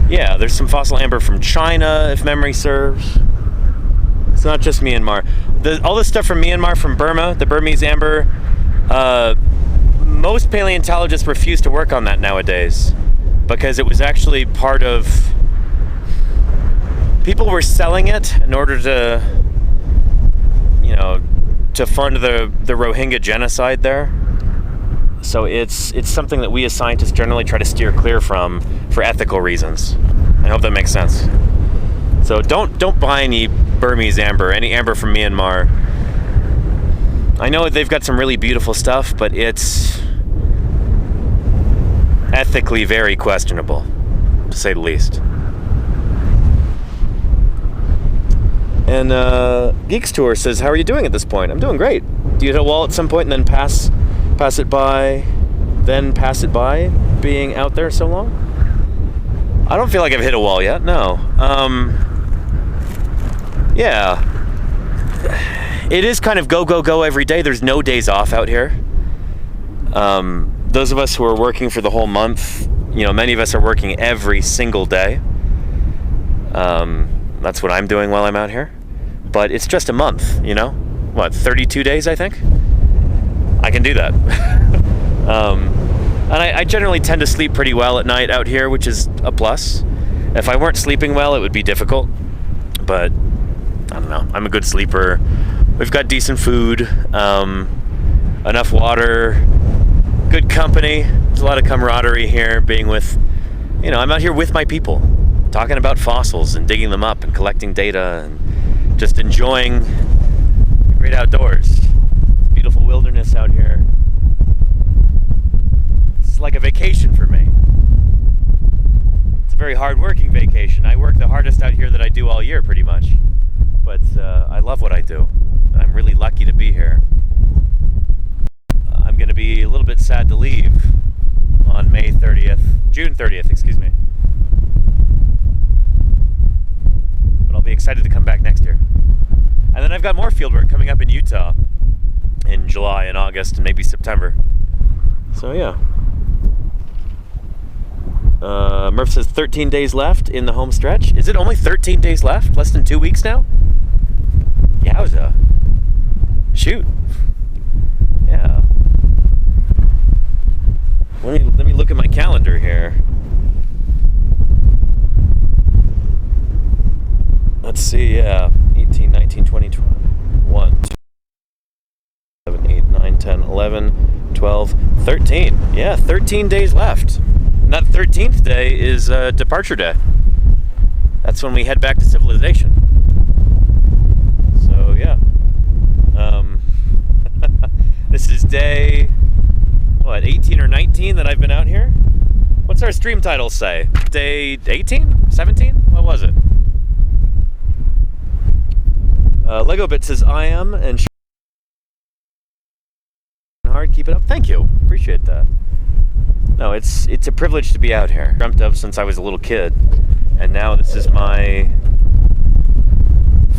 Yeah, there's some fossil amber from China, if memory serves. It's not just Myanmar. All this stuff from Myanmar, from Burma, the Burmese amber, most paleontologists refuse to work on that nowadays because it was actually part of... People were selling it in order to, to fund the Rohingya genocide there. So it's something that we as scientists generally try to steer clear from for ethical reasons. I hope that makes sense. So don't buy any Burmese amber, any amber from Myanmar. I know they've got some really beautiful stuff, but it's ethically very questionable, to say the least. And Geeks Tour says, how are you doing at this point? I'm doing great. Do you hit a wall at some point and then pass it by, being out there so long? I don't feel like I've hit a wall yet, no. Yeah. It is kind of go, go, go every day. There's no days off out here. Those of us who are working for the whole month, many of us are working every single day. That's what I'm doing while I'm out here. But it's just a month, What, 32 days, I think? I can do that. And I generally tend to sleep pretty well at night out here, which is a plus. If I weren't sleeping well, it would be difficult. But, I don't know. I'm a good sleeper. We've got decent food, enough water, good company. There's a lot of camaraderie here, being with, I'm out here with my people, talking about fossils and digging them up and collecting data and just enjoying the great outdoors. Beautiful wilderness out here. It's like a vacation for me. It's a very hard-working vacation. I work the hardest out here that I do all year, pretty much. But I love what I do. I'm really lucky to be here. I'm going to be a little bit sad to leave on June 30th, excuse me. But I'll be excited to come back next year. And then I've got more fieldwork coming up in Utah in July and August and maybe September. So yeah. Murph says 13 days left in the home stretch. Is it only 13 days left? Less than 2 weeks now? Yowza. Shoot. Yeah. Let me look at my calendar here. Let's see, yeah. 18, 19, 20, 21, 11, 12, 13. Yeah, 13 days left. And that 13th day is departure day. That's when we head back to civilization. So, yeah. This is day, what, 18 or 19 that I've been out here? What's our stream title say? Day 18? 17? What was it? Lego Bit says, I am, and hard, keep it up. Thank you. Appreciate that. No, it's a privilege to be out here. Dreamt of since I was a little kid. And now this is my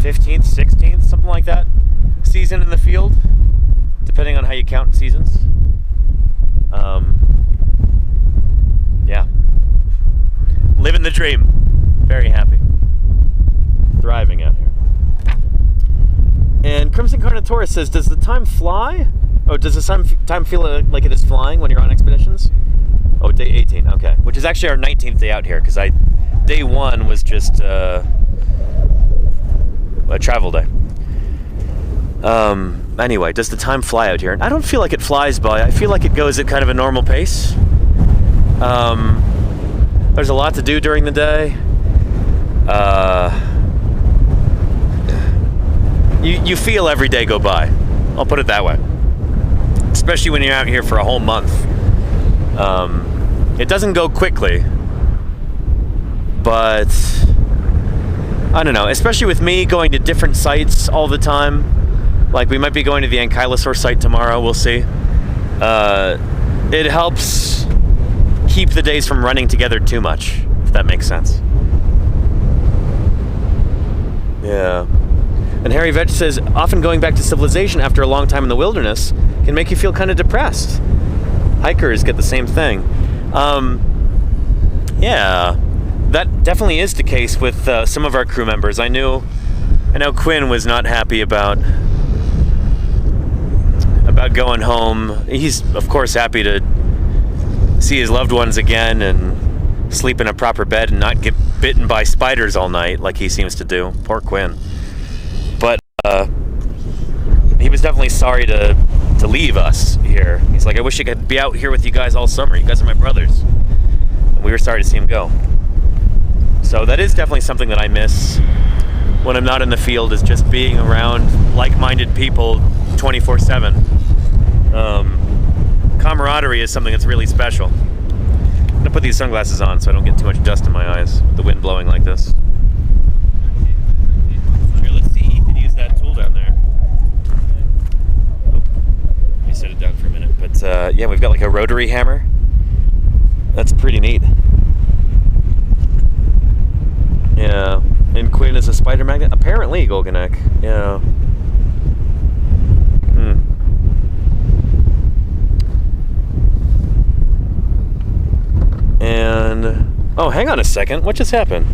15th, 16th, something like that, season in the field, depending on how you count seasons. Yeah. Living the dream. Very happy. Thriving out here. And Crimson Carnotaurus says, does the time fly? Oh, does the time feel like it is flying when you're on expeditions? Oh, day 18, okay. Which is actually our 19th day out here, because day 1 was just a travel day. Anyway, does the time fly out here? I don't feel like it flies by. I feel like it goes at kind of a normal pace. There's a lot to do during the day. You feel every day go by. I'll put it that way. Especially when you're out here for a whole month. It doesn't go quickly, but I don't know, especially with me going to different sites all the time. Like, we might be going to the Ankylosaur site tomorrow, we'll see. It helps keep the days from running together too much, if that makes sense. Yeah. And Harry Vetch says, often going back to civilization after a long time in the wilderness can make you feel kind of depressed. Hikers get the same thing. Yeah, that definitely is the case with some of our crew members. I know Quinn was not happy about going home. He's, of course, happy to see his loved ones again and sleep in a proper bed and not get bitten by spiders all night like he seems to do. Poor Quinn. But he was definitely sorry to leave us here. He's like, I wish I could be out here with you guys all summer. You guys are my brothers. And we were sorry to see him go. So that is definitely something that I miss when I'm not in the field, is just being around like-minded people 24/7. Camaraderie is something that's really special. I'm gonna put these sunglasses on so I don't get too much dust in my eyes with the wind blowing like this. Here, let's see Ethan use that tool down there. Let me set it down for a minute. But yeah, we've got like a rotary hammer. That's pretty neat. Yeah, and Quinn is a spider magnet. Apparently, Golganek. Yeah. And oh, hang on a second. What just happened?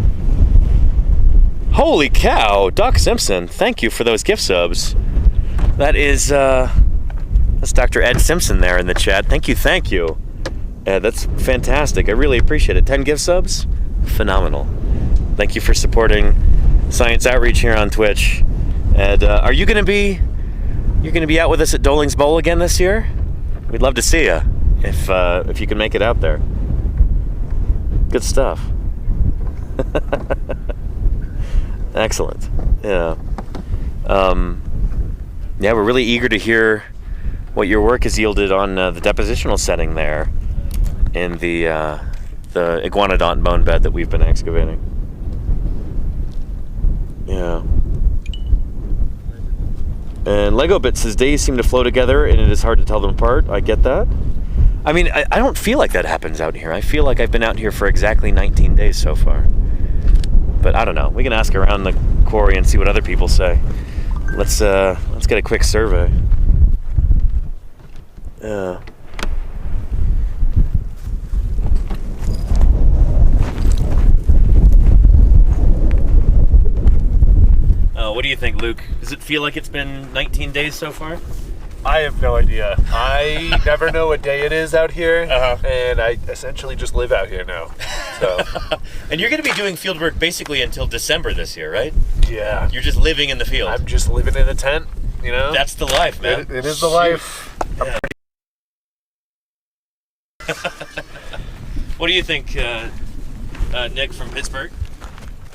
Holy cow, Doc Simpson! Thank you for those gift subs. That is that's Dr. Ed Simpson there in the chat. Thank you. That's fantastic. I really appreciate it. 10 gift subs, phenomenal. Thank you for supporting Science Outreach here on Twitch. And are you gonna be out with us at Doling's Bowl again this year? We'd love to see you if you can make it out there. Good stuff. Excellent. Yeah. Yeah, we're really eager to hear what your work has yielded on the depositional setting there in the iguanodont bone bed that we've been excavating. Yeah. And Lego Bit says days seem to flow together and it is hard to tell them apart. I get that. I mean, I don't feel like that happens out here. I feel like I've been out here for exactly 19 days so far. But I don't know. We can ask around the quarry and see what other people say. Let's get a quick survey. Yeah. What do you think, Luke? Does it feel like it's been 19 days so far?
I have no idea. I never know what day it is out here, and I essentially just live out here now. So.
And you're going to be doing field work basically until December this year, right?
Yeah.
You're just living in the field.
I'm just living in a tent, you know?
That's the life, man.
It is the life.
Yeah. What do you think, Nick from Pittsburgh?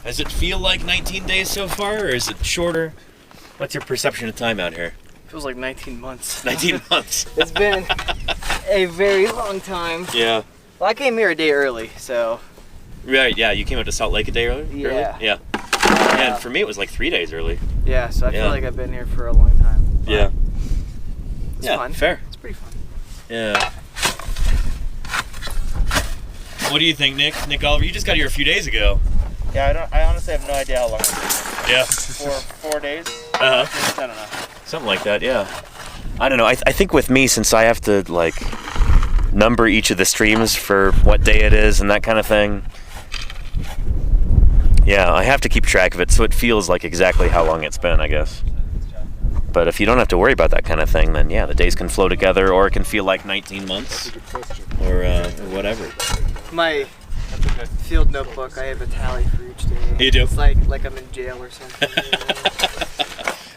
Does it feel like 19 days so far, or is it shorter? What's your perception of time out here?
Feels like 19 months.
19 months.
It's been a very long time.
Yeah.
Well, I came here a day early, so.
Right, yeah, you came out to Salt Lake a day early?
Yeah.
Yeah. And for me, it was like 3 days early.
Yeah, so I
Yeah.
feel like I've been here for a long time. But
Yeah.
It's
Yeah,
fun.
fair.
It's pretty fun.
Yeah. What do you think, Nick? Nick Oliver, you just got here a few days ago.
Yeah, I honestly have no idea how long it's been.
Yeah.
4 days?
Uh-huh.
I don't know.
Something like that, yeah. I don't know. I think with me, since I have to, like, number each of the streams for what day it is and that kind of thing, yeah, I have to keep track of it so it feels like exactly how long it's been, I guess. But if you don't have to worry about that kind of thing, then yeah, the days can flow together, or it can feel like 19 months, or whatever.
My field notebook, I have a tally for each day.
You do?
It's like I'm in jail or something.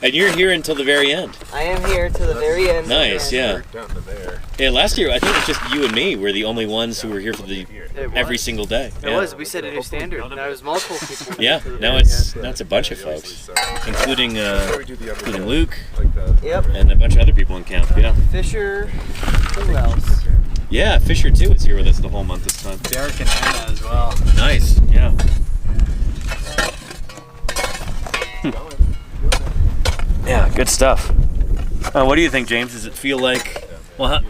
And you're here until the very end.
I am here to the very end.
Nice, yeah.
Down to there.
Yeah, last year I think it was just you and me were the only ones who were here for the
It
every
was.
single day.
It was. We set a new standard. Now there's multiple people.
Yeah,
to the
now
very
it's
end.
that's a bunch of folks, including
We do the other
including
one,
Luke
like that.
Yep.
and a bunch of other people in camp. Yeah,
Fisher. Who else?
yeah. Fisher too is here with us the whole month this time.
Derek and Anna as well.
Nice. Yeah. Yeah, good stuff. What do you think, James? Does it feel like? Well,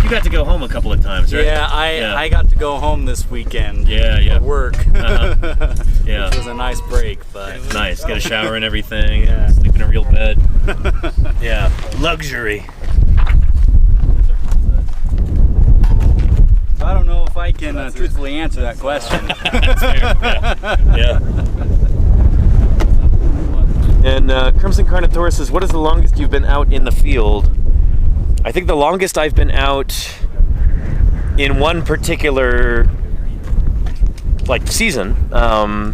you got to go home a couple of times, right?
Yeah, I got to go home this weekend.
Yeah, yeah.
For work.
Uh-huh. Yeah.
Which was a nice break, but
Nice. Get a shower and everything.
Yeah.
And sleep in a real bed. Yeah. Luxury.
so I don't know if I can truthfully answer that question.
That's fair. Yeah. And Crimson Carnotaurus says, what is the longest you've been out in the field? I think the longest I've been out in one particular season, I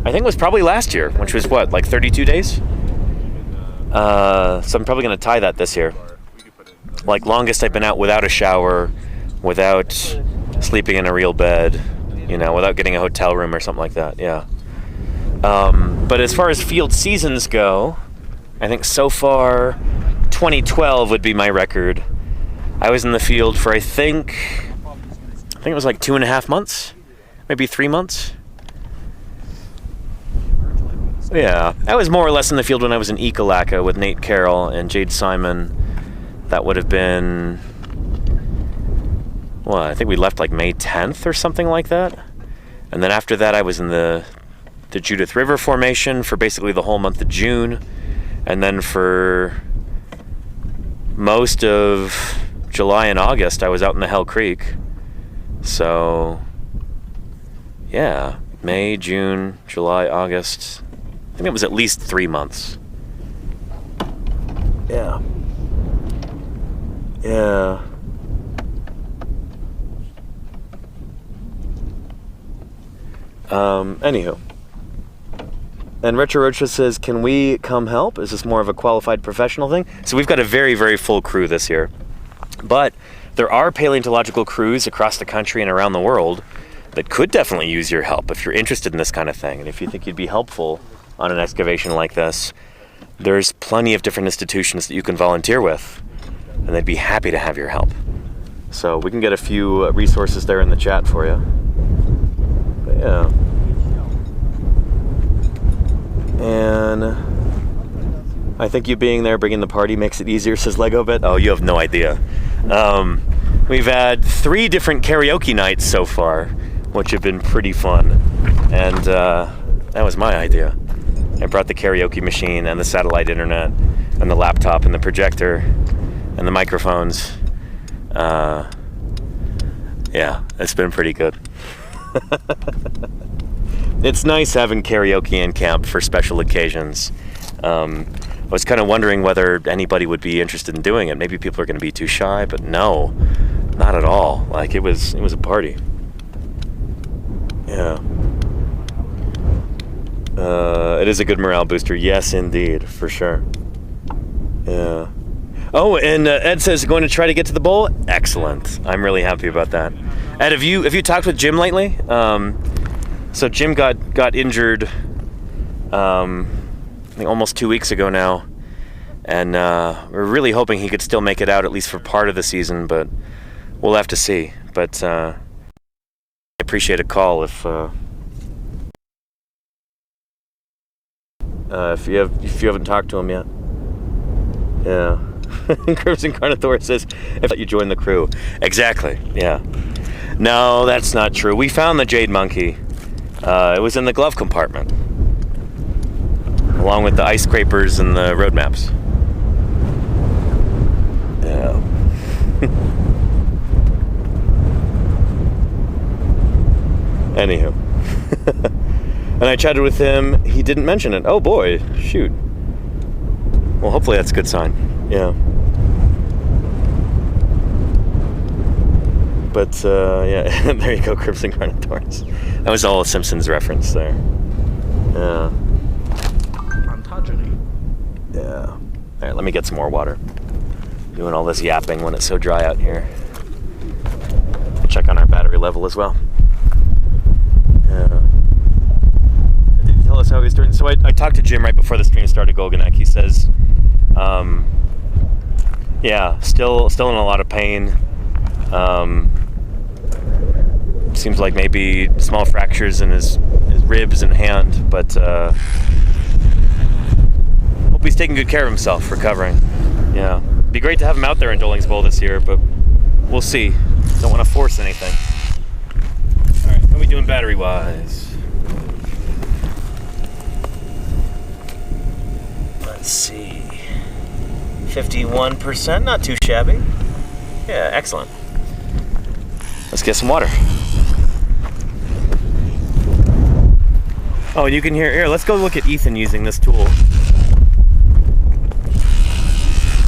think it was probably last year, which was what, like 32 days? So I'm probably going to tie that this year. Like longest I've been out without a shower, without sleeping in a real bed, without getting a hotel room or something like that, yeah. But as far as field seasons go, I think so far 2012 would be my record. I was in the field for I think it was like 2.5 months, maybe 3 months. Yeah, I was more or less in the field when I was in Ekalaka with Nate Carroll and Jade Simon. That would have been, well, I think we left like May 10th or something like that. And then after that I was in the Judith River Formation for basically the whole month of June. And then for most of July and August, I was out in the Hell Creek. So, yeah, May, June, July, August. I think it was at least 3 months. Yeah. Yeah. Anywho. And Retro Rocha says, can we come help? Is this more of a qualified professional thing? So we've got a very, very full crew this year. But there are paleontological crews across the country and around the world that could definitely use your help if you're interested in this kind of thing. And if you think you'd be helpful on an excavation like this, there's plenty of different institutions that you can volunteer with. And they'd be happy to have your help. So we can get a few resources there in the chat for you. But yeah. And I think you being there, bringing the party makes it easier, says Lego Bit. Oh, you have no idea. We've had 3 different karaoke nights so far, which have been pretty fun. And that was my idea. I brought the karaoke machine and the satellite internet and the laptop and the projector and the microphones. Yeah, it's been pretty good. It's nice having karaoke in camp for special occasions. I was kind of wondering whether anybody would be interested in doing it. Maybe people are going to be too shy, but no, not at all. Like it was a party. Yeah. It is a good morale booster. Yes, indeed, for sure. Yeah. Oh, and Ed says going to try to get to the bowl. Excellent. I'm really happy about that. Ed, have you talked with Jim lately? So Jim got injured, I think almost 2 weeks ago now, and we're really hoping he could still make it out at least for part of the season, but we'll have to see. But I appreciate a call if you haven't talked to him yet. Yeah. Crimson Carnotaurus says, if you join the crew. Exactly, yeah. No, that's not true. We found the jade monkey. It was in the glove compartment, along with the ice scrapers and the road maps. Yeah. Anywho. And I chatted with him. He didn't mention it. Oh boy, shoot. Well, hopefully that's a good sign. Yeah. But, yeah, there you go, Crimson Carnotaurus. That was all a Simpsons reference there. Yeah. Yeah. All right, let me get some more water. Doing all this yapping when it's so dry out here. Check on our battery level as well. Yeah. Did you tell us how he's doing? So I talked to Jim right before the stream started, Golganek. He says, yeah, still in a lot of pain. Seems like maybe small fractures in his ribs and hand, but hope he's taking good care of himself, recovering. Yeah, be great to have him out there in Doling's Bowl this year, but we'll see. Don't want to force anything. All right, how are we doing battery-wise? Let's see. 51%, not too shabby. Yeah, excellent. Let's get some water. Oh, and you can hear, here, let's go look at Ethan using this tool.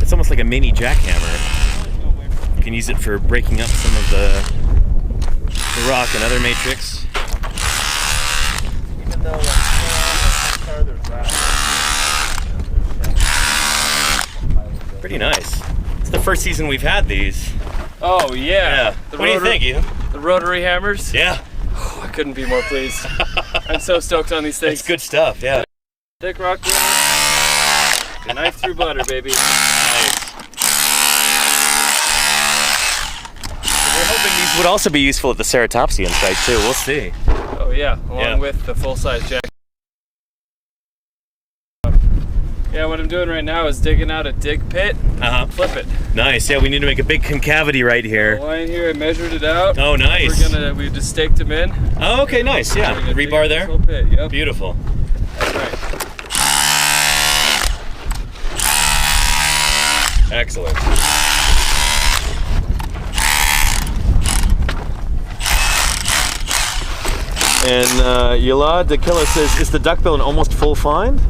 It's almost like a mini jackhammer. You can use it for breaking up some of the rock and other matrix.
Even though there's
Pretty nice. It's the first season we've had these.
Oh yeah.
What do you think, Ethan?
The rotary hammers?
Yeah.
I couldn't be more pleased. I'm so stoked on these things.
It's good stuff, yeah.
Thick rock knife through butter, baby.
Nice. We're hoping these would also be useful at the Ceratopsian site too. We'll see.
Oh yeah, along with the full-size jack. Yeah, what I'm doing right now is digging out a dig pit. Flip it.
Nice. Yeah, we need to make a big concavity right here.
The line here, I measured it out.
Oh, nice.
We just staked them in.
Oh, okay, nice. Yeah, rebar there.
Pit. Yep.
Beautiful.
That's right.
Excellent. And Yala Dakilla says, is the duckbill an almost full find?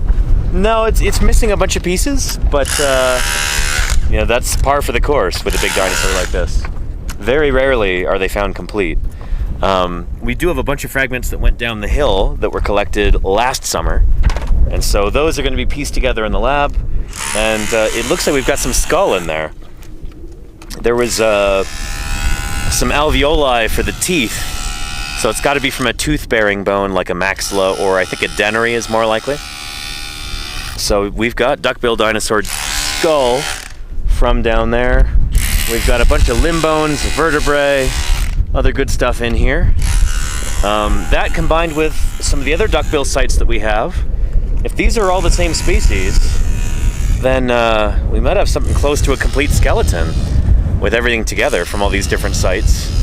No, it's missing a bunch of pieces, but you know, that's par for the course with a big dinosaur like this. Very rarely are they found complete. We do have a bunch of fragments that went down the hill that were collected last summer, and so those are going to be pieced together in the lab, and it looks like we've got some skull in there. There was some alveoli for the teeth, so it's got to be from a tooth-bearing bone like a maxilla, or I think a dennary is more likely. So we've got duckbill dinosaur skull from down there. We've got a bunch of limb bones, vertebrae, other good stuff in here. That combined with some of the other duckbill sites that we have, if these are all the same species, then we might have something close to a complete skeleton with everything together from all these different sites.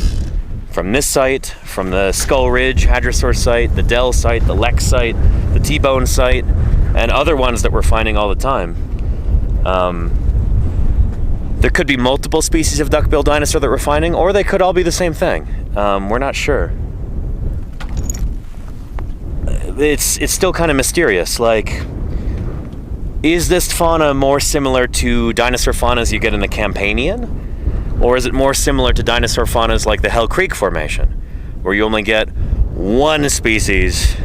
From this site, from the Skull Ridge Hadrosaur site, the Dell site, the Lex site, the T-Bone site, and other ones that we're finding all the time. There could be multiple species of duckbill dinosaur that we're finding, or they could all be the same thing. We're not sure. It's still kind of mysterious. Like, is this fauna more similar to dinosaur faunas you get in the Campanian? Or is it more similar to dinosaur faunas like the Hell Creek Formation, where you only get one species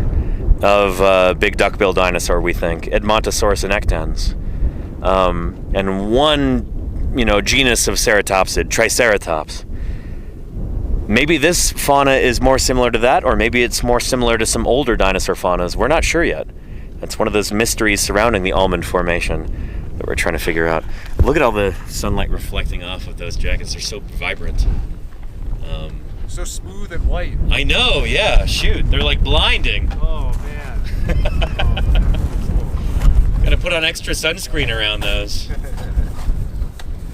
of big duckbill dinosaur, we think, Edmontosaurus and ectens, and one genus of ceratopsid, Triceratops. Maybe this fauna is more similar to that, or maybe it's more similar to some older dinosaur faunas. We're not sure yet. That's one of those mysteries surrounding the Almond Formation that we're trying to figure out. Look at all the sunlight reflecting off of those jackets. They're so vibrant.
So smooth and white.
I know, yeah, shoot. They're like blinding.
Oh, man.
Gotta put on extra sunscreen around those.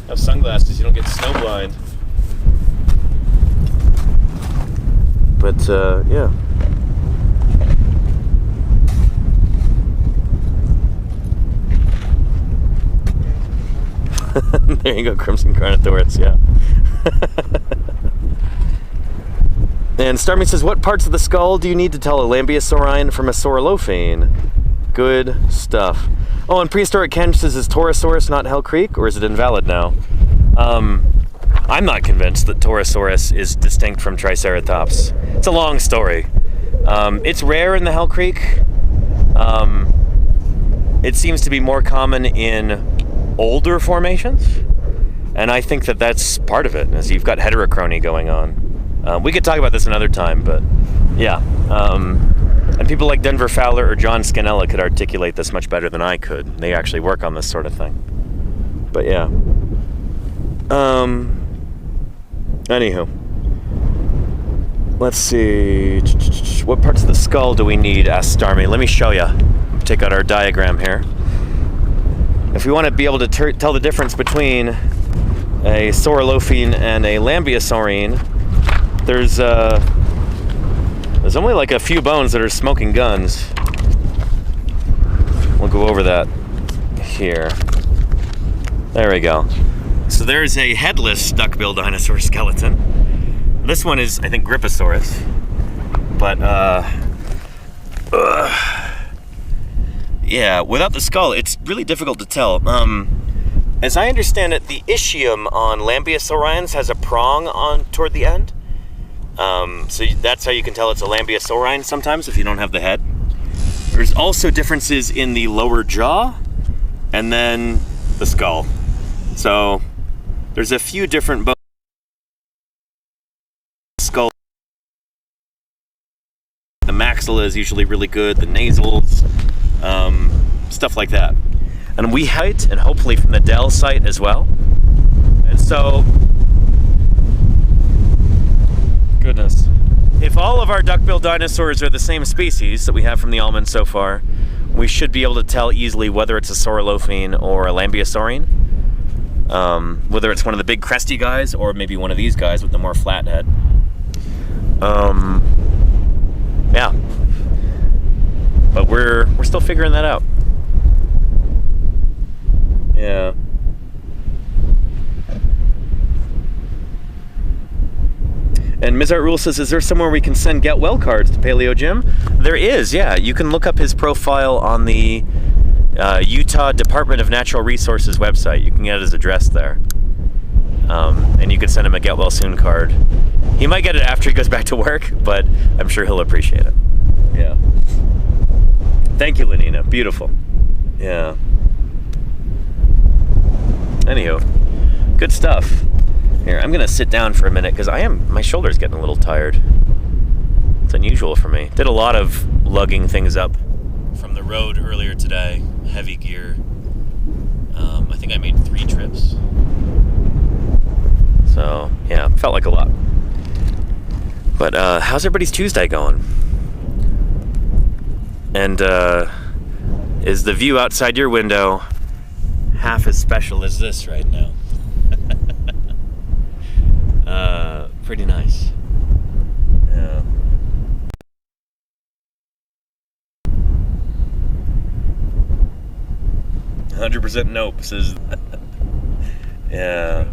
Have sunglasses, you don't get snow blind. But, yeah. There you go, Crimson Carnotaurus, yeah. And Starmy says, what parts of the skull do you need to tell a Lambeosaurine from a Saurolophine? Good stuff. Oh, and Prehistoric Ken says, is Torosaurus not Hell Creek, or is it invalid now? I'm not convinced that Torosaurus is distinct from Triceratops. It's a long story. It's rare in the Hell Creek. It seems to be more common in older formations, and I think that that's part of it, as you've got heterochrony going on. We could talk about this another time, but yeah. And people like Denver Fowler or John Scannella could articulate this much better than I could. They actually work on this sort of thing. But yeah. Anywho. Let's see. What parts of the skull do we need? Asked Starmy. Let me show you. Take out our diagram here. If we want to be able to tell the difference between a Saurolophine and a Lambeosaurine, there's only like a few bones that are smoking guns. We'll go over that here. There we go. So there's a headless duckbill dinosaur skeleton. This one is, I think, Griposaurus. But, yeah, without the skull, it's really difficult to tell. As I understand it, the ischium on Lambeosaurines has a prong on toward the end. So that's how you can tell it's a Lambeosaurine sometimes if you don't have the head. There's also differences in the lower jaw and then the skull. So there's a few different bones. Skull. The maxilla is usually really good, the nasals, stuff like that. And we height, and hopefully from the Dell site as well. And so, goodness. If all of our duckbill dinosaurs are the same species that we have from the almond so far, we should be able to tell easily whether it's a Saurolophine or a Lambeosaurine. Whether it's one of the big cresty guys or maybe one of these guys with the more flat head. Yeah. But we're still figuring that out. Yeah. And Ms. Art Rule says, is there somewhere we can send Get Well cards to Paleo Jim? There is, yeah. You can look up his profile on the Utah Department of Natural Resources website. You can get his address there. And you can send him a Get Well Soon card. He might get it after he goes back to work, but I'm sure he'll appreciate it. Yeah. Thank you, Lenina. Beautiful. Yeah. Anywho, good stuff. Here, I'm gonna sit down for a minute because my shoulder's getting a little tired. It's unusual for me. Did a lot of lugging things up from the road earlier today, heavy gear. I think I made 3 trips. So, yeah, felt like a lot. But how's everybody's Tuesday going? And is the view outside your window half as special as this right now? Pretty nice. Yeah. 100% nope, says. Yeah.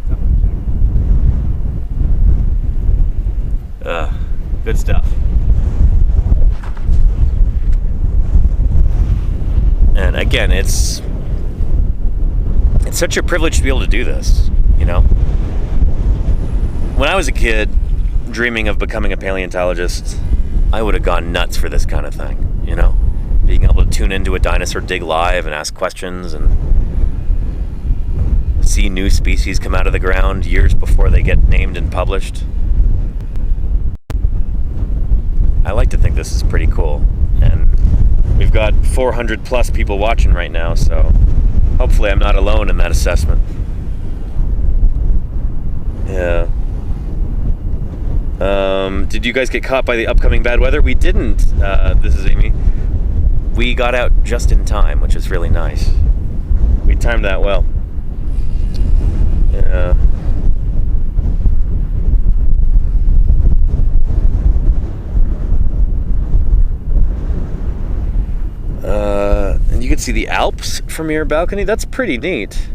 Good stuff. And again, it's such a privilege to be able to do this, you know? When I was a kid, dreaming of becoming a paleontologist, I would have gone nuts for this kind of thing, you know? Being able to tune into a dinosaur dig live and ask questions and see new species come out of the ground years before they get named and published. I like to think this is pretty cool. And we've got 400 plus people watching right now, so hopefully I'm not alone in that assessment. Yeah. Did you guys get caught by the upcoming bad weather? We didn't. This is Amy. We got out just in time, which is really nice. We timed that well. Yeah. And you can see the Alps from your balcony. That's pretty neat.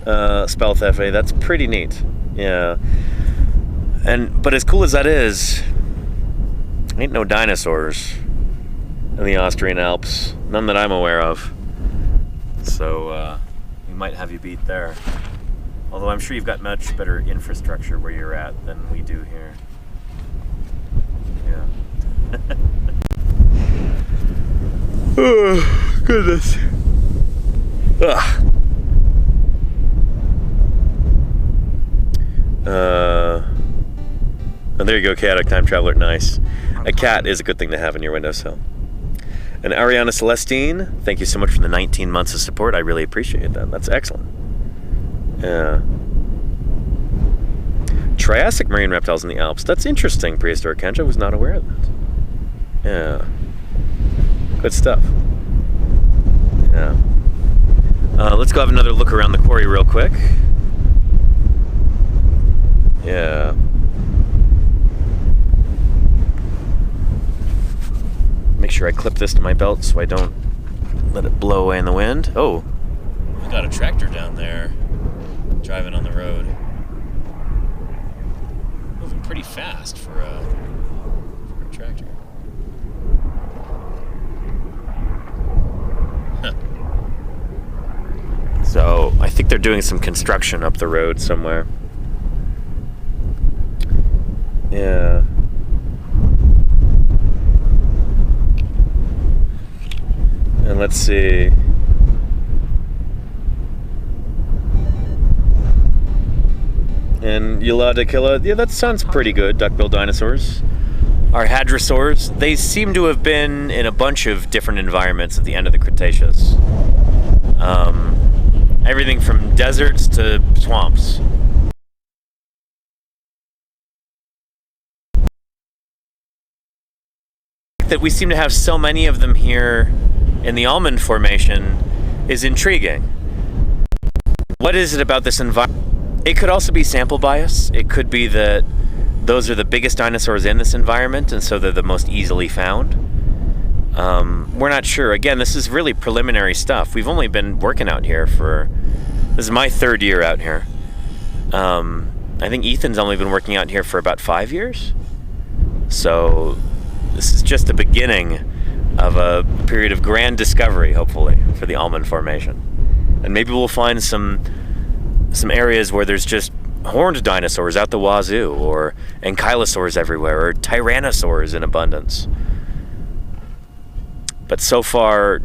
Spelth FA, that's pretty neat. Yeah. But as cool as that is, ain't no dinosaurs in the Austrian Alps. None that I'm aware of. So, we might have you beat there. Although I'm sure you've got much better infrastructure where you're at than we do here. Yeah. Oh, goodness. Ugh. And there you go, chaotic time traveler. Nice. A cat is a good thing to have in your windowsill. And Ariana Celestine, thank you so much for the 19 months of support. I really appreciate that. That's excellent. Yeah. Triassic marine reptiles in the Alps. That's interesting, Prehistoric Kenja. Was not aware of that. Yeah. Good stuff. Yeah. Let's go have another look around the quarry real quick. Yeah. Make sure I clip this to my belt so I don't let it blow away in the wind. Oh, we got a tractor down there driving on the road. Moving pretty fast for a tractor. Huh. So I think they're doing some construction up the road somewhere. Yeah. And let's see. And Euladicilla, yeah, that sounds pretty good. Duckbill dinosaurs. Our hadrosaurs, they seem to have been in a bunch of different environments at the end of the Cretaceous. Everything from deserts to swamps. That we seem to have so many of them here in the Almond Formation is intriguing. What is it about this environment? It could also be sample bias. It could be that those are the biggest dinosaurs in this environment, and so they're the most easily found. We're not sure. Again, this is really preliminary stuff. We've only been working out here this is my 3rd year out here. I think Ethan's only been working out here for about 5 years. So this is just the beginning of a period of grand discovery, hopefully, for the Almond Formation. And maybe we'll find some areas where there's just horned dinosaurs out the wazoo, or ankylosaurs everywhere, or tyrannosaurs in abundance. But so far,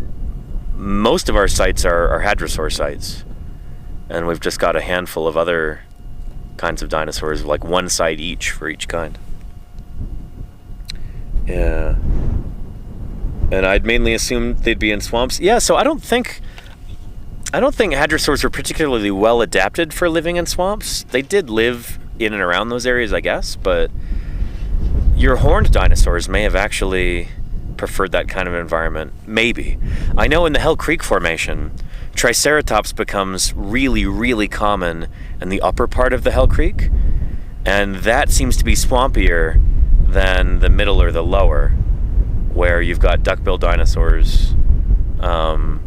most of our sites are hadrosaur sites. And we've just got a handful of other kinds of dinosaurs, like one site each for each kind. Yeah. And I'd mainly assumed they'd be in swamps. Yeah, so I don't think hadrosaurs were particularly well adapted for living in swamps. They did live in and around those areas, I guess, but your horned dinosaurs may have actually preferred that kind of environment. Maybe. I know in the Hell Creek Formation, Triceratops becomes really, really common in the upper part of the Hell Creek, and that seems to be swampier than the middle or the lower, where you've got duckbill dinosaurs. I'm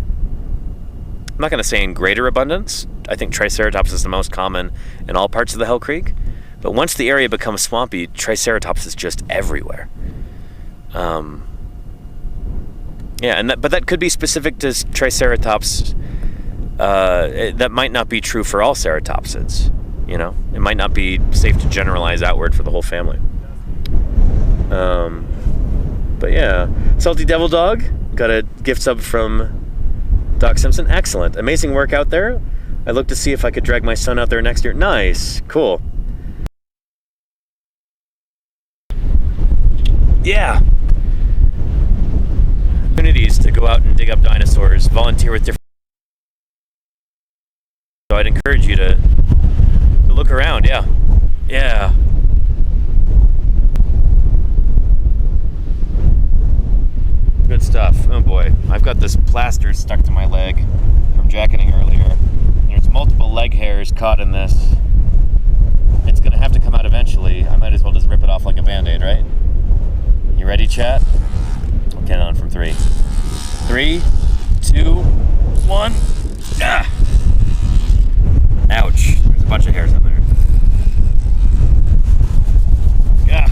not going to say in greater abundance. I think Triceratops is the most common in all parts of the Hell Creek. But once the area becomes swampy, Triceratops is just everywhere. Yeah, but that could be specific to Triceratops. That might not be true for all ceratopsids. You know, it might not be safe to generalize outward for the whole family. But yeah, Salty Devil Dog got a gift sub from Doc Simpson. Excellent, amazing work out there. I look to see if I could drag my son out there next year. Nice, cool. Yeah. Opportunities to go out and dig up dinosaurs, volunteer with different. So I'd encourage you to look around. Yeah. Yeah. Good stuff. Oh boy, I've got this plaster stuck to my leg from jacketing earlier. There's multiple leg hairs caught in this. It's gonna have to come out eventually. I might as well just rip it off like a band-aid, right? You ready, chat? I'll count on from 3. 3, 2, 1. Ah! Ouch. There's a bunch of hairs in there. Yeah.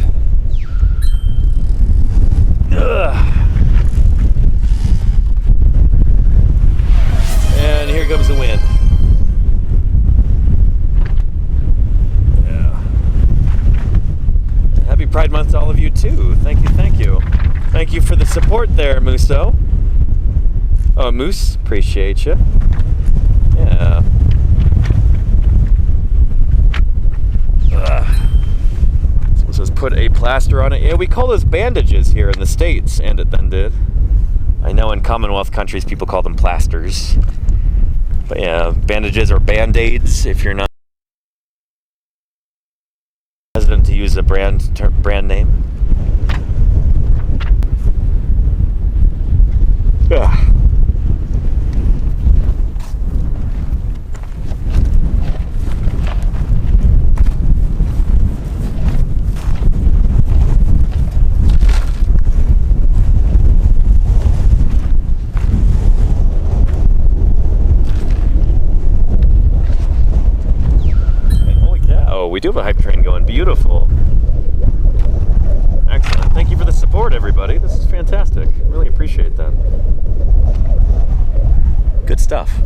Ugh. And here comes the wind. Yeah. Happy Pride Month to all of you too. Thank you, thank you. Thank you for the support there, Musso. Oh, Moose, appreciate you. Yeah. Someone says put a plaster on it. Yeah, we call those bandages here in the States, and it then did. I know in Commonwealth countries people call them plasters. But yeah, bandages or band-aids if you're not hesitant to use a brand name. Yeah. We do have a hype train going. Beautiful. Excellent. Thank you for the support, everybody. This is fantastic. Really appreciate that. Good stuff.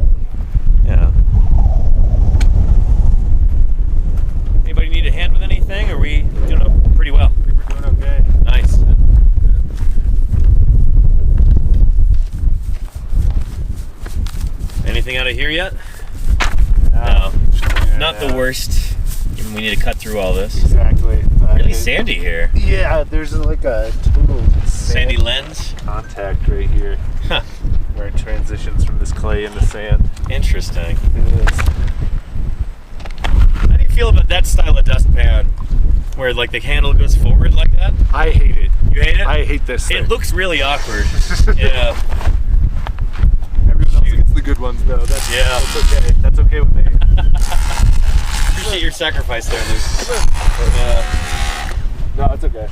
Yeah. Anybody need a hand with anything? Or are we doing pretty well?
I think we're doing okay.
Nice. Anything out of here yet? No. Not the worst. We need to cut through all this.
Exactly.
Really sandy here.
Yeah, there's like a total
sandy lens
contact right here.
Huh.
Where it transitions from this clay into sand.
Interesting.
It is.
How do you feel about that style of dustpan? Where like the handle goes forward like that?
I hate it.
You hate it?
I hate this thing.
It looks really awkward. Yeah.
Everyone else gets the good ones though. That's okay. That's okay with me.
Appreciate your sacrifice there, Luke.
No, it's okay.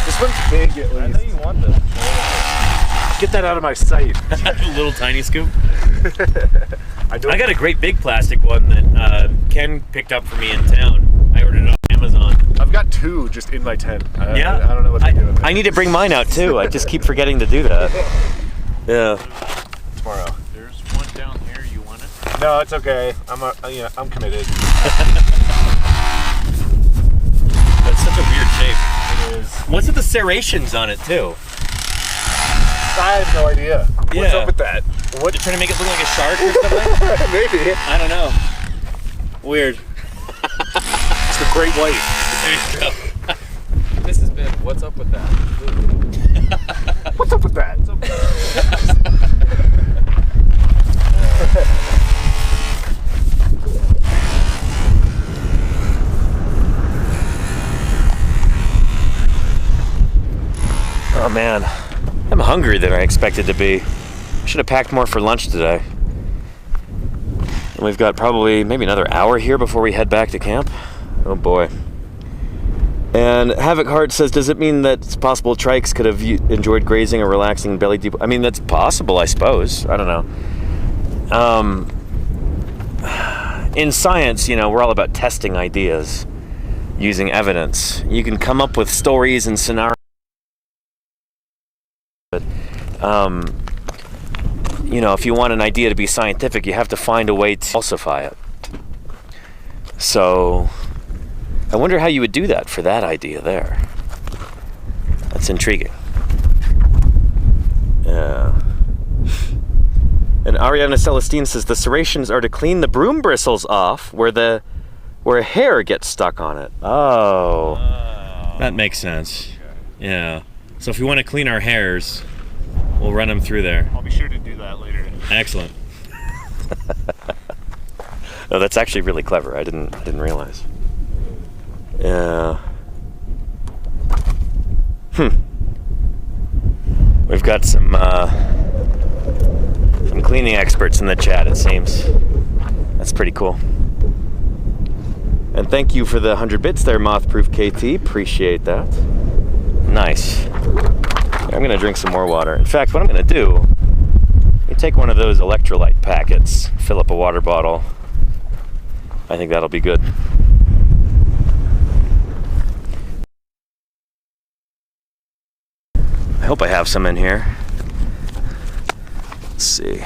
This one's big at least.
I know you want this.
Get that out of my sight.
Little tiny scoop.
I
got a great big plastic one that Ken picked up for me in town. I ordered it off Amazon.
I've got 2 just in my tent.
Yeah?
I don't know what to do with it.
I need to bring mine out too. I just keep forgetting to do that. Yeah.
Tomorrow.
There's one down here. You want it?
No, it's okay. I'm committed.
That's such a weird shape.
It is.
What's with the serrations on it too?
I have no idea. What's
Yeah.
up with that?
What? You're trying to make it look like a shark or something?
Maybe.
I don't know. Weird.
It's the great white.
There you go.
This has been What's Up With That?
What's up with that?
Oh man, I'm hungrier than I expected to be. I should have packed more for lunch today. And we've got probably maybe another hour here before we head back to camp. Oh boy. And Havoc Heart says, does it mean that it's possible trikes could have enjoyed grazing or relaxing belly deep? I mean, that's possible, I suppose. I don't know. In science, we're all about testing ideas, using evidence. You can come up with stories and scenarios. But, if you want an idea to be scientific, you have to find a way to falsify it. So, I wonder how you would do that for that idea there. That's intriguing. Yeah. And Ariana Celestine says the serrations are to clean the broom bristles off where a hair gets stuck on it. Oh. That makes sense. Yeah. So if we want to clean our hairs, we'll run them through there.
I'll be sure to do that later.
Excellent. Oh, that's actually really clever. I didn't realize. Yeah. We've got some cleaning experts in the chat, it seems. That's pretty cool. And thank you for the 100 bits there, Mothproof KT. Appreciate that. Nice. I'm gonna drink some more water. In fact, what I'm gonna do, let me take one of those electrolyte packets, fill up a water bottle. I think that'll be good. I hope I have some in here. Let's see.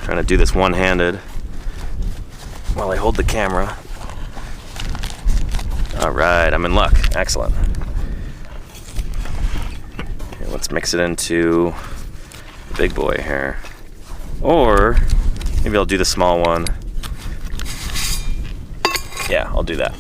Trying to do this one-handed while I hold the camera. All right, I'm in luck. Excellent. Okay, let's mix it into the big boy here. Or maybe I'll do the small one. Yeah, I'll do that.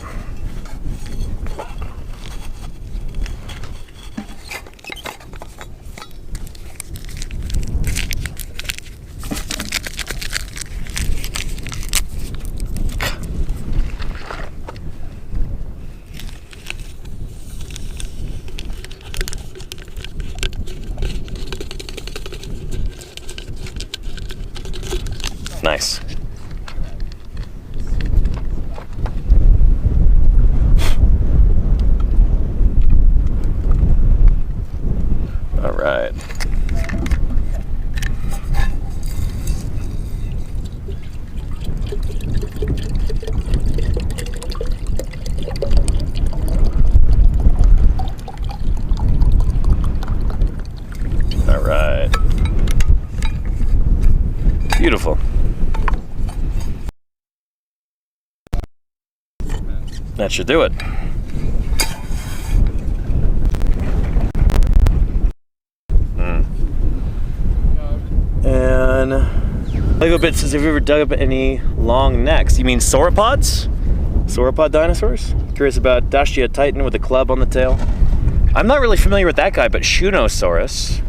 Nice. All right. All right. Beautiful. That should do it. And Lego Bit says, have you ever dug up any long necks? You mean sauropods? Sauropod dinosaurs? Curious about Dacia Titan with a club on the tail. I'm not really familiar with that guy, but Shunosaurus,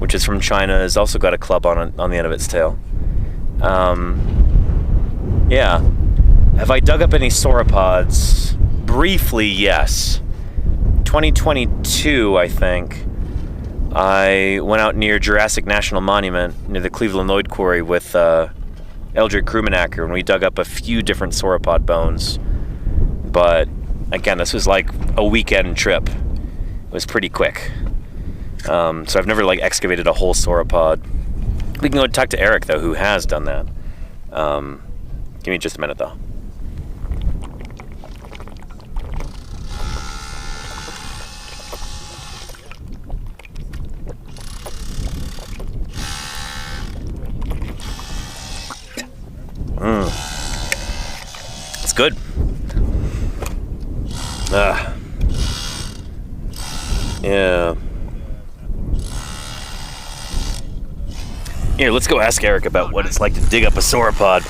which is from China, has also got a club on the end of its tail. Yeah. Have I dug up any sauropods? Briefly, yes. 2022, I think. I went out near Jurassic National Monument, near the Cleveland Lloyd Quarry with Eldred Krumenacker, and we dug up a few different sauropod bones. But, again, this was like a weekend trip. It was pretty quick. So I've never, excavated a whole sauropod. We can go talk to Eric, though, who has done that. Give me just a minute, though. It's good. Yeah. Here, let's go ask Eric about what it's like to dig up a sauropod.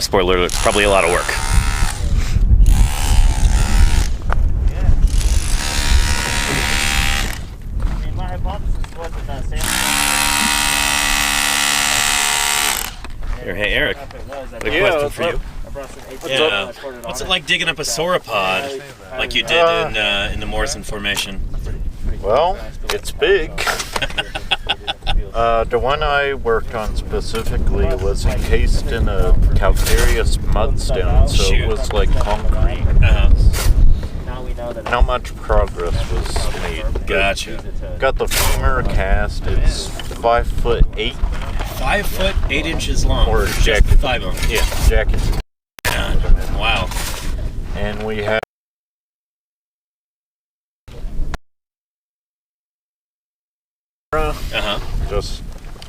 Spoiler alert, probably a lot of work.
My hypothesis was that
Here, hey Eric, got a question for you. Yeah. What's it like digging up a sauropod like you did in the Morrison Formation?
Well, it's big. The one I worked on specifically was encased in a calcareous mudstone, so it was like concrete. Not much progress was made.
Gotcha.
Got the femur cast. It's 5'8".
5'8" long.
Or
just
jacket.
5 of them.
Yeah, jacket.
Wow.
And we have
Uh-huh.
just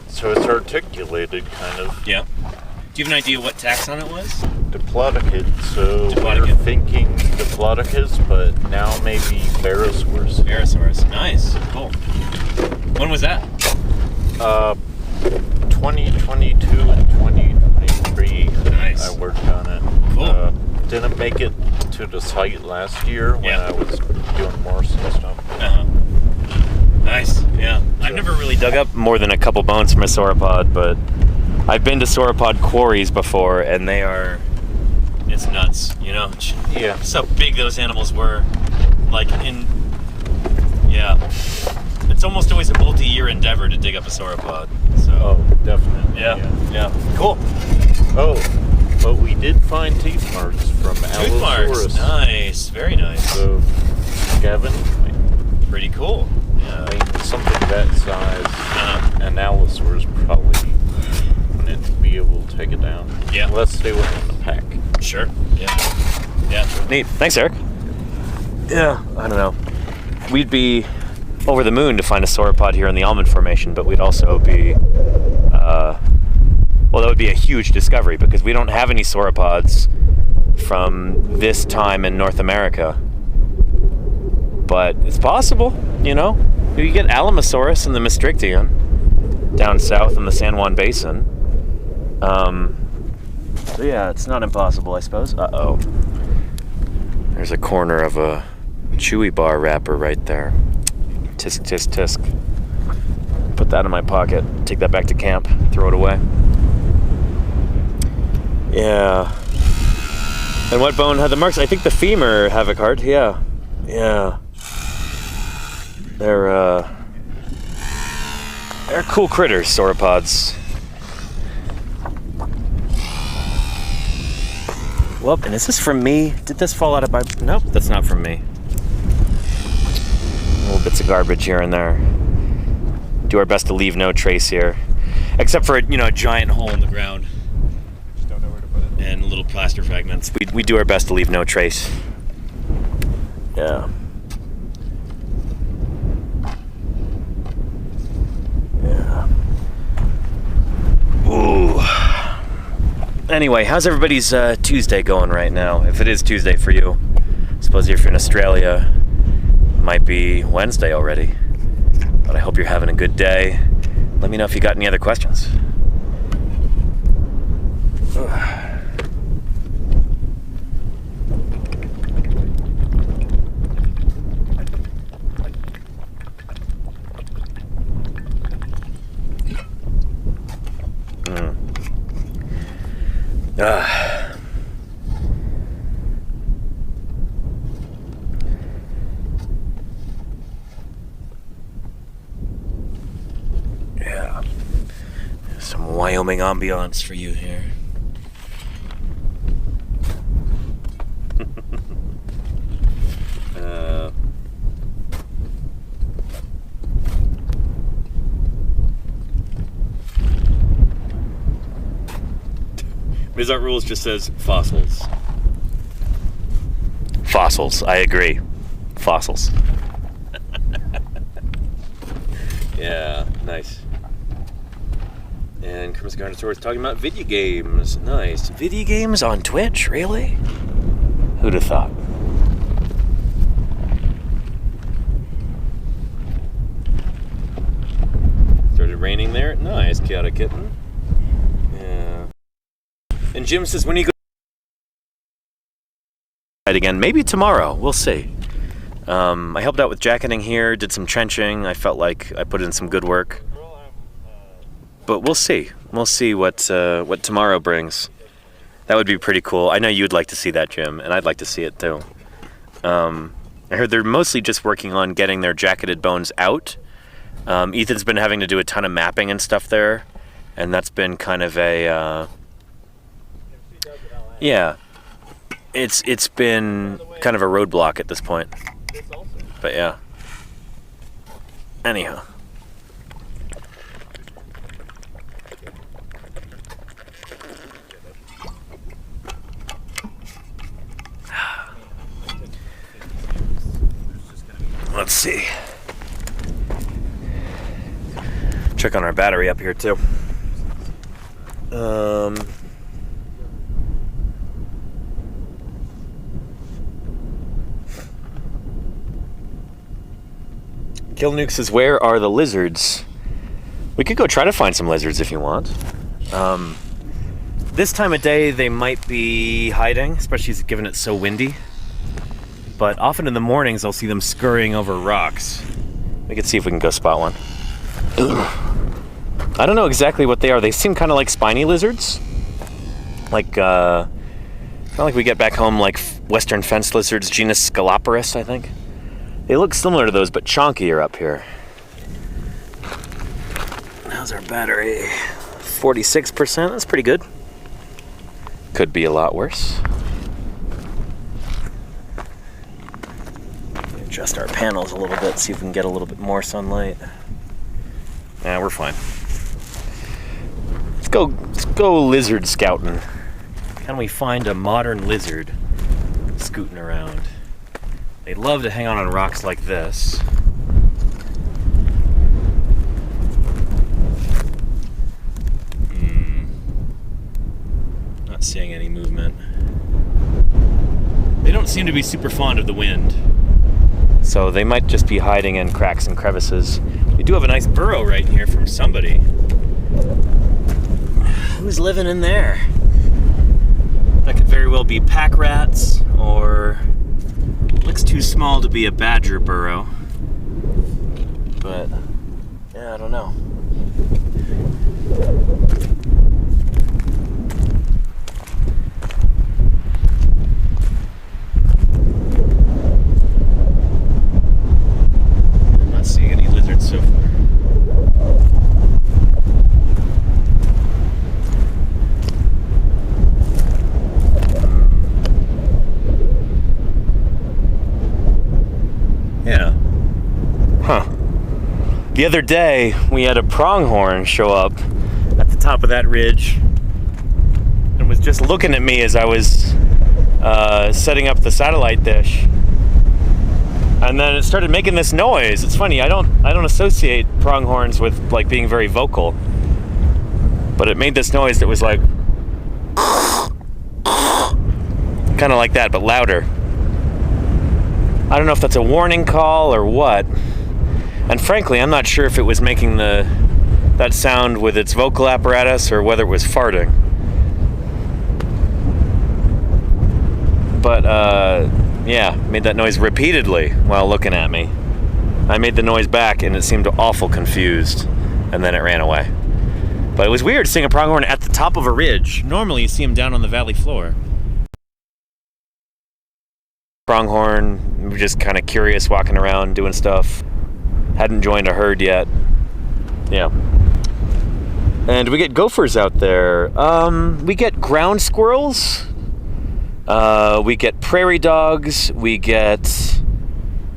so it's articulated, kind of.
Yeah. Do you have an idea what taxon it was?
Diplodocid, so
Diplodocid.
we're thinking Diplodocus, but now maybe Barosaurus.
Barosaurus. Nice. Cool. When was that?
2022 and 2023.
Nice.
I worked on it.
Cool.
Didn't make it to the site last year when I was doing Morse and stuff.
Nice. Yeah. I've never really dug up more than a couple bones from a sauropod, but I've been to sauropod quarries before, and it's nuts, you know?
Yeah.
Just how big those animals were. It's almost always a multi-year endeavor to dig up a sauropod. So.
Oh, definitely.
Yeah. Cool.
Oh, but we did find teeth marks from
Tooth marks.
Allosaurus.
Nice. Very nice.
So, Gavin,
Pretty cool.
I mean, something that size, an Allosaurus probably wouldn't be able to take it down.
Yeah.
Unless they were in the pack.
Sure. Yeah. Neat. Thanks, Eric. Yeah. I don't know. We'd be over the moon to find a sauropod here in the Almond Formation, but we'd also be, that would be a huge discovery because we don't have any sauropods from this time in North America. But it's possible, you know? You get Alamosaurus in the Maastrichtian down south in the San Juan Basin. So yeah, it's not impossible, I suppose. Uh-oh. There's a corner of a Chewy bar wrapper right there. Tisk, tisk, tisk. Put that in my pocket. Take that back to camp. Throw it away. Yeah. And what bone had the marks? I think the femur havoc heart. Yeah. They're cool critters, sauropods. Well, and is this from me? Did this fall out of my... Nope, that's not from me. Little bits of garbage here and there. Do our best to leave no trace here. Except for, a giant hole in the ground.
Just don't know where to put it.
And little plaster fragments. We do our best to leave no trace. Yeah. Ooh. Anyway, how's everybody's Tuesday going right now? If it is Tuesday for you. I suppose if you're in Australia, it might be Wednesday already. But I hope you're having a good day. Let me know if you got any other questions. Yeah. Some Wyoming ambiance for you here. Mizart Rules just says fossils. Fossils, I agree. Fossils. Yeah, nice. And Kermit's Garnosaurus talking about video games. Nice. Video games on Twitch? Really? Who'd have thought? Started raining there. Nice, Chaotic Kitten. Yeah. And Jim says, when you go again, maybe tomorrow. We'll see. I helped out with jacketing here, did some trenching. I felt like I put in some good work. But we'll see. We'll see what tomorrow brings. That would be pretty cool. I know you'd like to see that, Jim, and I'd like to see it too. I heard they're mostly just working on getting their jacketed bones out. Ethan's been having to do a ton of mapping and stuff there, and that's been kind of a yeah. It's been kind of a roadblock at this point. But yeah. Anyhow. Let's see. Check on our battery up here too. Kilnuke says, where are the lizards? We could go try to find some lizards if you want. This time of day, they might be hiding, especially given it's so windy. But often in the mornings, I'll see them scurrying over rocks. We could see if we can go spot one. I don't know exactly what they are. They seem kind of like spiny lizards. Like, kind of like we get back home, like western fence lizards, genus Scaloporus, I think. They look similar to those, but chonkier up here. How's our battery? 46%, that's pretty good. Could be a lot worse. Adjust our panels a little bit, see if we can get a little bit more sunlight. Nah, we're fine. Let's go lizard scouting. Can we find a modern lizard scooting around? They love to hang on rocks like this. Not seeing any movement. They don't seem to be super fond of the wind. So they might just be hiding in cracks and crevices. We do have a nice burrow right here from somebody. Who's living in there? That could very well be pack rats, or looks too small to be a badger burrow. But yeah, I don't know. I'm not seeing any lizards so far. Yeah. Huh. The other day, we had a pronghorn show up at the top of that ridge and was just looking at me as I was setting up the satellite dish. And then it started making this noise. It's funny, I don't associate pronghorns with like being very vocal. But it made this noise that was like kind of like that, but louder. I don't know if that's a warning call or what. And frankly, I'm not sure if it was making that sound with its vocal apparatus or whether it was farting. But yeah, made that noise repeatedly while looking at me. I made the noise back and it seemed awful confused, and then it ran away. But it was weird seeing a pronghorn at the top of a ridge. Normally you see them down on the valley floor. Pronghorn, we're just kind of curious, walking around, doing stuff. Hadn't joined a herd yet. Yeah. And we get gophers out there. We get ground squirrels. We get prairie dogs. We get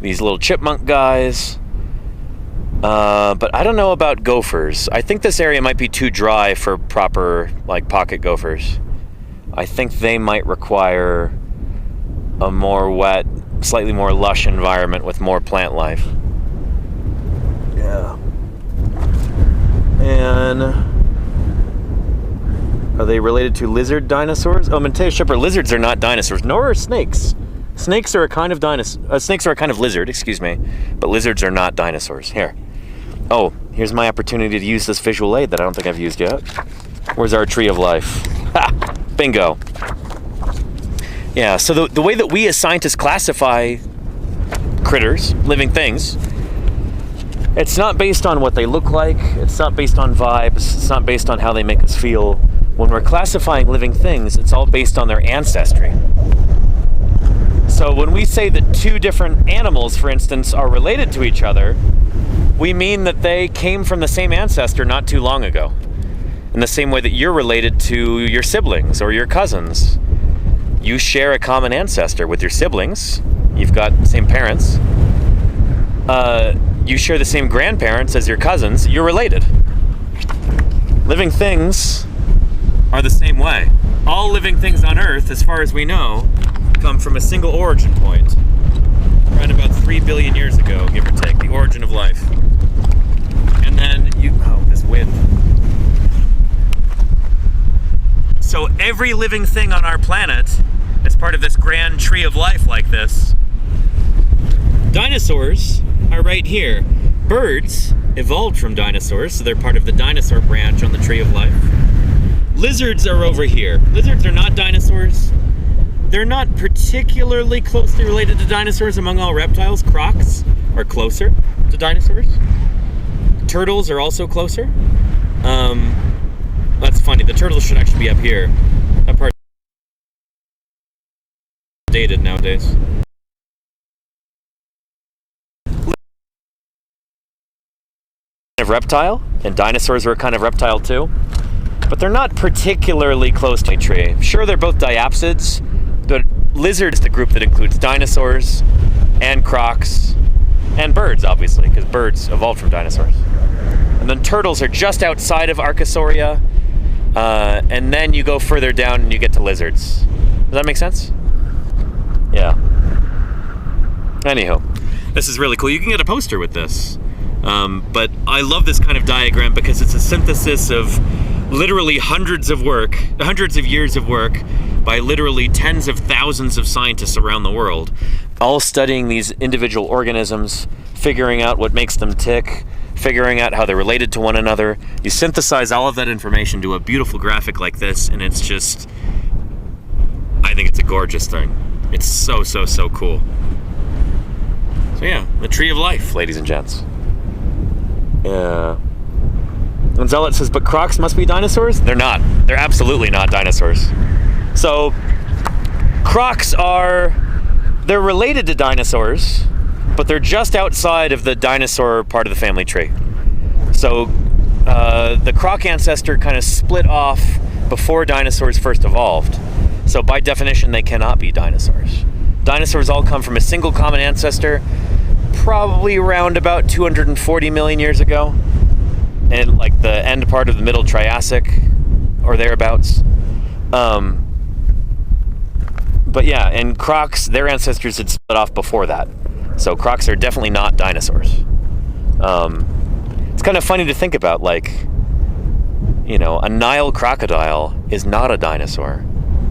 these little chipmunk guys. But I don't know about gophers. I think this area might be too dry for proper, like, pocket gophers. I think they might require a more wet, slightly more lush environment with more plant life. Yeah. And are they related to lizard dinosaurs? Oh, Mateo Shipper, lizards are not dinosaurs, nor are snakes. Snakes are a kind of snakes are a kind of lizard, excuse me, but lizards are not dinosaurs. Here. Oh, here's my opportunity to use this visual aid that I don't think I've used yet. Where's our tree of life? Ha! Bingo. Yeah, so the way that we as scientists classify critters, living things, it's not based on what they look like, it's not based on vibes, it's not based on how they make us feel. When we're classifying living things, it's all based on their ancestry. So when we say that two different animals, for instance, are related to each other, we mean that they came from the same ancestor not too long ago. In the same way that you're related to your siblings or your cousins. You share a common ancestor with your siblings. You've got the same parents. You share the same grandparents as your cousins. You're related. Living things are the same way. All living things on Earth, as far as we know, come from a single origin point. Around about 3 billion years ago, give or take, the origin of life. And then this wind. So every living thing on our planet, as part of this grand tree of life like this, dinosaurs are right here. Birds evolved from dinosaurs, so they're part of the dinosaur branch on the Tree of Life. Lizards are over here. Lizards are not dinosaurs. They're not particularly closely related to dinosaurs among all reptiles. Crocs are closer to dinosaurs. Turtles are also closer. That's funny. The turtles should actually be up here. That part is dated nowadays. Of reptile, and dinosaurs are a kind of reptile too, but they're not particularly close to a tree. Sure, they're both diapsids, but lizards, the group that includes dinosaurs and crocs and birds, obviously, because birds evolved from dinosaurs. And then turtles are just outside of Archosauria, and then you go further down and you get to lizards. Does that make sense? Yeah. Anywho, this is really cool. You can get a poster with this. But I love this kind of diagram because it's a synthesis of literally hundreds of years of work by literally tens of thousands of scientists around the world, all studying these individual organisms, figuring out what makes them tick, figuring out how they're related to one another. You synthesize all of that information to a beautiful graphic like this, and it's just, I think it's a gorgeous thing. It's so, so, so cool. So yeah, the Tree of Life, ladies and gents. Yeah. And Zealot says, but crocs must be dinosaurs? They're not. They're absolutely not dinosaurs. So, crocs they're related to dinosaurs, but they're just outside of the dinosaur part of the family tree. So, the croc ancestor kind of split off before dinosaurs first evolved. So, by definition, they cannot be dinosaurs. Dinosaurs all come from a single common ancestor, probably around about 240 million years ago, and like the end part of the middle Triassic or thereabouts. But yeah, and crocs, their ancestors had split off before that, so crocs are definitely not dinosaurs. It's kind of funny to think about, like, you know, a Nile crocodile is not a dinosaur,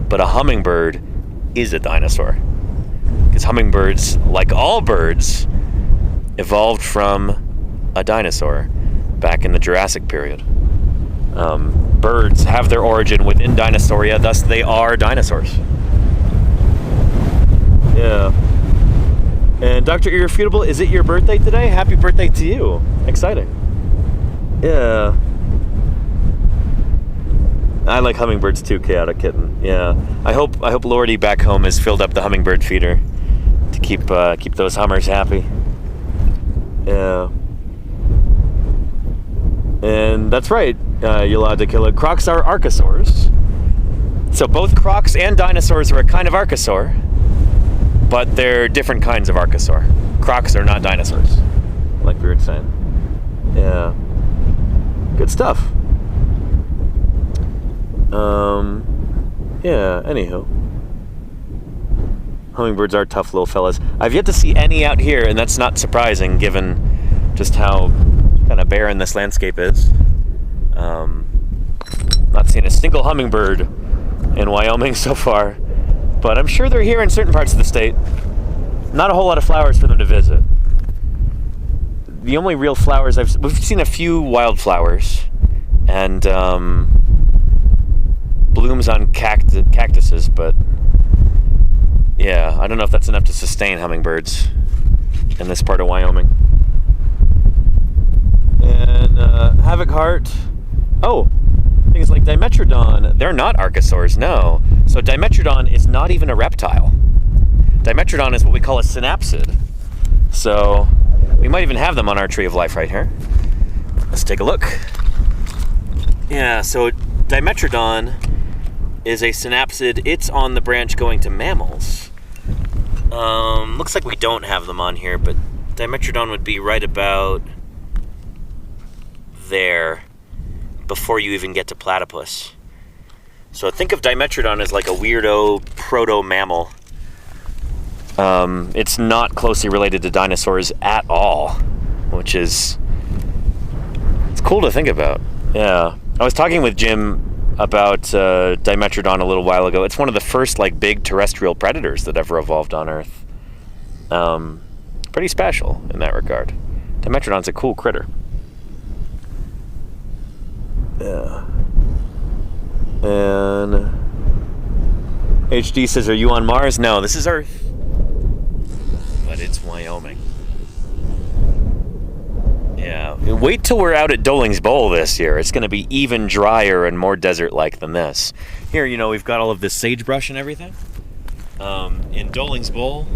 but a hummingbird is a dinosaur, because hummingbirds, like all birds, evolved from a dinosaur back in the Jurassic period. Birds have their origin within Dinosauria, thus they are dinosaurs. Yeah. And Dr. Irrefutable, is it your birthday today? Happy birthday to you. Exciting. Yeah. I like hummingbirds too, Chaotic Kitten. Yeah. I hope Lordy back home has filled up the hummingbird feeder to keep those hummers happy. Yeah. And that's right, Yolanda Killa. Crocs are archosaurs. So both crocs and dinosaurs are a kind of archosaur, but they're different kinds of archosaur. Crocs are not dinosaurs, like we were saying. Yeah. Good stuff. Yeah, anywho. Hummingbirds are tough little fellas. I've yet to see any out here, and that's not surprising given just how kind of barren this landscape is. Not seen a single hummingbird in Wyoming so far, but I'm sure they're here in certain parts of the state. Not a whole lot of flowers for them to visit. The only real flowers we've seen a few wildflowers and blooms on cactuses, but yeah, I don't know if that's enough to sustain hummingbirds in this part of Wyoming. And Havoc Heart. Oh, things like Dimetrodon. They're not archosaurs, no. So Dimetrodon is not even a reptile. Dimetrodon is what we call a synapsid. So we might even have them on our Tree of Life right here. Let's take a look. Yeah, so Dimetrodon is a synapsid. It's on the branch going to mammals. Looks like we don't have them on here, but Dimetrodon would be right about there before you even get to platypus. So think of Dimetrodon as like a weirdo proto-mammal. It's not closely related to dinosaurs at all, which is, it's cool to think about. Yeah. I was talking with Jim about Dimetrodon a little while ago. It's one of the first like big terrestrial predators that ever evolved on Earth. Pretty special in that regard. Dimetrodon's a cool critter. Yeah. And HD says, are you on Mars? No, this is Earth. But it's Wyoming. Yeah. Wait till we're out at Doling's Bowl this year. It's going to be even drier and more desert-like than this. Here, you know, we've got all of this sagebrush and everything. In Doling's Bowl,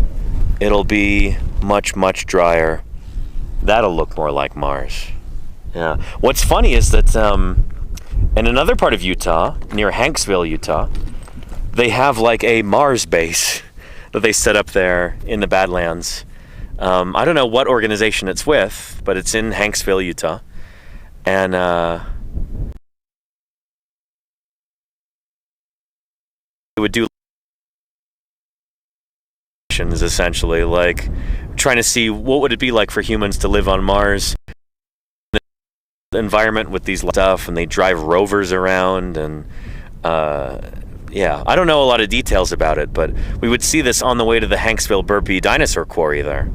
it'll be much, much drier. That'll look more like Mars. Yeah. What's funny is that in another part of Utah, near Hanksville, Utah, they have like a Mars base that they set up there in the Badlands. I don't know what organization it's with, but it's in Hanksville, Utah. And it would do essentially, like trying to see what would it be like for humans to live on Mars. The environment with these stuff, and they drive rovers around, and yeah, I don't know a lot of details about it, but we would see this on the way to the Hanksville Burpee dinosaur quarry there.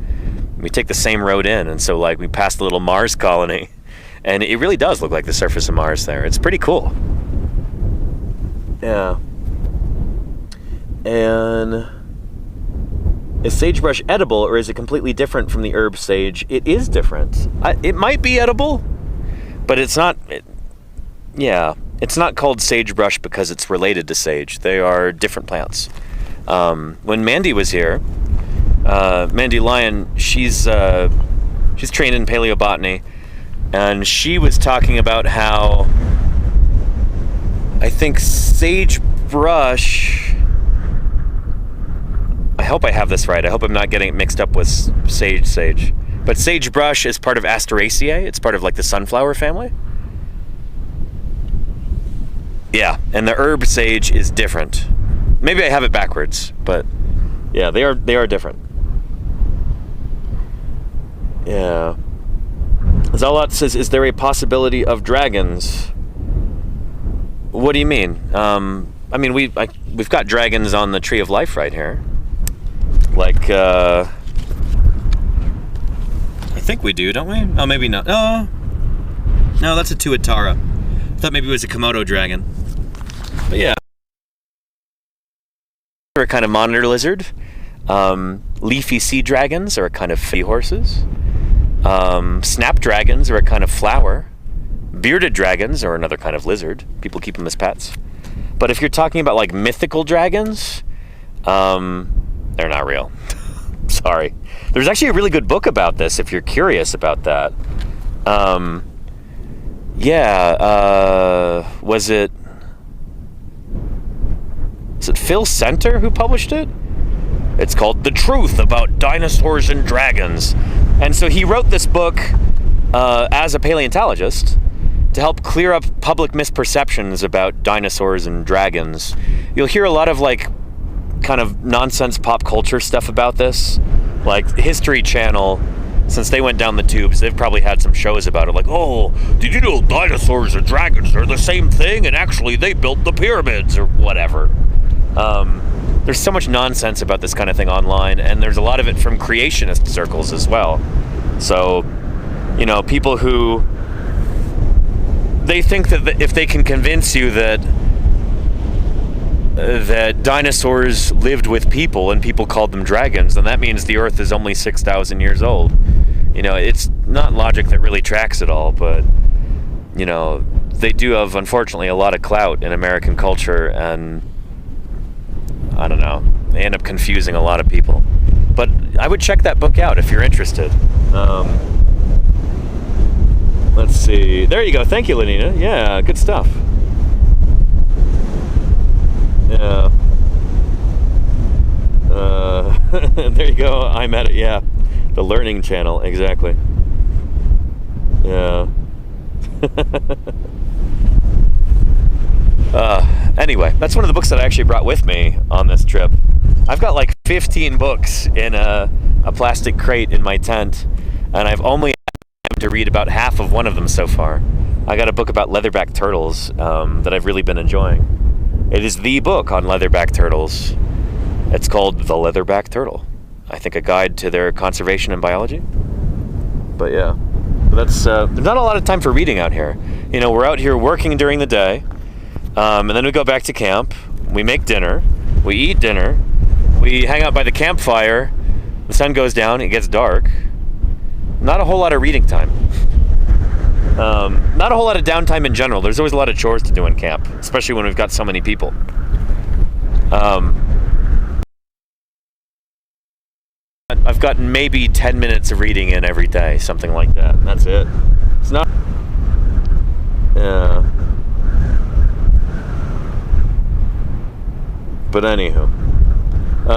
We take the same road in, and so like we pass the little Mars colony, and it really does look like the surface of Mars there. It's pretty cool. Yeah. And is sagebrush edible, or is it completely different from the herb sage? It is different. It might be edible, but it's not. Yeah, it's not called sagebrush because it's related to sage. They are different plants. When Mandy was here, Mandy Lyon, she's trained in paleobotany, and she was talking about how I think sagebrush. I hope I have this right. I hope I'm not getting it mixed up with sage. But sagebrush is part of Asteraceae. It's part of like the sunflower family. Yeah, and the herb sage is different. Maybe I have it backwards, but yeah, they are different. Yeah. Zalot says, is there a possibility of dragons? What do you mean? I mean, we've got dragons on the Tree of Life right here. Like, I think we do, don't we? Oh, maybe not. Oh, no, that's a Tuatara. I thought maybe it was a Komodo dragon. But yeah. They're a kind of monitor lizard. Leafy sea dragons are a kind of seahorses. Snapdragons are a kind of flower. Bearded dragons are another kind of lizard. People keep them as pets. But if you're talking about like mythical dragons, they're not real. Sorry. There's actually a really good book about this if you're curious about that. Was it Phil Center who published it? It's called The Truth About Dinosaurs and Dragons. And so he wrote this book as a paleontologist to help clear up public misperceptions about dinosaurs and dragons. You'll hear a lot of like kind of nonsense pop culture stuff about this. Like History Channel, since they went down the tubes, they've probably had some shows about it. Like, oh, did you know dinosaurs and dragons are the same thing? And actually they built the pyramids or whatever. There's so much nonsense about this kind of thing online, and there's a lot of it from creationist circles as well. So, you know, people who, they think that if they can convince you that dinosaurs lived with people and people called them dragons, then that means the Earth is only 6,000 years old. You know, it's not logic that really tracks at all, but, you know, they do have, unfortunately, a lot of clout in American culture, and I don't know, they end up confusing a lot of people. But I would check that book out if you're interested. Let's see. There you go. Thank you, Lenina. Yeah, good stuff. Yeah. There you go. I'm at it. Yeah. The Learning Channel. Exactly. Yeah. Anyway, that's one of the books that I actually brought with me on this trip. I've got like 15 books in a plastic crate in my tent, and I've only had time to read about half of one of them so far. I got a book about leatherback turtles that I've really been enjoying. It is the book on leatherback turtles. It's called The Leatherback Turtle. I think a guide to their conservation and biology. But yeah, that's there's not a lot of time for reading out here. You know, we're out here working during the day, and then we go back to camp. We make dinner. We eat dinner. We hang out by the campfire. The sun goes down. It gets dark. Not a whole lot of reading time. Not a whole lot of downtime in general. There's always a lot of chores to do in camp, especially when we've got so many people. I've got maybe 10 minutes of reading in every day, something like that. That's it. It's not... Yeah. But anywho.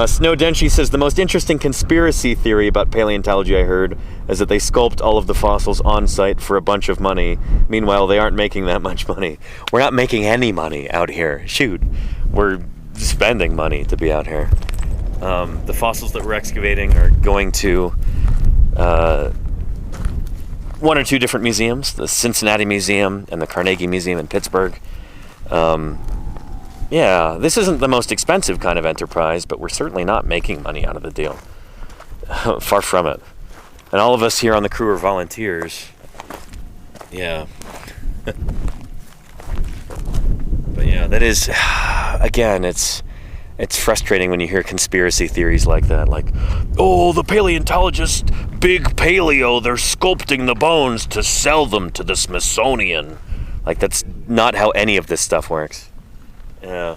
Snow Denshi says, the most interesting conspiracy theory about paleontology I heard is that they sculpt all of the fossils on site for a bunch of money. Meanwhile, they aren't making that much money. We're not making any money out here. Shoot. We're spending money to be out here. The fossils that we're excavating are going to one or two different museums, the Cincinnati Museum and the Carnegie Museum in Pittsburgh. Yeah, this isn't the most expensive kind of enterprise, but we're certainly not making money out of the deal. Far from it. And all of us here on the crew are volunteers. Yeah. But yeah, that is, again, it's frustrating when you hear conspiracy theories like that. Like, oh, the paleontologists, big paleo, they're sculpting the bones to sell them to the Smithsonian. Like, that's not how any of this stuff works. Yeah.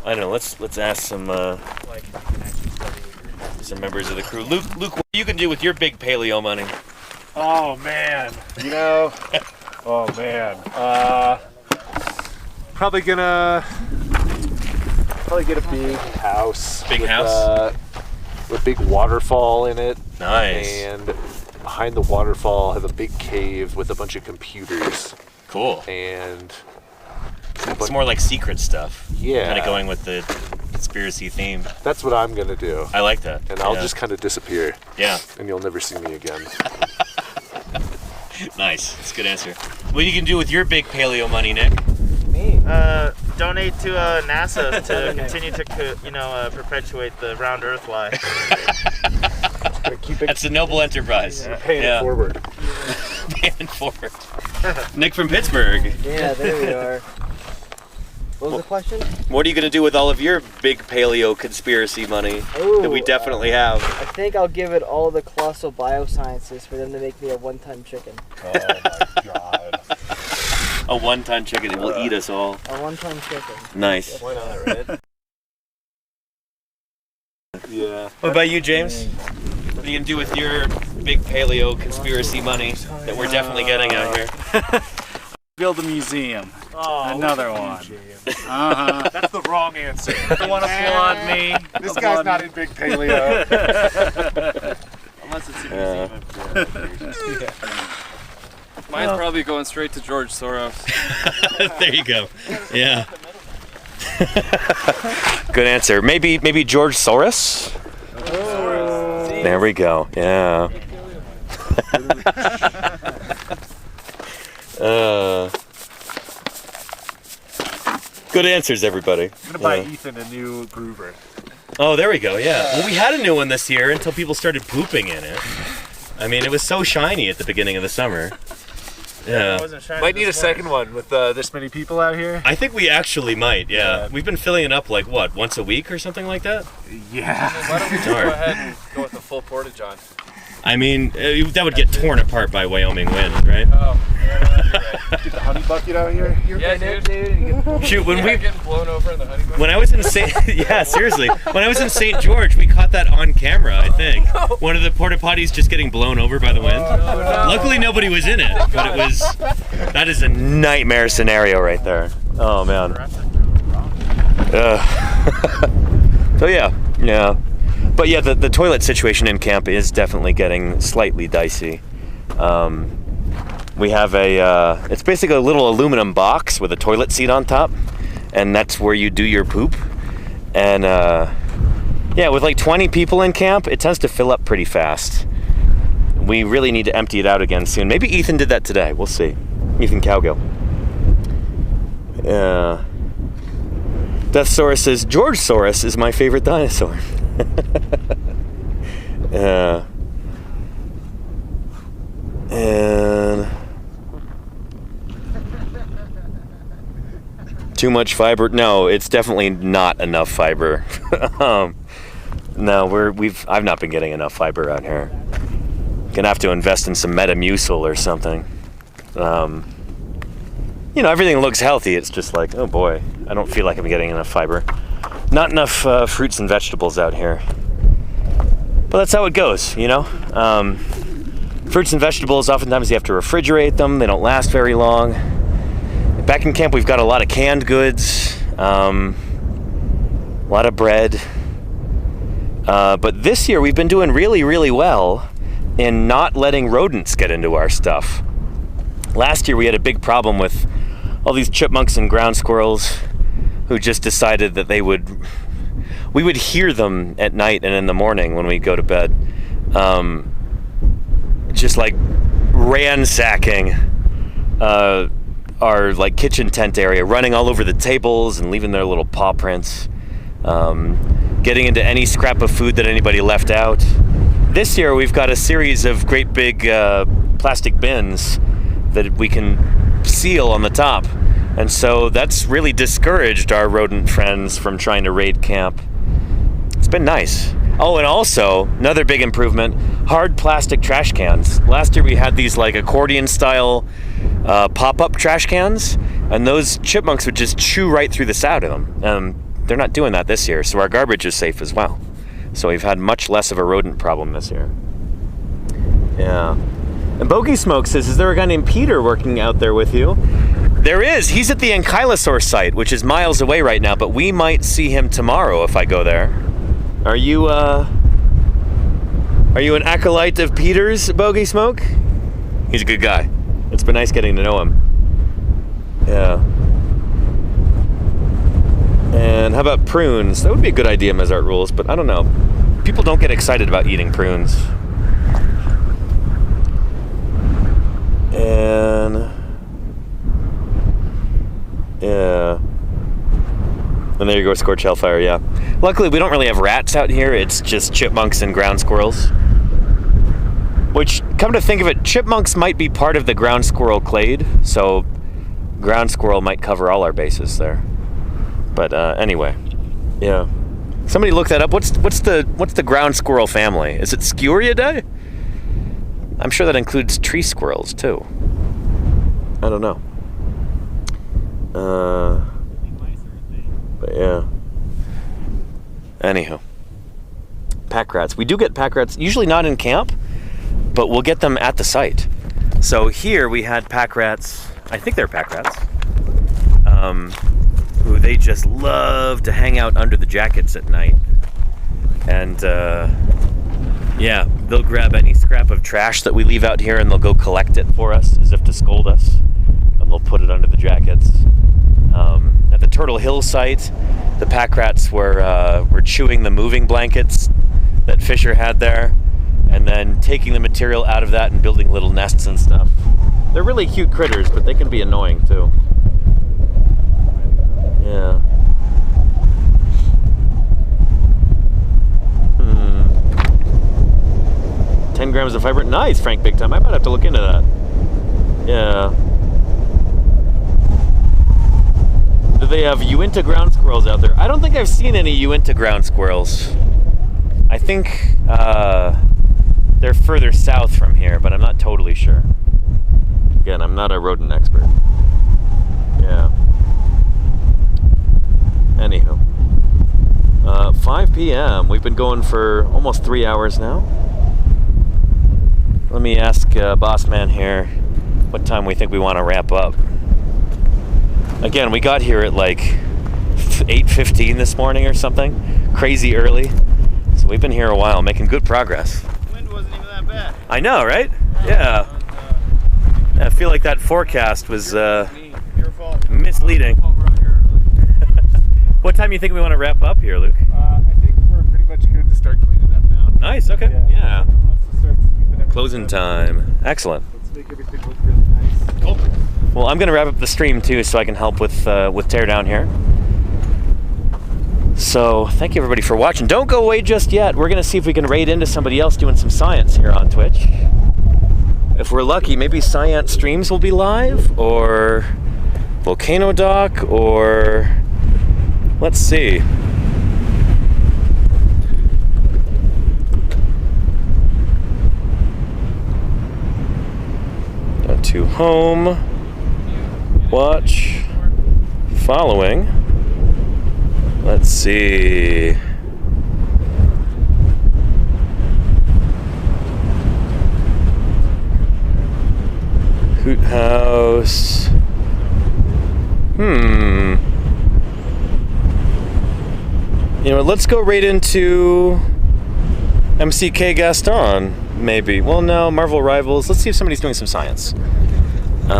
I don't know, let's ask some members of the crew. Luke, what you can do with your big paleo money?
Oh man, you know, oh man, probably get a big house.
Big house?
With a big waterfall in it.
Nice.
And behind the waterfall have a big cave with a bunch of computers.
Cool.
And
it's more like secret stuff.
Yeah.
Kind of going with the conspiracy theme.
That's what I'm gonna do.
I like that.
And I'll just kind of disappear.
Yeah.
And you'll never see me again.
Nice. That's a good answer. What you can do with your big paleo money, Nick?
Me?
Donate to NASA to continue to, perpetuate the round Earth lie.
Keep it.
That's a noble enterprise.
Yeah. Paying it forward.
Paying it forward. Nick from Pittsburgh.
Yeah, there we are. What was the question?
What are you going to do with all of your big paleo conspiracy money that we definitely have?
I think I'll give it all the Colossal Biosciences for them to make me a one-ton chicken.
Oh my god.
A one-ton chicken that will eat us all.
A one-ton chicken.
Nice.
Why not, right? Yeah.
What about you, James? What are you going to do with your big paleo conspiracy money that we're definitely getting out here?
Build a museum.
Oh,
Another one. Uh-huh.
That's the wrong answer.
You want to applaud me?
This guy's not in big paleo.
Unless it's a museum. Mine's probably going straight to George Soros.
There you go. Yeah. Good answer. Maybe George Soros?
Oh.
There we go. Yeah. Good answers, everybody.
I'm gonna buy Ethan a new groover.
Oh, there we go. Yeah. Well, we had a new one this year until people started pooping in it. I mean, it was so shiny at the beginning of the summer. Yeah.
Might need a second one with this many people out here.
I think we actually might. Yeah. We've been filling it up like what, once a week or something like that.
Yeah.
Why don't we just go ahead and go with the full portage on?
I mean, that would get torn apart by Wyoming winds, right?
Oh, yeah, you're right.
Get the honey bucket out here.
Yeah, dude.
Shoot, when we
getting blown over in the honey bucket.
when I was in seriously, when I was in St. George, we caught that on camera. I think one of the porta potties just getting blown over by the wind.
No.
Luckily, nobody was in it, but that is a nightmare scenario right there. Oh man. So yeah. But yeah, the toilet situation in camp is definitely getting slightly dicey. We have it's basically a little aluminum box with a toilet seat on top, and that's where you do your poop. And yeah, with like 20 people in camp, it tends to fill up pretty fast. We really need to empty it out again soon. Maybe Ethan did that today. We'll see. Ethan Cowgill. Deathsaurus says, George Soros is my favorite dinosaur. And too much fiber? No, it's definitely not enough fiber. No, I've not been getting enough fiber out here. Gonna have to invest in some Metamucil or something. You know, everything looks healthy. It's just like, oh boy, I don't feel like I'm getting enough fiber. Not enough fruits and vegetables out here. But that's how it goes, you know? Fruits and vegetables, oftentimes you have to refrigerate them. They don't last very long. Back in camp, we've got a lot of canned goods, a lot of bread. But this year, we've been doing really, really well in not letting rodents get into our stuff. Last year, we had a big problem with all these chipmunks and ground squirrels who just decided that we would hear them at night and in the morning when we go to bed, just like ransacking our like kitchen tent area, running all over the tables and leaving their little paw prints, getting into any scrap of food that anybody left out. This year we've got a series of great big plastic bins that we can seal on the top, and so that's really discouraged our rodent friends from trying to raid camp. It's been nice. Oh, and also another big improvement, hard plastic trash cans. Last year we had these like accordion style pop-up trash cans, and those chipmunks would just chew right through the side of them. They're not doing that this year, so our garbage is safe as well. So we've had much less of a rodent problem this year. Yeah. And Bogey Smoke says, is there a guy named Peter working out there with you? There is. He's at the Ankylosaur site, which is miles away right now, but we might see him tomorrow if I go there. Are you an acolyte of Peter's, Bogey Smoke? He's a good guy. It's been nice getting to know him. Yeah. And how about prunes? That would be a good idea, Mezart Rules, but I don't know. People don't get excited about eating prunes. And yeah. And there you go, Scorch Hellfire, yeah. Luckily, we don't really have rats out here. It's just chipmunks and ground squirrels. Which, come to think of it, chipmunks might be part of the ground squirrel clade, so ground squirrel might cover all our bases there. But anyway, yeah. Somebody look that up. What's the ground squirrel family? Is it Sciuridae? I'm sure that includes tree squirrels too. I don't know. But yeah. Anywho, pack rats. We do get pack rats. Usually not in camp, but we'll get them at the site. So here we had pack rats. I think they're pack rats. Who they just love to hang out under the jackets at night. And yeah, they'll grab any scrap of trash that we leave out here and they'll go collect it for us as if to scold us. And they'll put it under the jackets. At the Turtle Hill site, the pack rats were chewing the moving blankets that Fisher had there, and then taking the material out of that and building little nests and stuff. They're really cute critters, but they can be annoying too. Yeah. 10 grams of fiber. Nice, Frank Big Time. I might have to look into that. Yeah. Do they have Uinta ground squirrels out there? I don't think I've seen any Uinta ground squirrels. I think they're further south from here, but I'm not totally sure. Again, I'm not a rodent expert. Yeah. Anywho. 5 p.m. We've been going for almost 3 hours now. Let me ask Boss Man here what time we think we want to wrap up. Again, we got here at like 8:15 this morning or something. Crazy early. So we've been here a while, making good progress.
The wind wasn't even that bad.
I know, right? Yeah. I feel like that forecast was misleading. What time do you think we want to wrap up here, Luke?
I think we're pretty much good to start cleaning up now.
Nice, okay. Yeah.
Everyone wants to start sweeping everything
Closing
up.
time. Excellent.
Let's make everything look really nice.
Cool. Well, I'm going to wrap up the stream too so I can help with teardown here. So, thank you everybody for watching. Don't go away just yet. We're going to see if we can raid into somebody else doing some science here on Twitch. if we're lucky, maybe Scient Streams will be live, or Volcano Dock, or let's see. To home, watch, following. Let's see. Hoot House. You know what, let's go right into MCK Gaston, maybe. Well, no, Marvel Rivals. Let's see if somebody's doing some science. You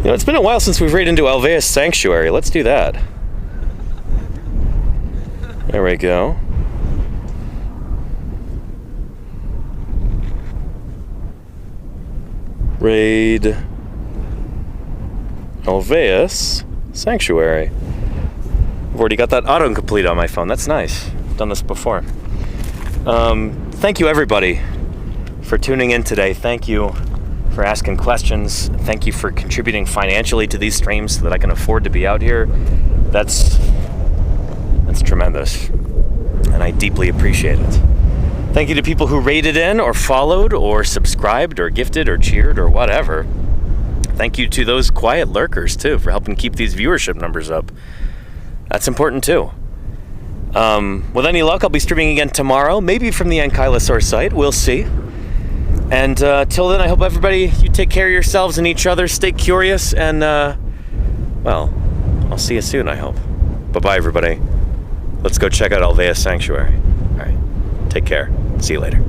know, it's been a while since we've raided into Alveus Sanctuary. Let's do that. There we go. Raid Alveus Sanctuary. I've already got that autocomplete on my phone. That's nice. I've done this before. Thank you, everybody, for tuning in today. Thank you for asking questions. Thank you for contributing financially to these streams so that I can afford to be out here. That's tremendous, and I deeply appreciate it. Thank you to people who rated in or followed or subscribed or gifted or cheered or whatever. Thank you to those quiet lurkers, too, for helping keep these viewership numbers up. That's important, too. With any luck, I'll be streaming again tomorrow, maybe from the Ankylosaur site. We'll see. And till then, I hope everybody, you take care of yourselves and each other. Stay curious, and, well, I'll see you soon, I hope. Bye-bye, everybody. Let's go check out Alveus Sanctuary. All right. Take care. See you later.